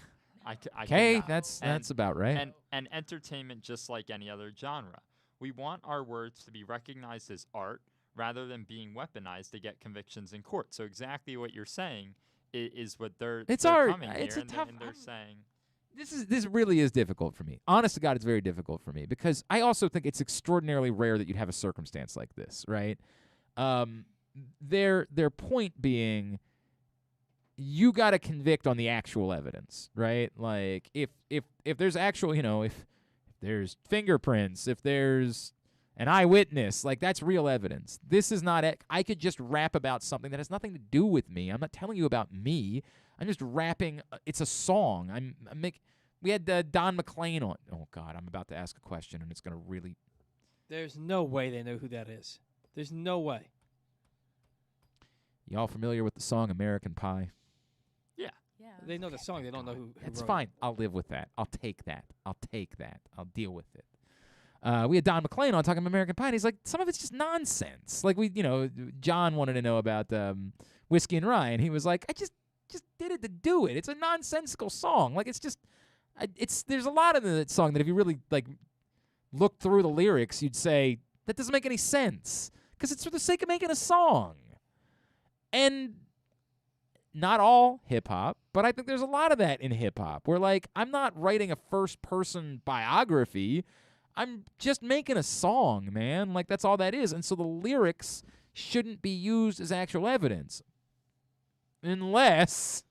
Okay, that's about right. And entertainment, just like any other genre, we want our words to be recognized as art rather than being weaponized to get convictions in court. So exactly what you're saying is what they're art. coming It's here a tough. and they're saying. This really is difficult for me. Honest to God, it's very difficult for me because I also think it's extraordinarily rare that you'd have a circumstance like this, right? Their point being, you got to convict on the actual evidence, right? Like if there's actual, if there's fingerprints, if there's an eyewitness, like that's real evidence. This is not. I could just rap about something that has nothing to do with me. I'm not telling you about me. I'm just rapping. It's a song. We had Don McLean on. Oh God, I'm about to ask a question, and it's gonna really. There's no way they know who that is. There's no way. Y'all familiar with the song "American Pie"? Yeah. They know the song. They don't know who That's wrote fine. I'll live with that. I'll take that. I'll deal with it. We had Don McLean on talking about American Pie, and he's like, some of it's just nonsense. Like John wanted to know about Whiskey and Rye, and he was like, I just did it to do it. It's a nonsensical song. Like there's a lot of the song that if you really like look through the lyrics, you'd say that doesn't make any sense because it's for the sake of making a song. And not all hip-hop, but I think there's a lot of that in hip-hop where, like, I'm not writing a first-person biography. I'm just making a song, man. Like, that's all that is. And so the lyrics shouldn't be used as actual evidence unless...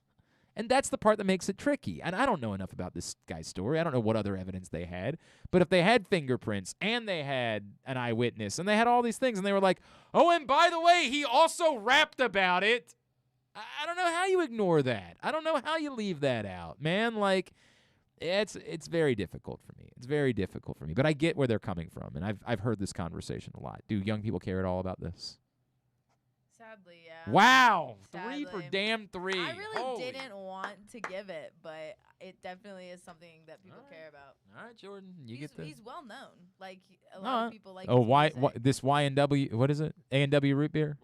And that's the part that makes it tricky. And I don't know enough about this guy's story. I don't know what other evidence they had. But if they had fingerprints and they had an eyewitness and they had all these things and they were like, oh, and by the way, he also rapped about it. I don't know how you ignore that. I don't know how you leave that out, man. Like, it's very difficult for me. It's very difficult for me. But I get where they're coming from, and I've heard this conversation a lot. Do young people care at all about this? Sadly, yeah. Wow, Sadly. 3 for damn 3. I really Holy. didn't want to give it, but it definitely is something that people care about. All right, Jordan, you he's, get the. He's well known. Like a lot of people like. Oh, his why music. this Y&W? What is it? A&W root beer.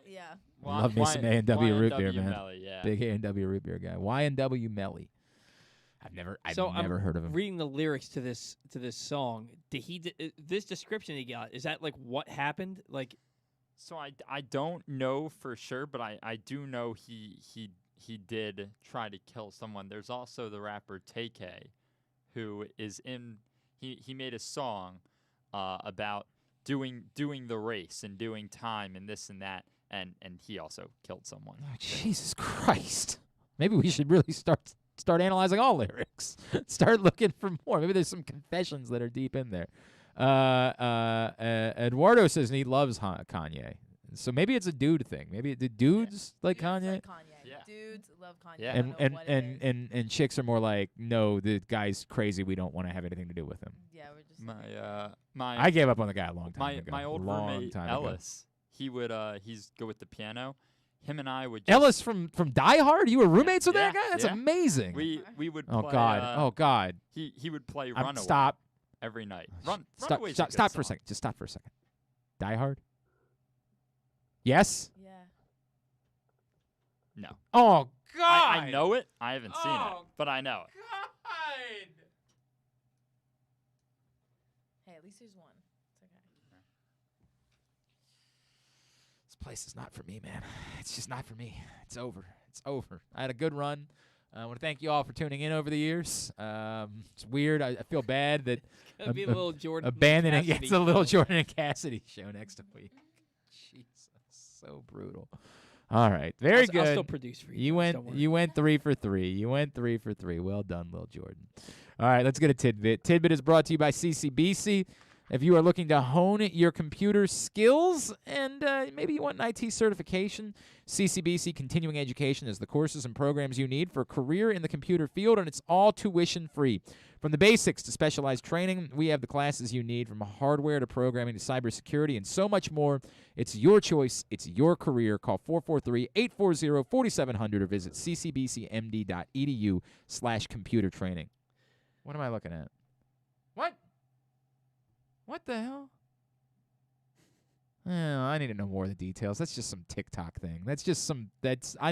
Yeah. Love me some A&W root beer, man. Melly, yeah. Big A&W root beer guy. Y&W Melly. I've never heard of him. Reading the lyrics to this song, this description he got, is that like what happened? Like, so I don't know for sure, but I do know he did try to kill someone. There's also the rapper TK, who is in he made a song about doing the race and doing time and this and that, and he also killed someone. Oh, Jesus Christ. Maybe we should really start analyzing all lyrics. Start looking for more. Maybe there's some confessions that are deep in there. Eduardo says he loves Kanye. So maybe it's a dude thing. Maybe the dudes like Kanye. Like Kanye. Yeah. Dudes love Kanye. Yeah. I don't know what it is. And chicks are more like, no, the guy's crazy. We don't want to have anything to do with him. Yeah, we're just. My I gave up on the guy a long time ago. My old long roommate time Ellis, he would he's good with the piano. Him and I would. Ellis from Die Hard. You were roommates with that guy. That's yeah. amazing. We would. Oh play, God. Oh God. He would play Runaway. Stop. Every night. Stop for a second. Just stop for a second. Die Hard. Yes. Yeah. No. Oh God. I know it. I haven't seen it, but I know it. Hey, at least there's one. It's okay. This place is not for me, man. It's just not for me. It's over. It's over. I had a good run. I want to thank you all for tuning in over the years. It's weird. I feel bad that It's gonna be a little Jordan abandoning. Cassidy It's a little show. Jordan and Cassidy show next week. Jesus, so brutal. All right, very good. I'll still produce for you. You went 3 for 3. You went 3 for 3. Well done, Lil Jordan. All right, let's get a tidbit. Tidbit is brought to you by CCBC. If you are looking to hone your computer skills and maybe you want an IT certification, CCBC Continuing Education is the courses and programs you need for a career in the computer field, and it's all tuition-free. From the basics to specialized training, we have the classes you need, from hardware to programming to cybersecurity and so much more. It's your choice. It's your career. Call 443-840-4700 or visit ccbcmd.edu/computer training. What am I looking at? What the hell? I need to know more of the details. That's just some TikTok thing. I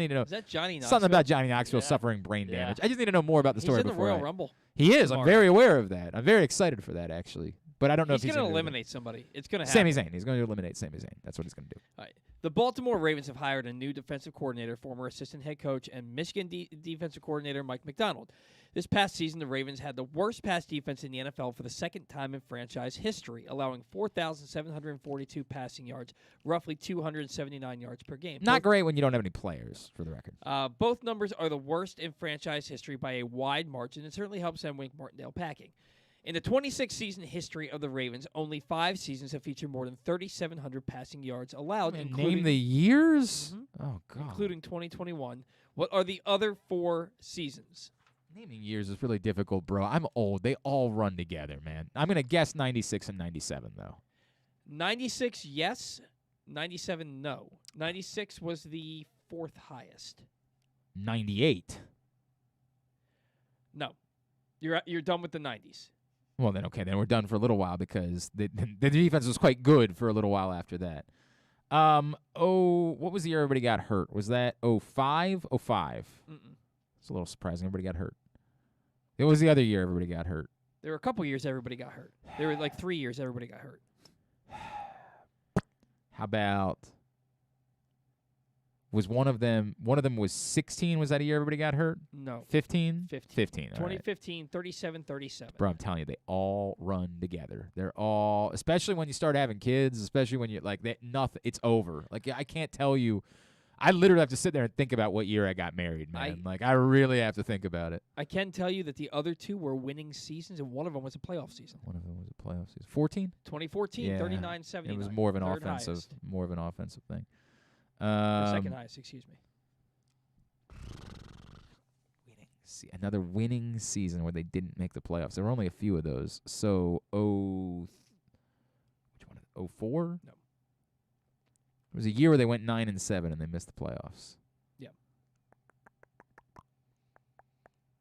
need to know. Is that Johnny Knoxville? Something about Johnny Knoxville suffering brain damage. I just need to know more about the story He's in the before Royal Rumble. He is. I'm tomorrow. very aware of that. I'm very excited for that, actually. But I don't know if he's going to gonna eliminate somebody. It's going to happen. Sami Zayn. He's going to eliminate Sami Zayn. That's what he's going to do. All right. The Baltimore Ravens have hired a new defensive coordinator, former assistant head coach, and Michigan defensive coordinator Mike MacDonald. This past season, the Ravens had the worst pass defense in the NFL for the second time in franchise history, allowing 4,742 passing yards, roughly 279 yards per game. Not great when you don't have any players, for the record. Both numbers are the worst in franchise history by a wide margin, and certainly helps them wink Martindale packing. In the 26-season history of the Ravens, only 5 seasons have featured more than 3,700 passing yards allowed. Name the years? Oh, God. Including 2021. What are the other 4 seasons? Naming years is really difficult, bro. I'm old. They all run together, man. I'm going to guess 96 and 97, though. 96, yes. 97, no. 96 was the 4th highest. 98. No. You're done with the 90s. Well, then, okay, then we're done for a little while because the defense was quite good for a little while after that. What was the year everybody got hurt? Was that 05? 05. It's a little surprising. Everybody got hurt. It was the other year everybody got hurt. There were a couple years everybody got hurt. There were like 3 years everybody got hurt. How about Was one of them was 16? Was that a year everybody got hurt? No. 15? 15. all right. 2015, 37-37. Bro, I'm telling you, they all run together. They're all, especially when you start having kids, especially when you're like, nothing, it's over. Like, I can't tell you. I literally have to sit there and think about what year I got married, man. I really have to think about it. I can tell you that the other two were winning seasons, and one of them was a playoff season. One of them was a playoff season. 14? 2014, Yeah. 39-79. It was more of an Third offensive, highest. thing. Or second highest, excuse me. Another winning season where they didn't make the playoffs. There were only a few of those. So, which one? 04? No. It was a year where they went 9-7 and they missed the playoffs. Yeah.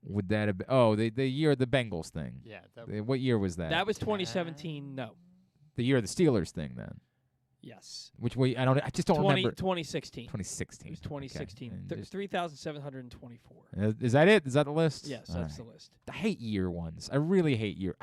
Would that have been? The year of the Bengals thing. Yeah. What year was that? That was 2017. No. The year of the Steelers thing, then. Yes. Which way? I just don't remember. 2016. 2016. It was 2016. Okay. 3,724. Is that it? Is that the list? Yes, All that's right. the list. I hate year ones. I really hate year.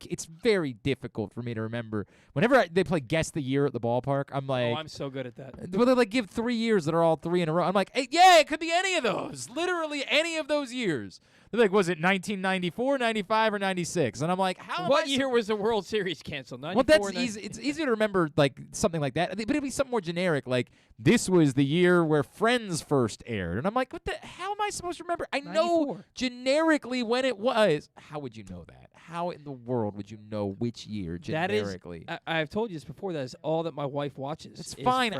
It's very difficult for me to remember. Whenever they play guess the year at the ballpark, I'm like, Oh, I'm so good at that. Well, they like give 3 years that are all 3 in a row. I'm like, hey, yeah, it could be any of those. Literally any of those years. They're like, was it 1994, 95, or 96? And I'm like, What year was the World Series canceled? 94, Well, that's easy. It's easy to remember, like something like that. But it'd be something more generic, like this was the year where Friends first aired. And I'm like, what the? How am I supposed to remember? I know generically when it was. How would you know that? How in the world would you know which year generically? That is, I've told you this before. That is all that my wife watches. It's fine.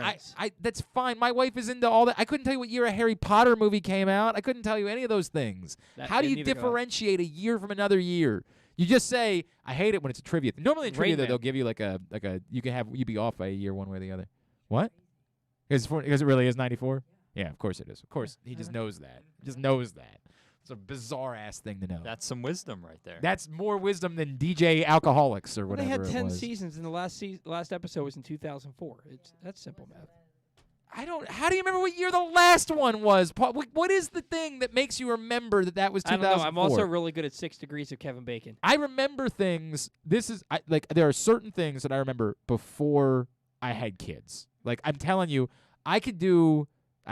That's fine. My wife is into all that. I couldn't tell you what year a Harry Potter movie came out. I couldn't tell you any of those things. How do you differentiate a year from another year? You just say, I hate it when it's a trivia. Normally in trivia, they'll give you like a you'd be off by a year one way or the other. What? Because it really is 94? Yeah, of course it is. Of course. He just knows that. Just knows that. It's a bizarre-ass thing to know. That's some wisdom right there. That's more wisdom than DJ Alcoholics or whatever They had 10 it was. seasons, and the last episode was in 2004. That's simple math. How do you remember what year the last one was? What is the thing that makes you remember that was 2004? I don't know. I'm also really good at 6 Degrees of Kevin Bacon. I remember things. There are certain things that I remember before I had kids. Like, I'm telling you, I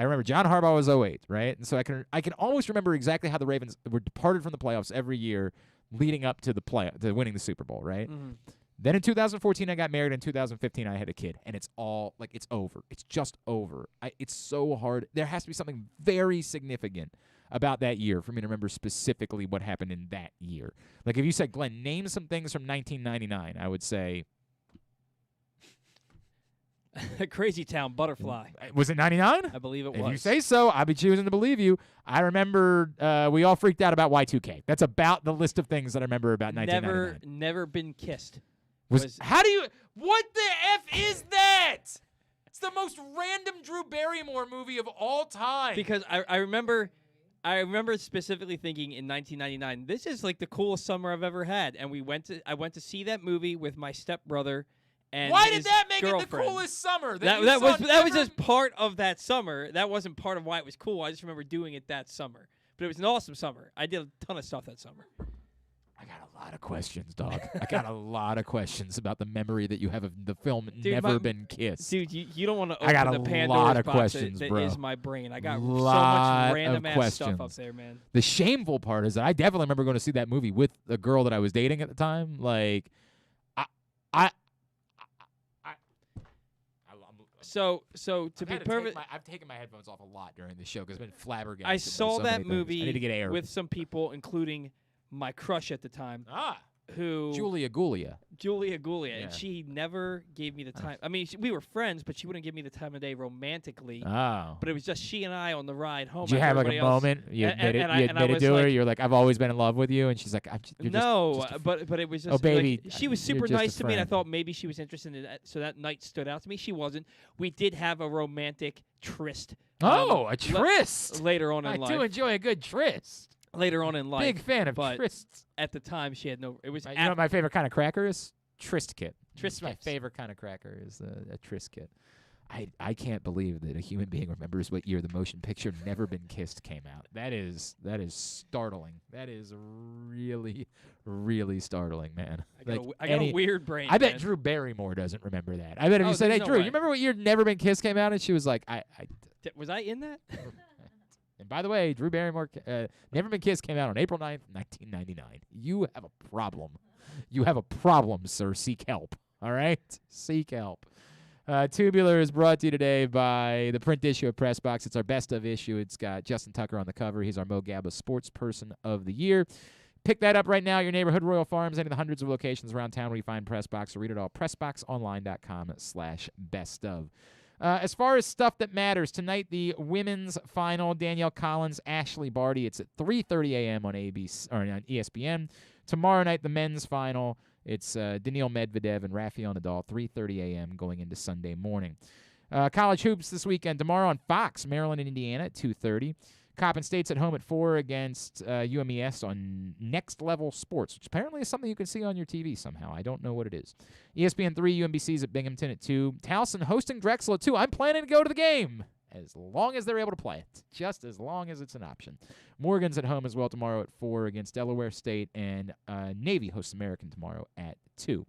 remember John Harbaugh was 08, right? And so I can almost remember exactly how the Ravens were departed from the playoffs every year leading up to to winning the Super Bowl, right? Mm-hmm. Then in 2014, I got married. In 2015, I had a kid. And it's all, like, it's over. It's just over. It's so hard. There has to be something very significant about that year for me to remember specifically what happened in that year. Like, if you said, Glenn, name some things from 1999, I would say... Crazy Town Butterfly. Was it 99? I believe it was. If you say so, I'll be choosing to believe you. I remember we all freaked out about Y2K. That's about the list of things that I remember about 1999. Never Been Kissed. What the F is that? It's the most random Drew Barrymore movie of all time. Because I remember specifically thinking in 1999, this is like the coolest summer I've ever had. And I went to see that movie with my stepbrother. And why did his that make girlfriend. it the coolest summer? That was just part of that summer. That wasn't part of why it was cool. I just remember doing it that summer. But it was an awesome summer. I did a ton of stuff that summer. I got a lot of questions, dog. I got a lot of questions about the memory that you have of the film Never Been Kissed. Dude, you don't want to I got open a the Pandora's lot of box questions, that bro. is my brain. I got so Lot much of random-ass stuff up questions. there, man. The shameful part is that I definitely remember going to see that movie with a girl that I was dating at the time. Like, So to be perfect, I've taken my headphones off a lot during the show because I've been flabbergasted. I saw that movie I need to get air with some people, including my crush at the time. Julia Gulia. And she never gave me the time. I mean, we were friends, but she wouldn't give me the time of day romantically. Oh. But it was just she and I on the ride home. Did you have like a moment? You admitted to her. You're like, I've always been in love with you, and she's like, but it was just oh baby, like, she was super nice to me, and I thought maybe she was interested in it. So that night stood out to me. She wasn't. We did have a romantic tryst. A tryst later on in life. I do enjoy a good tryst. Later on in life. Big fan of but trysts. At the time, she had no. It was. You know what my favorite kind of cracker is? Tryst kit. Tryst My favorite kind of cracker is a tryst kit. I can't believe that a human being remembers what year the motion picture Never Been Kissed came out. That is startling. That is really, really startling, man. I got a weird brain. I bet man. Drew Barrymore doesn't remember that. I bet if you said, "Hey, Drew, you remember what year Never Been Kissed came out?" and she was like, Was I in that? And by the way, Drew Barrymore, Never Been Kissed came out on April 9th, 1999. You have a problem. You have a problem, sir. Seek help. All right? Seek help. Tubular is brought to you today by the print issue of Press Box. It's our best of issue. It's got Justin Tucker on the cover. He's our Mo Gabba Sports Person of the Year. Pick that up right now at your neighborhood Royal Farms, any of the hundreds of locations around town where you find Press Box, or read it all. PressBoxOnline.com/best-of. As far as stuff that matters, tonight the women's final, Danielle Collins, Ashley Barty. It's at 3:30 a.m. on ABC or on ESPN. Tomorrow night, the men's final. It's Daniil Medvedev and Rafael Nadal, 3:30 a.m. going into Sunday morning. College hoops this weekend. Tomorrow on Fox, Maryland and Indiana at 2:30. Coppin State's at home at 4 against UMES on Next Level Sports, which apparently is something you can see on your TV somehow. I don't know what it is. ESPN 3, UMBC's at Binghamton at 2. Towson hosting Drexel at 2. I'm planning to go to the game as long as they're able to play it, just as long as it's an option. Morgan's at home as well tomorrow at 4 against Delaware State, and Navy hosts American tomorrow at 2.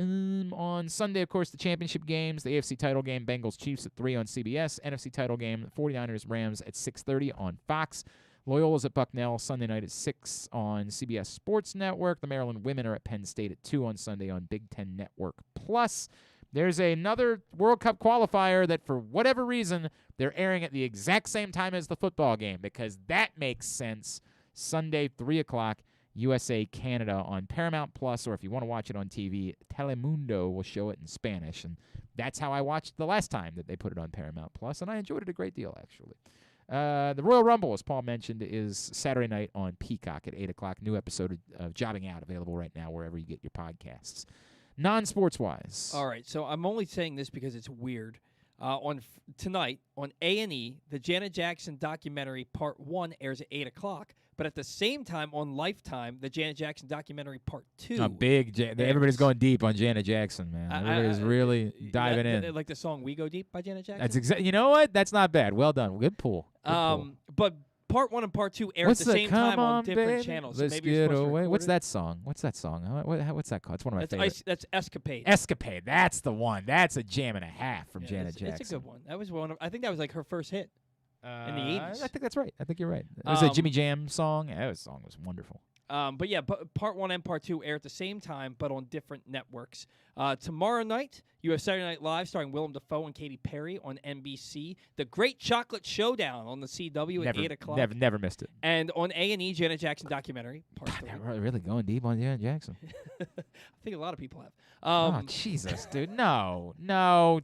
On Sunday, of course, the championship games, the AFC title game, Bengals-Chiefs at 3 on CBS, NFC title game, 49ers-Rams at 6:30 on Fox. Loyola's at Bucknell Sunday night at 6 on CBS Sports Network. The Maryland women are at Penn State at 2 on Sunday on Big Ten Network Plus. There's another World Cup qualifier that, for whatever reason, they're airing at the exact same time as the football game, because that makes sense. Sunday, 3 o'clock. USA-Canada on Paramount Plus, or if you want to watch it on TV, Telemundo will show it in Spanish. And that's how I watched the last time that they put it on Paramount Plus, and I enjoyed it a great deal, actually. The Royal Rumble, as Paul mentioned, is Saturday night on Peacock at 8 o'clock. New episode of Jobbing Out available right now wherever you get your podcasts. Non-sports-wise. All right, so I'm only saying this because it's weird. Tonight, on A&E, the Janet Jackson documentary Part 1 airs at 8 o'clock. But at the same time, on Lifetime, the Janet Jackson documentary Part 2. Everybody's going deep on Janet Jackson, man. Everybody's really diving in. Like the song "We Go Deep" by Janet Jackson. That's You know what? That's not bad. Well done. Good pull. But Part 1 and Part 2 air at the same time on different channels. Let's get away. What's that song? What's that song? What's that called? It's one of my favorites. That's Escapade. Escapade. That's the one. That's a jam and a half from Janet Jackson. It's a good one. That was one. I think that was like her first hit. In the 80s. I think that's right. I think you're right. It was a Jimmy Jam song. That song was wonderful. But yeah, Part 1 and Part 2 air at the same time, but on different networks. Tomorrow night, you have Saturday Night Live starring Willem Dafoe and Katy Perry on NBC. The Great Chocolate Showdown on the CW at 8 o'clock. Never missed it. And on A&E, Janet Jackson documentary, Part 3. They're really going deep on Janet Jackson. I think a lot of people have. Oh, Jesus, dude. No,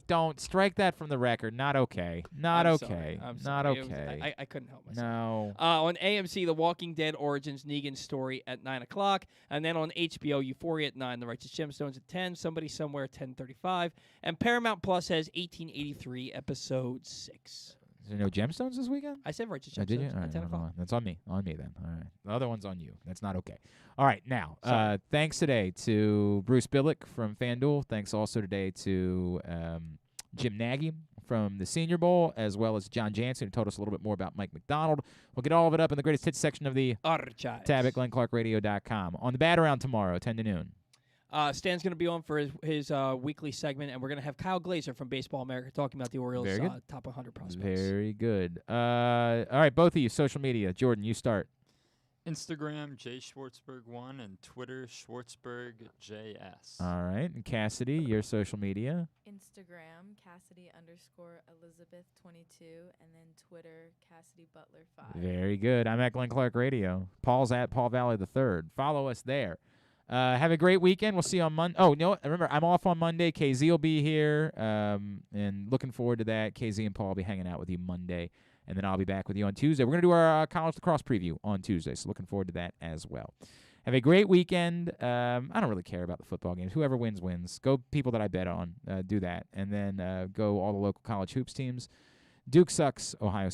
don't. Strike that from the record. Not okay. Not okay. Not okay. I couldn't help myself. No. On AMC, The Walking Dead Origins Negan story at 9 o'clock. And then on HBO, Euphoria at 9, The Righteous Gemstones at 10, Somebody Somewhere at 10:35. And Paramount Plus has 1883 episode 6. Is there no Gemstones this weekend? I said Righteous Gemstones. Oh, did you? All right, 10 o'clock. That's on me. On me then. All right. The other one's on you. That's not okay. All right. Now, thanks today to Bruce Bilek from Fanduel. Thanks also today to Jim Nagy from the Senior Bowl, as well as Jon Jansen, who told us a little bit more about Mike MacDonald. We'll get all of it up in the greatest hits section of the Archives. tab at GlennClarkRadio.com. On the Bat Around tomorrow, 10 to noon. Stan's going to be on for his weekly segment, and we're going to have Kyle Glazer from Baseball America talking about the Orioles' top 100 prospects. Very good. All right, both of you, social media. Jordan, you start. Instagram, jschwartzberg1, and Twitter, schwartzbergjs. All right. And Cassidy, your social media. Instagram, Cassidy_Elizabeth22, and then Twitter, CassidyButler5. Very good. I'm at Glenn Clark Radio. Paul's at Paul Valley III. Follow us there. Have a great weekend. We'll see you on Monday. Oh, no, remember, I'm off on Monday. KZ will be here, and looking forward to that. KZ and Paul will be hanging out with you Monday, and then I'll be back with you on Tuesday. We're going to do our college lacrosse preview on Tuesday, so looking forward to that as well. Have a great weekend. I don't really care about the football games. Whoever wins, wins. Go people that I bet on. Do that. And then go all the local college hoops teams. Duke sucks. Ohio